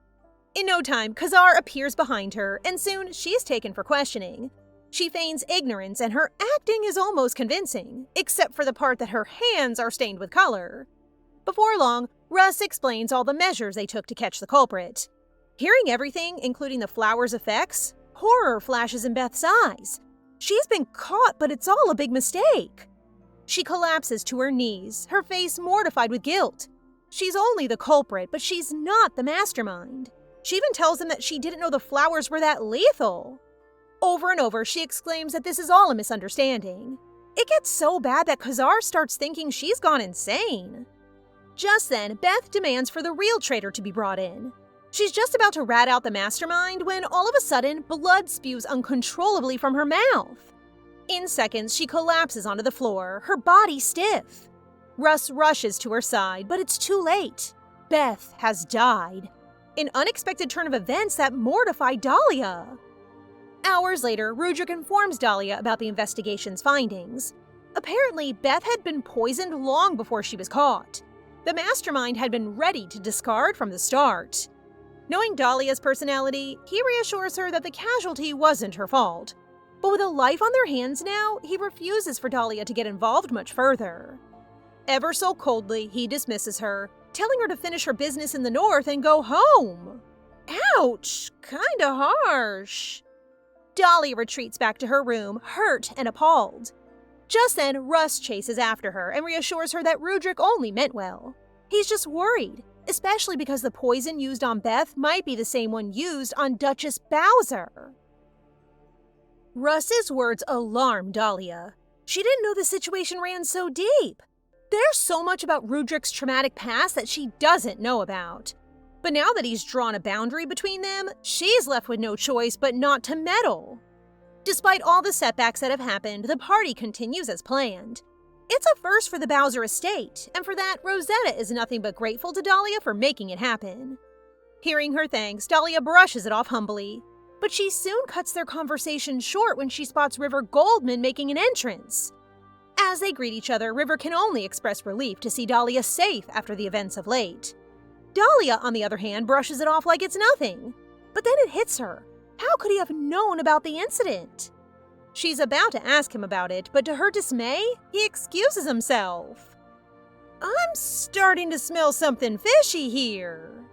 In no time, Khazar appears behind her, and soon she's taken for questioning. She feigns ignorance, and her acting is almost convincing, except for the part that her hands are stained with color. Before long, Russ explains all the measures they took to catch the culprit. Hearing everything, including the flower's effects, horror flashes in Beth's eyes. She's been caught, but it's all a big mistake. She collapses to her knees, her face mortified with guilt. She's only the culprit, but she's not the mastermind. She even tells him that she didn't know the flowers were that lethal. Over and over, she exclaims that this is all a misunderstanding. It gets so bad that Khazar starts thinking she's gone insane. Just then, Beth demands for the real traitor to be brought in. She's just about to rat out the mastermind when all of a sudden, blood spews uncontrollably from her mouth. In seconds, she collapses onto the floor, her body stiff. Russ rushes to her side, but it's too late. Beth has died. An unexpected turn of events that mortified Dahlia. Hours later, Rudrick informs Dahlia about the investigation's findings. Apparently, Beth had been poisoned long before she was caught. The mastermind had been ready to discard from the start. Knowing Dahlia's personality, he reassures her that the casualty wasn't her fault. But with a life on their hands now, he refuses for Dahlia to get involved much further. Ever so coldly, he dismisses her, telling her to finish her business in the north and go home. Ouch! Kinda harsh. Dahlia retreats back to her room, hurt and appalled. Just then, Russ chases after her and reassures her that Rudrick only meant well. He's just worried, especially because the poison used on Beth might be the same one used on Duchess Bowser. Russ's words alarm Dahlia. She didn't know the situation ran so deep. There's so much about Rudrick's traumatic past that she doesn't know about. But now that he's drawn a boundary between them, she's left with no choice but not to meddle. Despite all the setbacks that have happened, the party continues as planned. It's a first for the Bowser estate, and for that, Rosetta is nothing but grateful to Dahlia for making it happen. Hearing her thanks, Dahlia brushes it off humbly, but she soon cuts their conversation short when she spots River Goldman making an entrance. As they greet each other, River can only express relief to see Dahlia safe after the events of late. Dahlia, on the other hand, brushes it off like it's nothing. But then it hits her. How could he have known about the incident? She's about to ask him about it, but to her dismay, he excuses himself. I'm starting to smell something fishy here.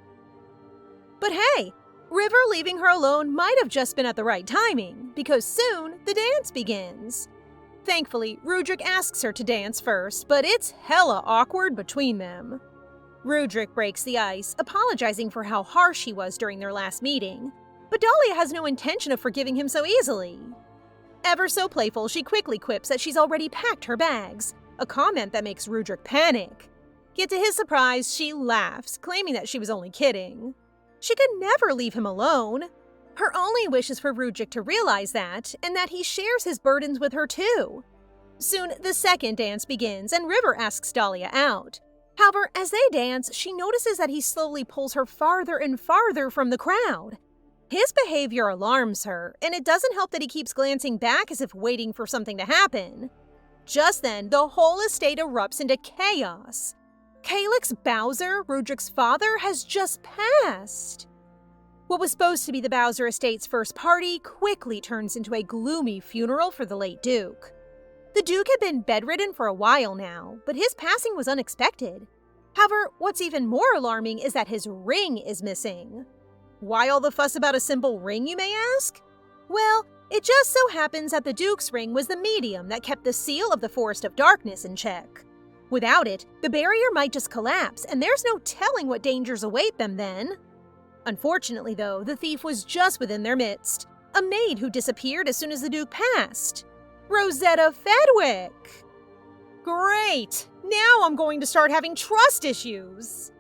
But hey, River leaving her alone might have just been at the right timing, because soon the dance begins. Thankfully, Rudrick asks her to dance first, but it's hella awkward between them. Rudrick breaks the ice, apologizing for how harsh he was during their last meeting, but Dahlia has no intention of forgiving him so easily. Ever so playful, she quickly quips that she's already packed her bags, a comment that makes Rudrick panic. Yet to his surprise, she laughs, claiming that she was only kidding. She could never leave him alone. Her only wish is for Rudrick to realize that, and that he shares his burdens with her too. Soon, the second dance begins, and River asks Dahlia out. However, as they dance, she notices that he slowly pulls her farther and farther from the crowd. His behavior alarms her, and it doesn't help that he keeps glancing back as if waiting for something to happen. Just then, the whole estate erupts into chaos. Calyx Bowser, Rudrick's father, has just passed. What was supposed to be the Bowser estate's first party quickly turns into a gloomy funeral for the late Duke. The Duke had been bedridden for a while now, but his passing was unexpected. However, what's even more alarming is that his ring is missing. Why all the fuss about a simple ring, you may ask? Well, it just so happens that the Duke's ring was the medium that kept the seal of the Forest of Darkness in check. Without it, the barrier might just collapse, and there's no telling what dangers await them then. Unfortunately, though, the thief was just within their midst, a maid who disappeared as soon as the Duke passed. Rosetta Fedwick! Great! Now I'm going to start having trust issues!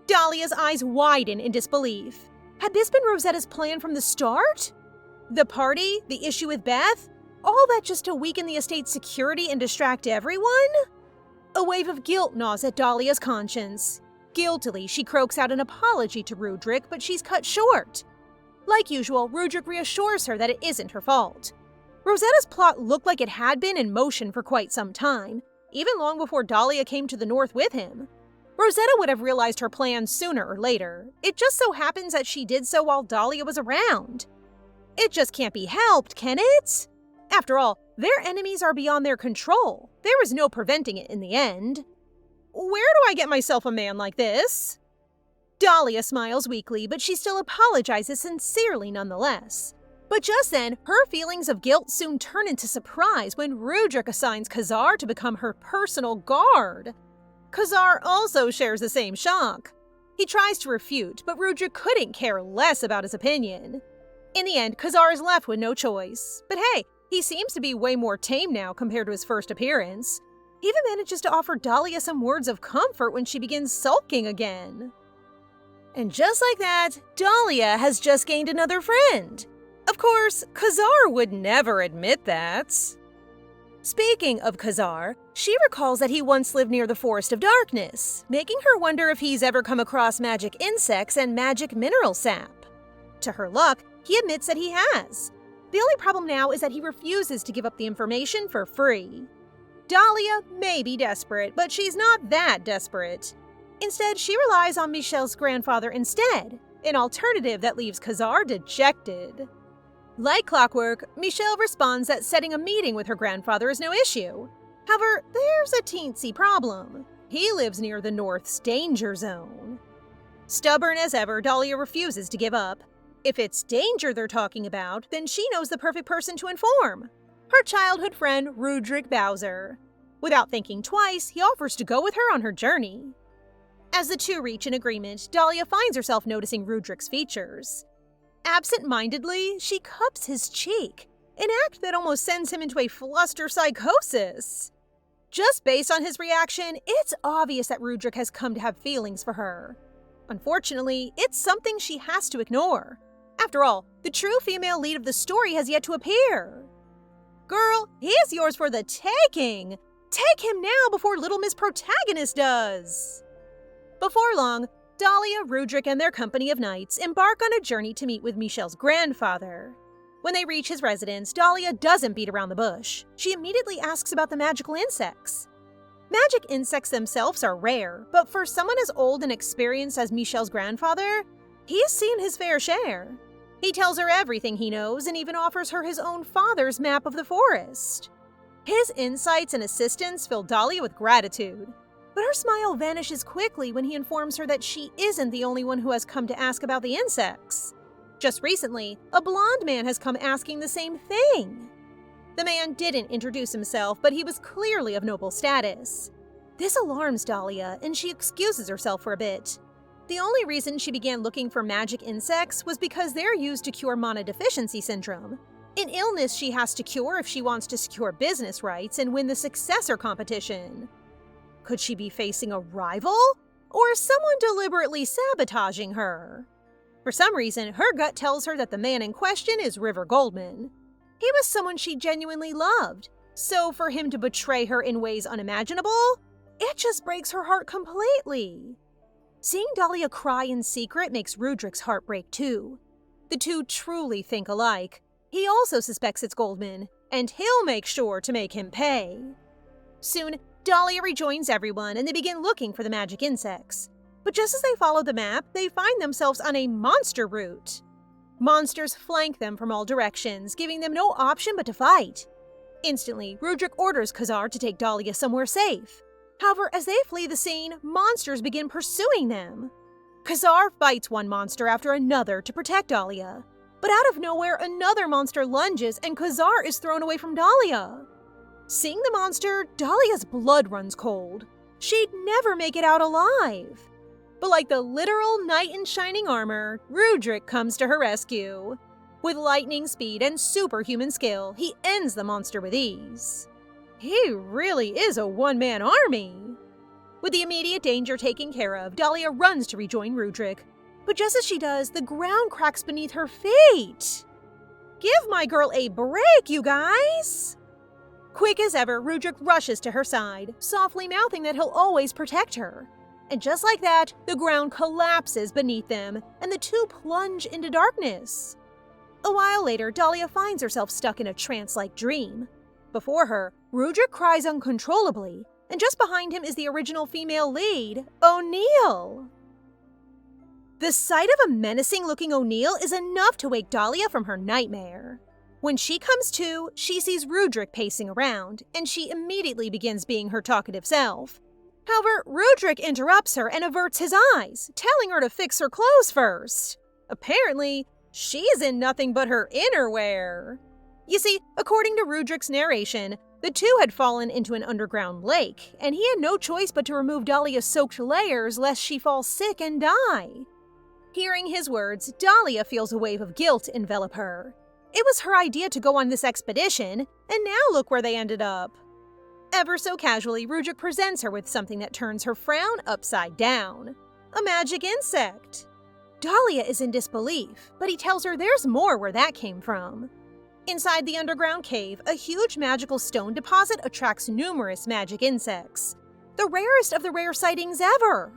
Dahlia's eyes widen in disbelief. Had this been Rosetta's plan from the start? The party, the issue with Beth, all that just to weaken the estate's security and distract everyone? A wave of guilt gnaws at Dahlia's conscience. Guiltily, she croaks out an apology to Rudrick, but she's cut short. Like usual, Rudrick reassures her that it isn't her fault. Rosetta's plot looked like it had been in motion for quite some time, even long before Dahlia came to the north with him. Rosetta would have realized her plan sooner or later. It just so happens that she did so while Dahlia was around. It just can't be helped, can it? After all, their enemies are beyond their control. There was no preventing it in the end. Where do I get myself a man like this? Dahlia smiles weakly, but she still apologizes sincerely nonetheless. But just then, her feelings of guilt soon turn into surprise when Rudrick assigns Khazar to become her personal guard. Khazar also shares the same shock. He tries to refute, but Rudrick couldn't care less about his opinion. In the end, Khazar is left with no choice. But hey, he seems to be way more tame now compared to his first appearance. He even manages to offer Dahlia some words of comfort when she begins sulking again. And just like that, Dahlia has just gained another friend. Of course, Khazar would never admit that. Speaking of Khazar, she recalls that he once lived near the Forest of Darkness, making her wonder if he's ever come across magic insects and magic mineral sap. To her luck, he admits that he has. The only problem now is that he refuses to give up the information for free. Dahlia may be desperate, but she's not that desperate. Instead, she relies on Michelle's grandfather instead, an alternative that leaves Khazar dejected. Like clockwork, Michelle responds that setting a meeting with her grandfather is no issue. However, there's a teensy problem. He lives near the North's danger zone. Stubborn as ever, Dahlia refuses to give up. If it's danger they're talking about, then she knows the perfect person to inform. Her childhood friend, Rudrick Bowser. Without thinking twice, he offers to go with her on her journey. As the two reach an agreement, Dahlia finds herself noticing Rudrick's features. Absent-mindedly, she cups his cheek, an act that almost sends him into a fluster psychosis. Just based on his reaction, it's obvious that Rudrick has come to have feelings for her. Unfortunately, it's something she has to ignore. After all, the true female lead of the story has yet to appear. Girl, he's yours for the taking! Take him now before Little Miss Protagonist does! Before long, Dahlia, Rudrick, and their company of knights embark on a journey to meet with Michelle's grandfather. When they reach his residence, Dahlia doesn't beat around the bush. She immediately asks about the magical insects. Magic insects themselves are rare, but for someone as old and experienced as Michelle's grandfather, he's seen his fair share. He tells her everything he knows and even offers her his own father's map of the forest. His insights and assistance fill Dahlia with gratitude, but her smile vanishes quickly when he informs her that she isn't the only one who has come to ask about the insects. Just recently, a blonde man has come asking the same thing. The man didn't introduce himself, but he was clearly of noble status. This alarms Dahlia, and she excuses herself for a bit. The only reason she began looking for magic insects was because they're used to cure mana deficiency syndrome, an illness she has to cure if she wants to secure business rights and win the successor competition. Could she be facing a rival? Or someone deliberately sabotaging her? For some reason, her gut tells her that the man in question is River Goldman. He was someone she genuinely loved, so for him to betray her in ways unimaginable, it just breaks her heart completely. Seeing Dahlia cry in secret makes Rudrick's heart break too. The two truly think alike. He also suspects it's Goldman, and he'll make sure to make him pay. Soon, Dahlia rejoins everyone and they begin looking for the magic insects. But just as they follow the map, they find themselves on a monster route. Monsters flank them from all directions, giving them no option but to fight. Instantly, Rudrick orders Khazar to take Dahlia somewhere safe. However, as they flee the scene, monsters begin pursuing them. Khazar fights one monster after another to protect Dahlia. But out of nowhere, another monster lunges and Khazar is thrown away from Dahlia. Seeing the monster, Dahlia's blood runs cold. She'd never make it out alive. But like the literal knight in shining armor, Rudrick comes to her rescue. With lightning speed and superhuman skill, he ends the monster with ease. He really is a one-man army. With the immediate danger taken care of, Dahlia runs to rejoin Rudrick. But just as she does, the ground cracks beneath her feet. Give my girl a break, you guys! Quick as ever, Rudrick rushes to her side, softly mouthing that he'll always protect her. And just like that, the ground collapses beneath them, and the two plunge into darkness. A while later, Dahlia finds herself stuck in a trance-like dream. Before her, Rudrick cries uncontrollably, and just behind him is the original female lead, O'Neill. The sight of a menacing-looking O'Neill is enough to wake Dahlia from her nightmare. When she comes to, she sees Rudrick pacing around, and she immediately begins being her talkative self. However, Rudrick interrupts her and averts his eyes, telling her to fix her clothes first. Apparently, she's in nothing but her innerwear. You see, according to Rudrick's narration, the two had fallen into an underground lake, and he had no choice but to remove Dahlia's soaked layers lest she fall sick and die. Hearing his words, Dahlia feels a wave of guilt envelop her. It was her idea to go on this expedition, and now look where they ended up. Ever so casually, Rudrick presents her with something that turns her frown upside down. A magic insect. Dahlia is in disbelief, but he tells her there's more where that came from. Inside the underground cave, a huge magical stone deposit attracts numerous magic insects. The rarest of the rare sightings ever.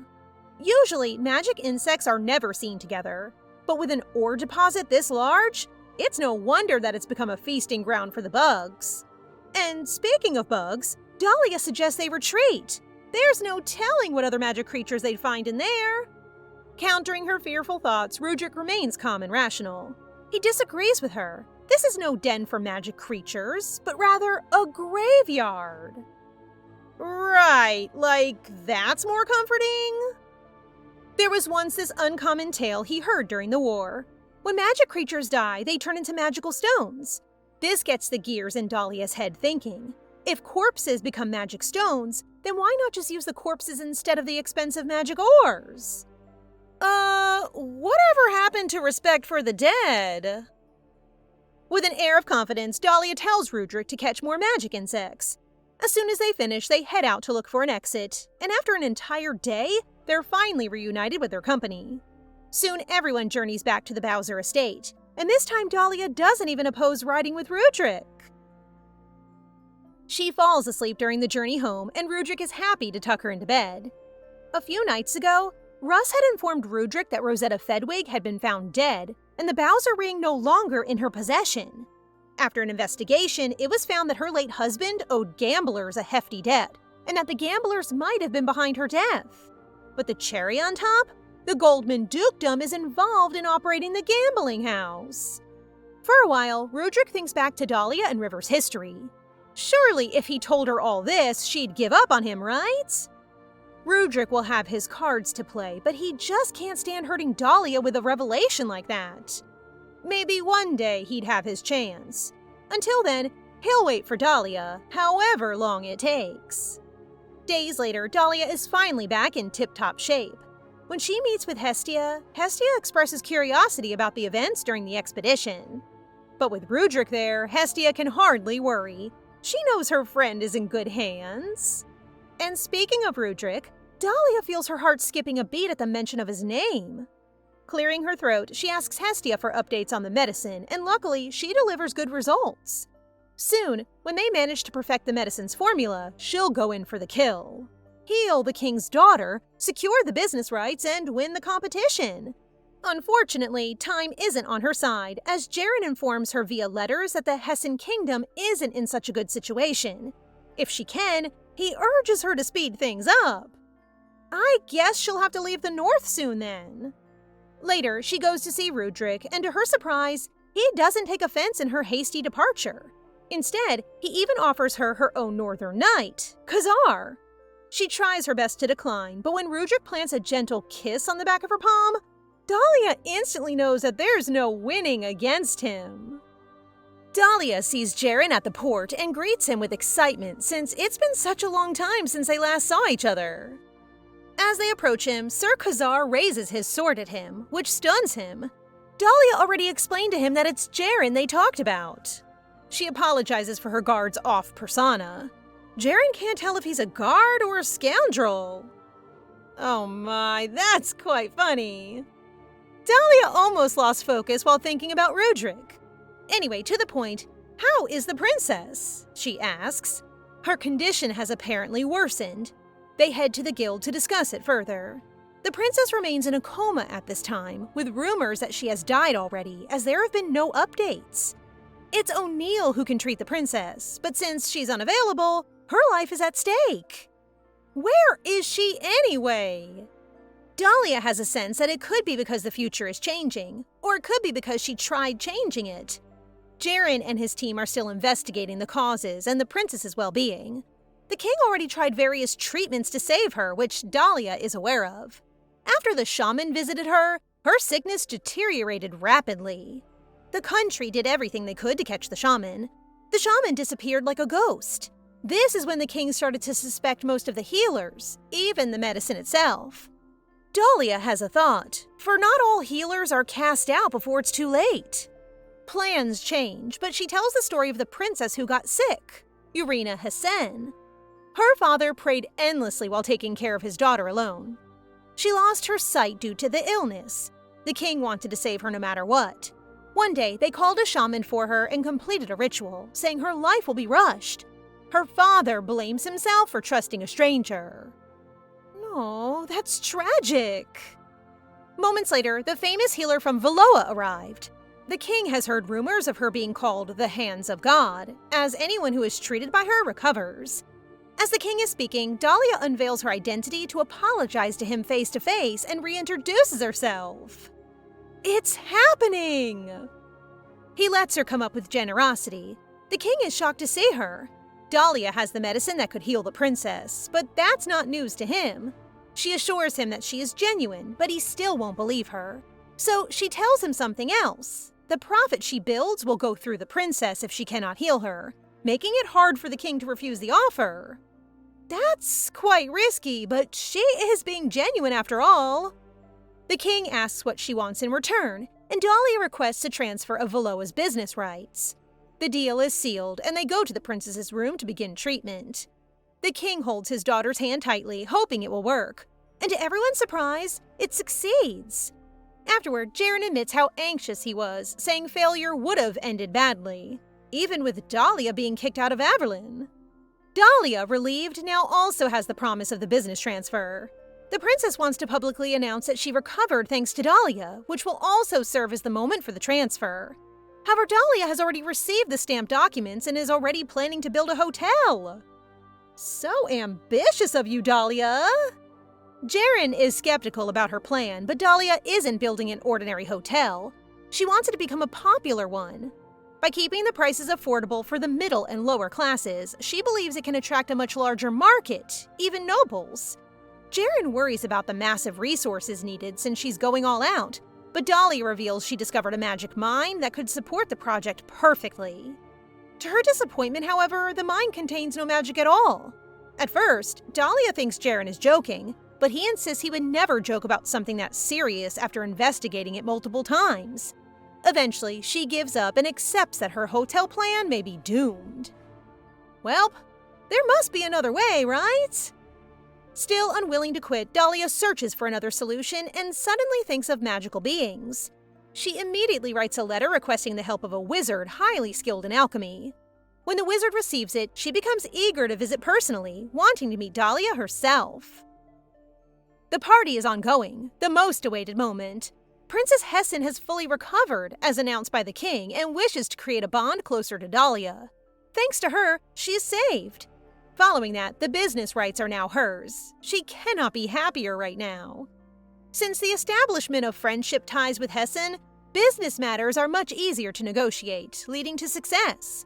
Usually, magic insects are never seen together, but with an ore deposit this large, it's no wonder that it's become a feasting ground for the bugs. And speaking of bugs, Dahlia suggests they retreat. There's no telling what other magic creatures they'd find in there. Countering her fearful thoughts, Rudrick remains calm and rational. He disagrees with her. This is no den for magic creatures, but rather a graveyard. Right, like that's more comforting? There was once this uncommon tale he heard during the war. When magic creatures die, they turn into magical stones. This gets the gears in Dahlia's head thinking. If corpses become magic stones, then why not just use the corpses instead of the expensive magic ores? Whatever happened to respect for the dead? With an air of confidence, Dahlia tells Rudrick to catch more magic insects. As soon as they finish, they head out to look for an exit, and after an entire day, they're finally reunited with their company. Soon everyone journeys back to the Bowser estate, and this time Dahlia doesn't even oppose riding with Rudrick. She falls asleep during the journey home, and Rudrick is happy to tuck her into bed. A few nights ago, Russ had informed Rudrick that Rosetta Fedwig had been found dead, and the Bowser ring no longer in her possession. After an investigation, it was found that her late husband owed gamblers a hefty debt, and that the gamblers might have been behind her death. But the cherry on top? The Goldman Dukedom is involved in operating the gambling house. For a while, Rudrick thinks back to Dahlia and River's history. Surely if he told her all this, she'd give up on him, right? Rudrick will have his cards to play, but he just can't stand hurting Dahlia with a revelation like that. Maybe one day he'd have his chance. Until then, he'll wait for Dahlia, however long it takes. Days later, Dahlia is finally back in tip-top shape. When she meets with Hestia, Hestia expresses curiosity about the events during the expedition. But with Rudrick there, Hestia can hardly worry. She knows her friend is in good hands. And speaking of Rudrick, Dahlia feels her heart skipping a beat at the mention of his name. Clearing her throat, she asks Hestia for updates on the medicine, and luckily, she delivers good results. Soon, when they manage to perfect the medicine's formula, she'll go in for the kill. Heal the king's daughter, secure the business rights, and win the competition. Unfortunately, time isn't on her side, as Jaren informs her via letters that the Hessen kingdom isn't in such a good situation. If she can, he urges her to speed things up. I guess she'll have to leave the north soon then. Later, she goes to see Rudrick, and to her surprise, he doesn't take offense in her hasty departure. Instead, he even offers her her own northern knight, Khazar. She tries her best to decline, but when Rudrick plants a gentle kiss on the back of her palm, Dahlia instantly knows that there's no winning against him. Dahlia sees Jaren at the port and greets him with excitement since it's been such a long time since they last saw each other. As they approach him, Sir Khazar raises his sword at him, which stuns him. Dahlia already explained to him that it's Jaren they talked about. She apologizes for her guard's off persona. Jaren can't tell if he's a guard or a scoundrel. Oh my, that's quite funny. Dahlia almost lost focus while thinking about Rudrick. Anyway, to the point, how is the princess? She asks. Her condition has apparently worsened. They head to the guild to discuss it further. The princess remains in a coma at this time, with rumors that she has died already, as there have been no updates. It's O'Neill who can treat the princess, but since she's unavailable, her life is at stake. Where is she anyway? Dahlia has a sense that it could be because the future is changing, or it could be because she tried changing it. Jaren and his team are still investigating the causes and the princess's well-being. The king already tried various treatments to save her, which Dahlia is aware of. After the shaman visited her, her sickness deteriorated rapidly. The country did everything they could to catch the shaman. The shaman disappeared like a ghost. This is when the king started to suspect most of the healers, even the medicine itself. Dahlia has a thought, for not all healers are cast out before it's too late. Plans change, but she tells the story of the princess who got sick, Urena Hessen. Her father prayed endlessly while taking care of his daughter alone. She lost her sight due to the illness. The king wanted to save her no matter what. One day, they called a shaman for her and completed a ritual, saying her life will be rushed. Her father blames himself for trusting a stranger. No, that's tragic. Moments later, the famous healer from Valoa arrived. The king has heard rumors of her being called the Hands of God, as anyone who is treated by her recovers. As the king is speaking, Dahlia unveils her identity to apologize to him face to face and reintroduces herself. It's happening! He lets her come up with generosity. The king is shocked to see her. Dahlia has the medicine that could heal the princess, but that's not news to him. She assures him that she is genuine, but he still won't believe her. So she tells him something else. The profit she builds will go through the princess if she cannot heal her, making it hard for the king to refuse the offer. That's quite risky, but she is being genuine after all. The king asks what she wants in return, and Dahlia requests a transfer of Valoa's business rights. The deal is sealed, and they go to the princess's room to begin treatment. The king holds his daughter's hand tightly, hoping it will work. And to everyone's surprise, it succeeds. Afterward, Jaren admits how anxious he was, saying failure would have ended badly, even with Dahlia being kicked out of Averlin. Dahlia, relieved, now also has the promise of the business transfer. The princess wants to publicly announce that she recovered thanks to Dahlia, which will also serve as the moment for the transfer. However, Dahlia has already received the stamped documents and is already planning to build a hotel. So ambitious of you, Dahlia! Jaren is skeptical about her plan, but Dahlia isn't building an ordinary hotel. She wants it to become a popular one. By keeping the prices affordable for the middle and lower classes, she believes it can attract a much larger market, even nobles. Jaren worries about the massive resources needed since she's going all out, but Dahlia reveals she discovered a magic mine that could support the project perfectly. To her disappointment, however, the mine contains no magic at all. At first, Dahlia thinks Jaren is joking, but he insists he would never joke about something that serious after investigating it multiple times. Eventually, she gives up and accepts that her hotel plan may be doomed. Welp, there must be another way, right? Still unwilling to quit, Dahlia searches for another solution and suddenly thinks of magical beings. She immediately writes a letter requesting the help of a wizard highly skilled in alchemy. When the wizard receives it, she becomes eager to visit personally, wanting to meet Dahlia herself. The party is ongoing, the most awaited moment. Princess Hessen has fully recovered, as announced by the king, and wishes to create a bond closer to Dahlia. Thanks to her, she is saved. Following that, the business rights are now hers. She cannot be happier right now. Since the establishment of friendship ties with Hessen, business matters are much easier to negotiate, leading to success.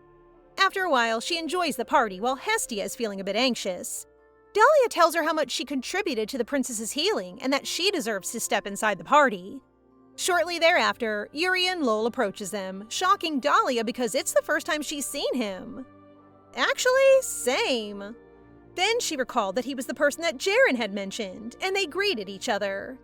After a while, she enjoys the party while Hestia is feeling a bit anxious. Dahlia tells her how much she contributed to the princess's healing and that she deserves to step inside the party. Shortly thereafter, Urian Lowell approaches them, shocking Dahlia because it's the first time she's seen him. Actually, same. Then she recalled that he was the person that Jaren had mentioned, and they greeted each other.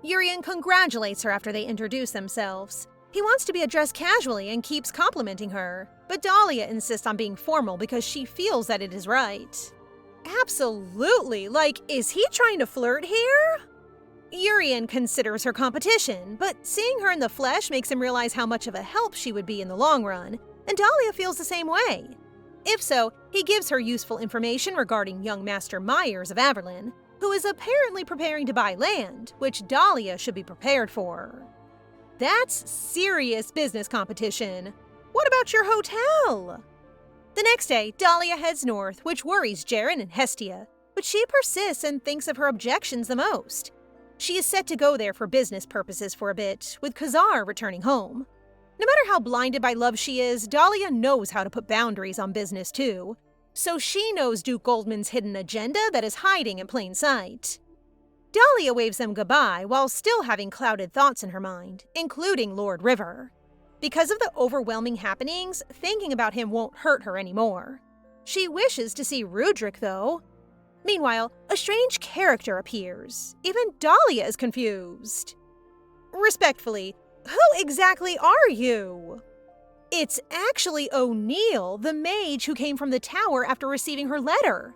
Urian congratulates her after they introduce themselves. He wants to be addressed casually and keeps complimenting her, but Dahlia insists on being formal because she feels that it is right. Absolutely, like, is he trying to flirt here? Urian considers her competition, but seeing her in the flesh makes him realize how much of a help she would be in the long run, and Dahlia feels the same way. If so, he gives her useful information regarding young Master Myers of Averlin, who is apparently preparing to buy land, which Dahlia should be prepared for. That's serious business competition. What about your hotel? The next day, Dahlia heads north, which worries Jaren and Hestia, but she persists and thinks of her objections the most. She is set to go there for business purposes for a bit, with Khazar returning home. No matter how blinded by love she is, Dahlia knows how to put boundaries on business too. So she knows Duke Goldman's hidden agenda that is hiding in plain sight. Dahlia waves them goodbye while still having clouded thoughts in her mind, including Lord River. Because of the overwhelming happenings, thinking about him won't hurt her anymore. She wishes to see Rudrick, though. Meanwhile, a strange character appears. Even Dahlia is confused. Respectfully, who exactly are you? It's actually O'Neill, the mage who came from the tower after receiving her letter.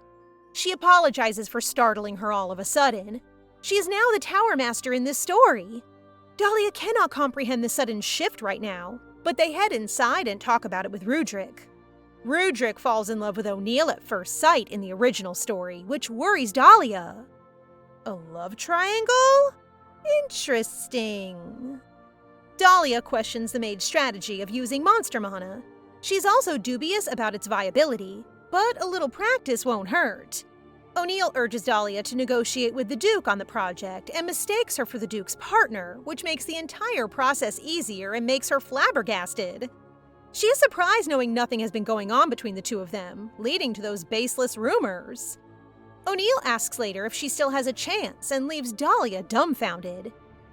She apologizes for startling her all of a sudden. She is now the tower master in this story. Dahlia cannot comprehend the sudden shift right now, but they head inside and talk about it with Rudrick. Rudrick falls in love with O'Neill at first sight in the original story, which worries Dahlia. A love triangle? Interesting. Dahlia questions the maid's strategy of using monster mana. She's also dubious about its viability, but a little practice won't hurt. O'Neill urges Dahlia to negotiate with the Duke on the project and mistakes her for the Duke's partner, which makes the entire process easier and makes her flabbergasted. She is surprised knowing nothing has been going on between the two of them, leading to those baseless rumors. O'Neill asks later if she still has a chance and leaves Dahlia dumbfounded.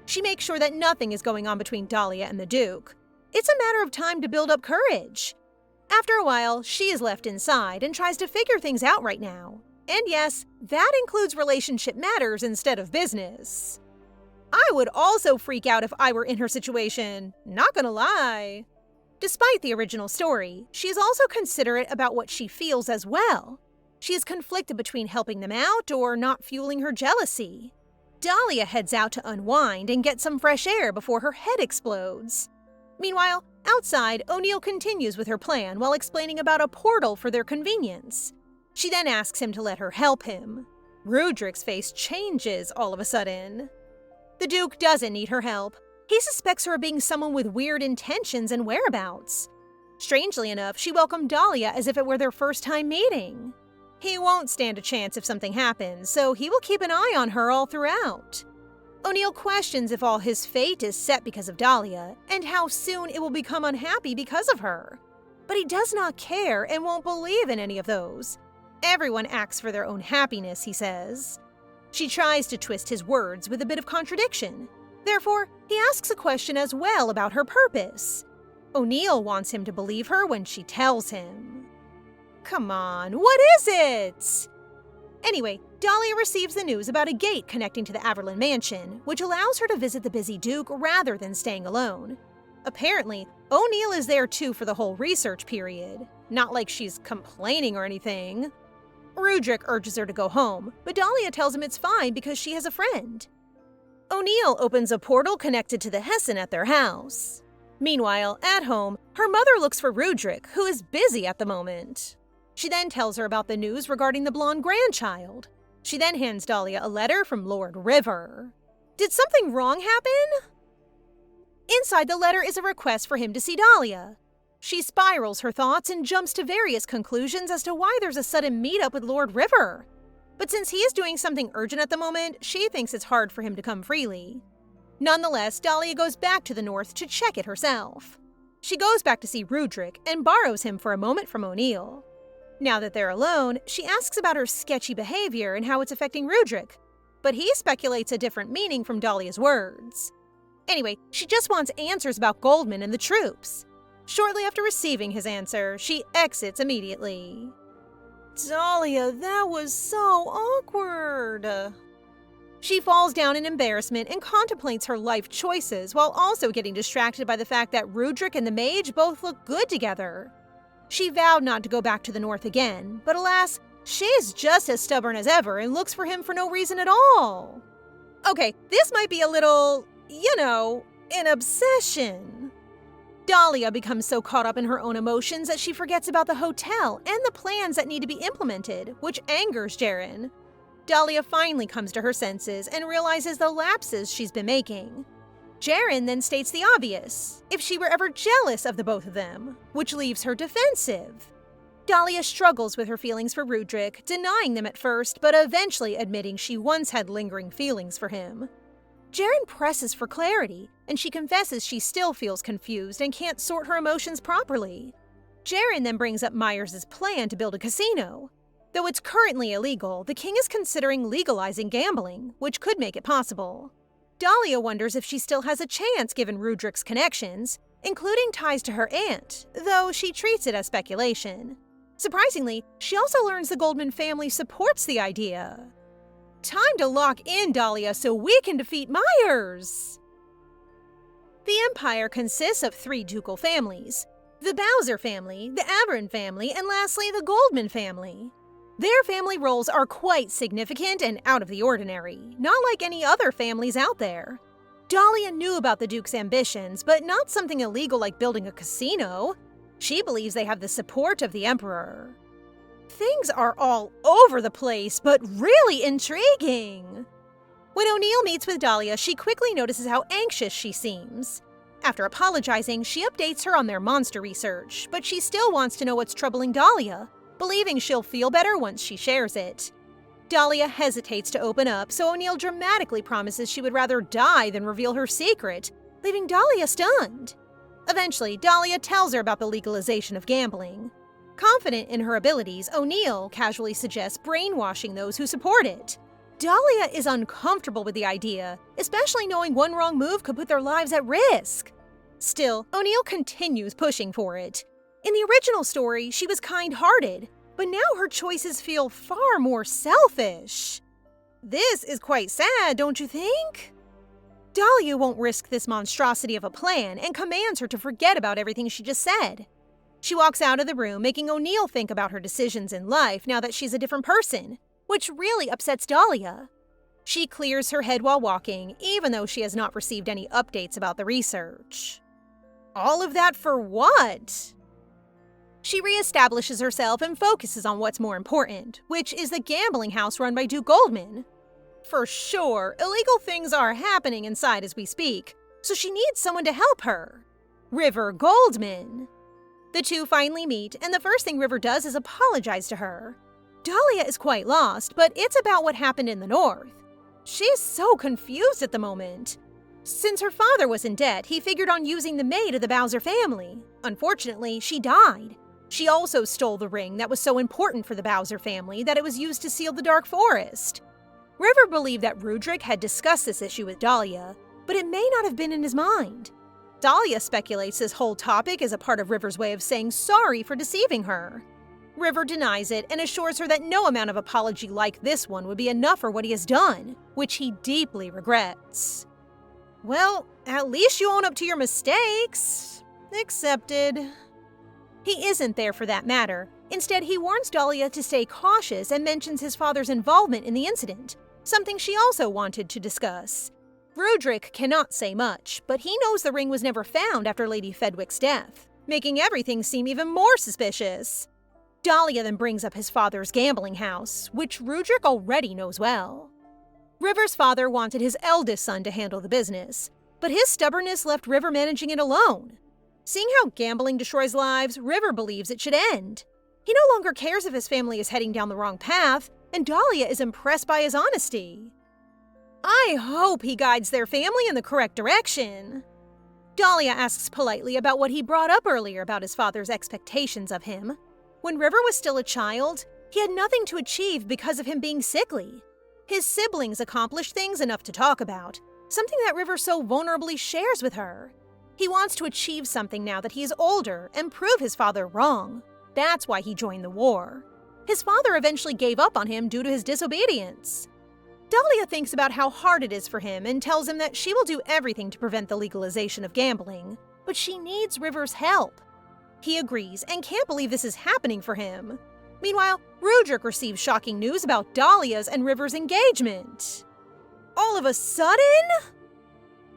She makes sure that nothing is going on between Dahlia and the Duke. It's a matter of time to build up courage. After a while, she is left inside and tries to figure things out right now. And yes, that includes relationship matters instead of business. I would also freak out if I were in her situation, not gonna lie. Despite the original story, she is also considerate about what she feels as well. She is conflicted between helping them out or not fueling her jealousy. Dahlia heads out to unwind and get some fresh air before her head explodes. Meanwhile, outside, O'Neill continues with her plan while explaining about a portal for their convenience. She then asks him to let her help him. Rudrick's face changes all of a sudden. The Duke doesn't need her help. He suspects her of being someone with weird intentions and whereabouts. Strangely enough, she welcomed Dahlia as if it were their first time meeting. He won't stand a chance if something happens, so he will keep an eye on her all throughout. O'Neill questions if all his fate is set because of Dahlia, and how soon it will become unhappy because of her. But he does not care and won't believe in any of those. Everyone acts for their own happiness, he says. She tries to twist his words with a bit of contradiction. Therefore, he asks a question as well about her purpose. O'Neill wants him to believe her when she tells him. Come on, what is it? Anyway, Dahlia receives the news about a gate connecting to the Averlin mansion, which allows her to visit the busy Duke rather than staying alone. Apparently, O'Neill is there too for the whole research period. Not like she's complaining or anything. Rudrick urges her to go home, but Dahlia tells him it's fine because she has a friend. O'Neill opens a portal connected to the Hessen at their house. Meanwhile, at home, her mother looks for Rudrick, who is busy at the moment. She then tells her about the news regarding the blonde grandchild. She then hands Dahlia a letter from Lord River. Did something wrong happen? Inside the letter is a request for him to see Dahlia. She spirals her thoughts and jumps to various conclusions as to why there's a sudden meetup with Lord River. But since he is doing something urgent at the moment, she thinks it's hard for him to come freely. Nonetheless, Dahlia goes back to the north to check it herself. She goes back to see Rudrick and borrows him for a moment from O'Neill. Now that they're alone, she asks about her sketchy behavior and how it's affecting Rudrick, but he speculates a different meaning from Dahlia's words. Anyway, she just wants answers about Goldman and the troops. Shortly after receiving his answer, she exits immediately. Dahlia, that was so awkward. She falls down in embarrassment and contemplates her life choices while also getting distracted by the fact that Rudrick and the mage both look good together. She vowed not to go back to the north again, but alas, she is just as stubborn as ever and looks for him for no reason at all. Okay, this might be a little, an obsession. Dahlia becomes so caught up in her own emotions that she forgets about the hotel and the plans that need to be implemented, which angers Jaren. Dahlia finally comes to her senses and realizes the lapses she's been making. Jaren then states the obvious, if she were ever jealous of the both of them, which leaves her defensive. Dahlia struggles with her feelings for Rudrick, denying them at first, but eventually admitting she once had lingering feelings for him. Jaren presses for clarity, and she confesses she still feels confused and can't sort her emotions properly. Jaren then brings up Myers' plan to build a casino. Though it's currently illegal, the king is considering legalizing gambling, which could make it possible. Dahlia wonders if she still has a chance given Rudrick's connections, including ties to her aunt, though she treats it as speculation. Surprisingly, she also learns the Goldman family supports the idea. Time to lock in Dahlia so we can defeat Myers! The Empire consists of 3 ducal families: the Bowser family, the Aberin family, and lastly the Goldman family. Their family roles are quite significant and out of the ordinary, not like any other families out there. Dahlia knew about the Duke's ambitions, but not something illegal like building a casino. She believes they have the support of the Emperor. Things are all over the place, but really intriguing. When O'Neill meets with Dahlia, she quickly notices how anxious she seems. After apologizing, she updates her on their monster research, but she still wants to know what's troubling Dahlia, believing she'll feel better once she shares it. Dahlia hesitates to open up, so O'Neill dramatically promises she would rather die than reveal her secret, leaving Dahlia stunned. Eventually, Dahlia tells her about the legalization of gambling. Confident in her abilities, O'Neill casually suggests brainwashing those who support it. Dahlia is uncomfortable with the idea, especially knowing one wrong move could put their lives at risk. Still, O'Neill continues pushing for it. In the original story, she was kind-hearted, but now her choices feel far more selfish. This is quite sad, don't you think? Dahlia won't risk this monstrosity of a plan and commands her to forget about everything she just said. She walks out of the room, making O'Neill think about her decisions in life now that she's a different person, which really upsets Dahlia. She clears her head while walking, even though she has not received any updates about the research. All of that for what? She reestablishes herself and focuses on what's more important, which is the gambling house run by Duke Goldman. For sure, illegal things are happening inside as we speak, so she needs someone to help her. River Goldman. The two finally meet, and the first thing River does is apologize to her. Dahlia is quite lost, but it's about what happened in the north. She's so confused at the moment. Since her father was in debt, he figured on using the maid of the Bowser family. Unfortunately, she died. She also stole the ring that was so important for the Bowser family that it was used to seal the Dark Forest. River believed that Rudrick had discussed this issue with Dahlia, but it may not have been in his mind. Dahlia speculates this whole topic is a part of River's way of saying sorry for deceiving her. River denies it and assures her that no amount of apology like this one would be enough for what he has done, which he deeply regrets. Well, at least you own up to your mistakes. Accepted. He isn't there for that matter. Instead, he warns Dahlia to stay cautious and mentions his father's involvement in the incident, something she also wanted to discuss. Rudrick cannot say much, but he knows the ring was never found after Lady Fedwick's death, making everything seem even more suspicious. Dahlia then brings up his father's gambling house, which Rudrick already knows well. River's father wanted his eldest son to handle the business, but his stubbornness left River managing it alone. Seeing how gambling destroys lives, River believes it should end. He no longer cares if his family is heading down the wrong path, and Dahlia is impressed by his honesty. I hope he guides their family in the correct direction. Dahlia asks politely about what he brought up earlier about his father's expectations of him. When River was still a child, he had nothing to achieve because of him being sickly. His siblings accomplished things enough to talk about, something that River so vulnerably shares with her. He wants to achieve something now that he is older and prove his father wrong. That's why he joined the war. His father eventually gave up on him due to his disobedience. Dahlia thinks about how hard it is for him and tells him that she will do everything to prevent the legalization of gambling, but she needs River's help. He agrees and can't believe this is happening for him. Meanwhile, Rudrick receives shocking news about Dahlia's and River's engagement. All of a sudden?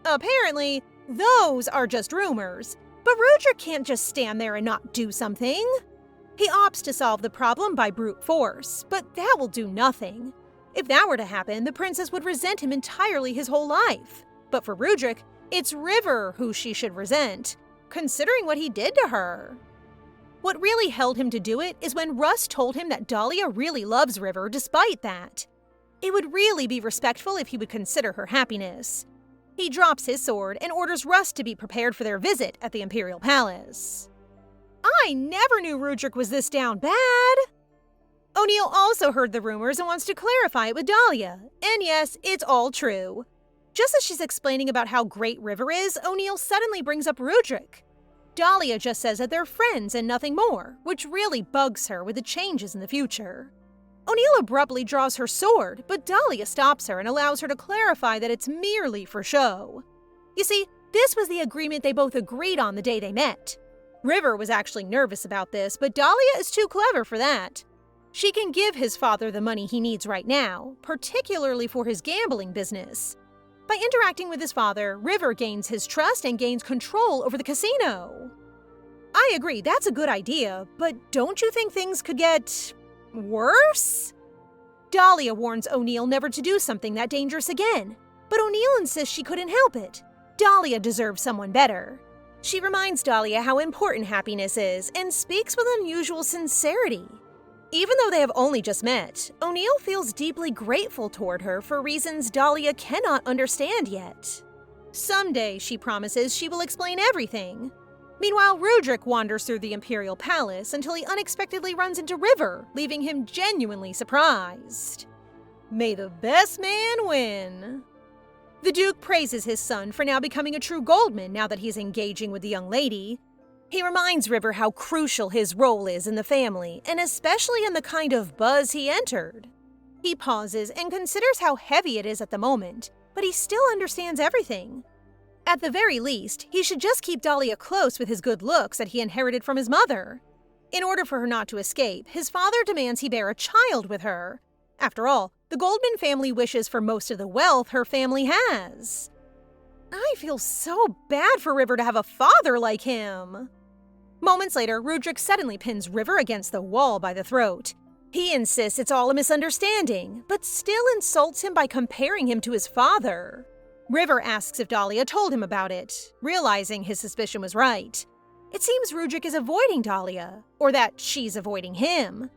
Apparently, those are just rumors, but Rudrick can't just stand there and not do something. He opts to solve the problem by brute force, but that will do nothing. If that were to happen, the princess would resent him entirely his whole life. But for Rudrick, it's River who she should resent, considering what he did to her. What really held him to do it is when Russ told him that Dahlia really loves River despite that. It would really be respectful if he would consider her happiness. He drops his sword and orders Russ to be prepared for their visit at the Imperial Palace. I never knew Rudrick was this down bad. O'Neill also heard the rumors and wants to clarify it with Dahlia. And yes, it's all true. Just as she's explaining about how great River is, O'Neill suddenly brings up Rudrick. Dahlia just says that they're friends and nothing more, which really bugs her with the changes in the future. O'Neill abruptly draws her sword, but Dahlia stops her and allows her to clarify that it's merely for show. You see, this was the agreement they both agreed on the day they met. River was actually nervous about this, but Dahlia is too clever for that. She can give his father the money he needs right now, particularly for his gambling business. By interacting with his father, River gains his trust and gains control over the casino. I agree, that's a good idea, but don't you think things could get worse? Dahlia warns O'Neill never to do something that dangerous again, but O'Neill insists she couldn't help it. Dahlia deserves someone better. She reminds Dahlia how important happiness is and speaks with unusual sincerity. Even though they have only just met, O'Neill feels deeply grateful toward her for reasons Dahlia cannot understand yet. Someday, she promises, she will explain everything. Meanwhile, Rudrick wanders through the Imperial Palace until he unexpectedly runs into River, leaving him genuinely surprised. May the best man win. The Duke praises his son for now becoming a true Goldman now that he's engaging with the young lady. He reminds River how crucial his role is in the family, and especially in the kind of buzz he entered. He pauses and considers how heavy it is at the moment, but he still understands everything. At the very least, he should just keep Dahlia close with his good looks that he inherited from his mother. In order for her not to escape, his father demands he bear a child with her. After all, the Goldman family wishes for most of the wealth her family has. I feel so bad for River to have a father like him. Moments later, Rudrick suddenly pins River against the wall by the throat. He insists it's all a misunderstanding, but still insults him by comparing him to his father. River asks if Dahlia told him about it, realizing his suspicion was right. It seems Rudrick is avoiding Dahlia, or that she's avoiding him.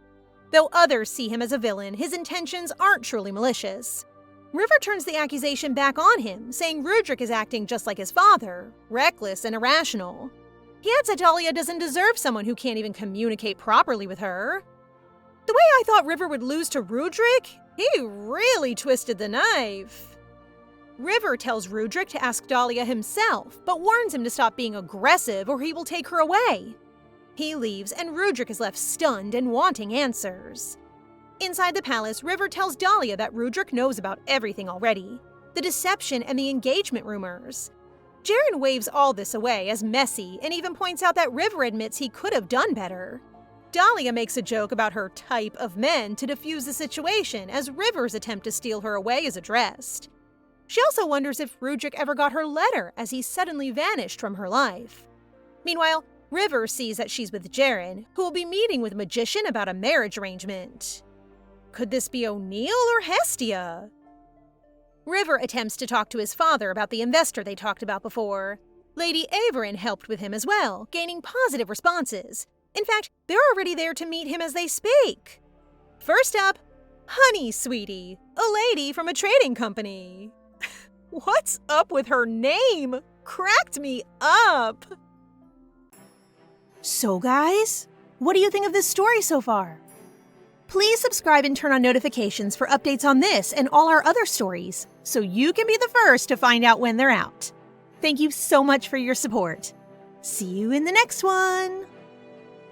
Though others see him as a villain, his intentions aren't truly malicious. River turns the accusation back on him, saying Rudrick is acting just like his father, reckless and irrational. He adds that Dahlia doesn't deserve someone who can't even communicate properly with her. The way I thought River would lose to Rudrick, he really twisted the knife. River tells Rudrick to ask Dahlia himself, but warns him to stop being aggressive or he will take her away. He leaves and Rudrick is left stunned and wanting answers. Inside the palace, River tells Dahlia that Rudrick knows about everything already, the deception and the engagement rumors. Jaren waves all this away as messy and even points out that River admits he could have done better. Dahlia makes a joke about her type of men to defuse the situation as River's attempt to steal her away is addressed. She also wonders if Rudrick ever got her letter as he suddenly vanished from her life. Meanwhile, River sees that she's with Jaren, who will be meeting with Magician about a marriage arrangement. Could this be O'Neill or Hestia? River attempts to talk to his father about the investor they talked about before. Lady Averin helped with him as well, gaining positive responses. In fact, they're already there to meet him as they speak. First up, Honey Sweetie, a lady from a trading company. What's up with her name? Cracked me up. So guys, what do you think of this story so far? Please subscribe and turn on notifications for updates on this and all our other stories, so you can be the first to find out when they're out. Thank you so much for your support. See you in the next one!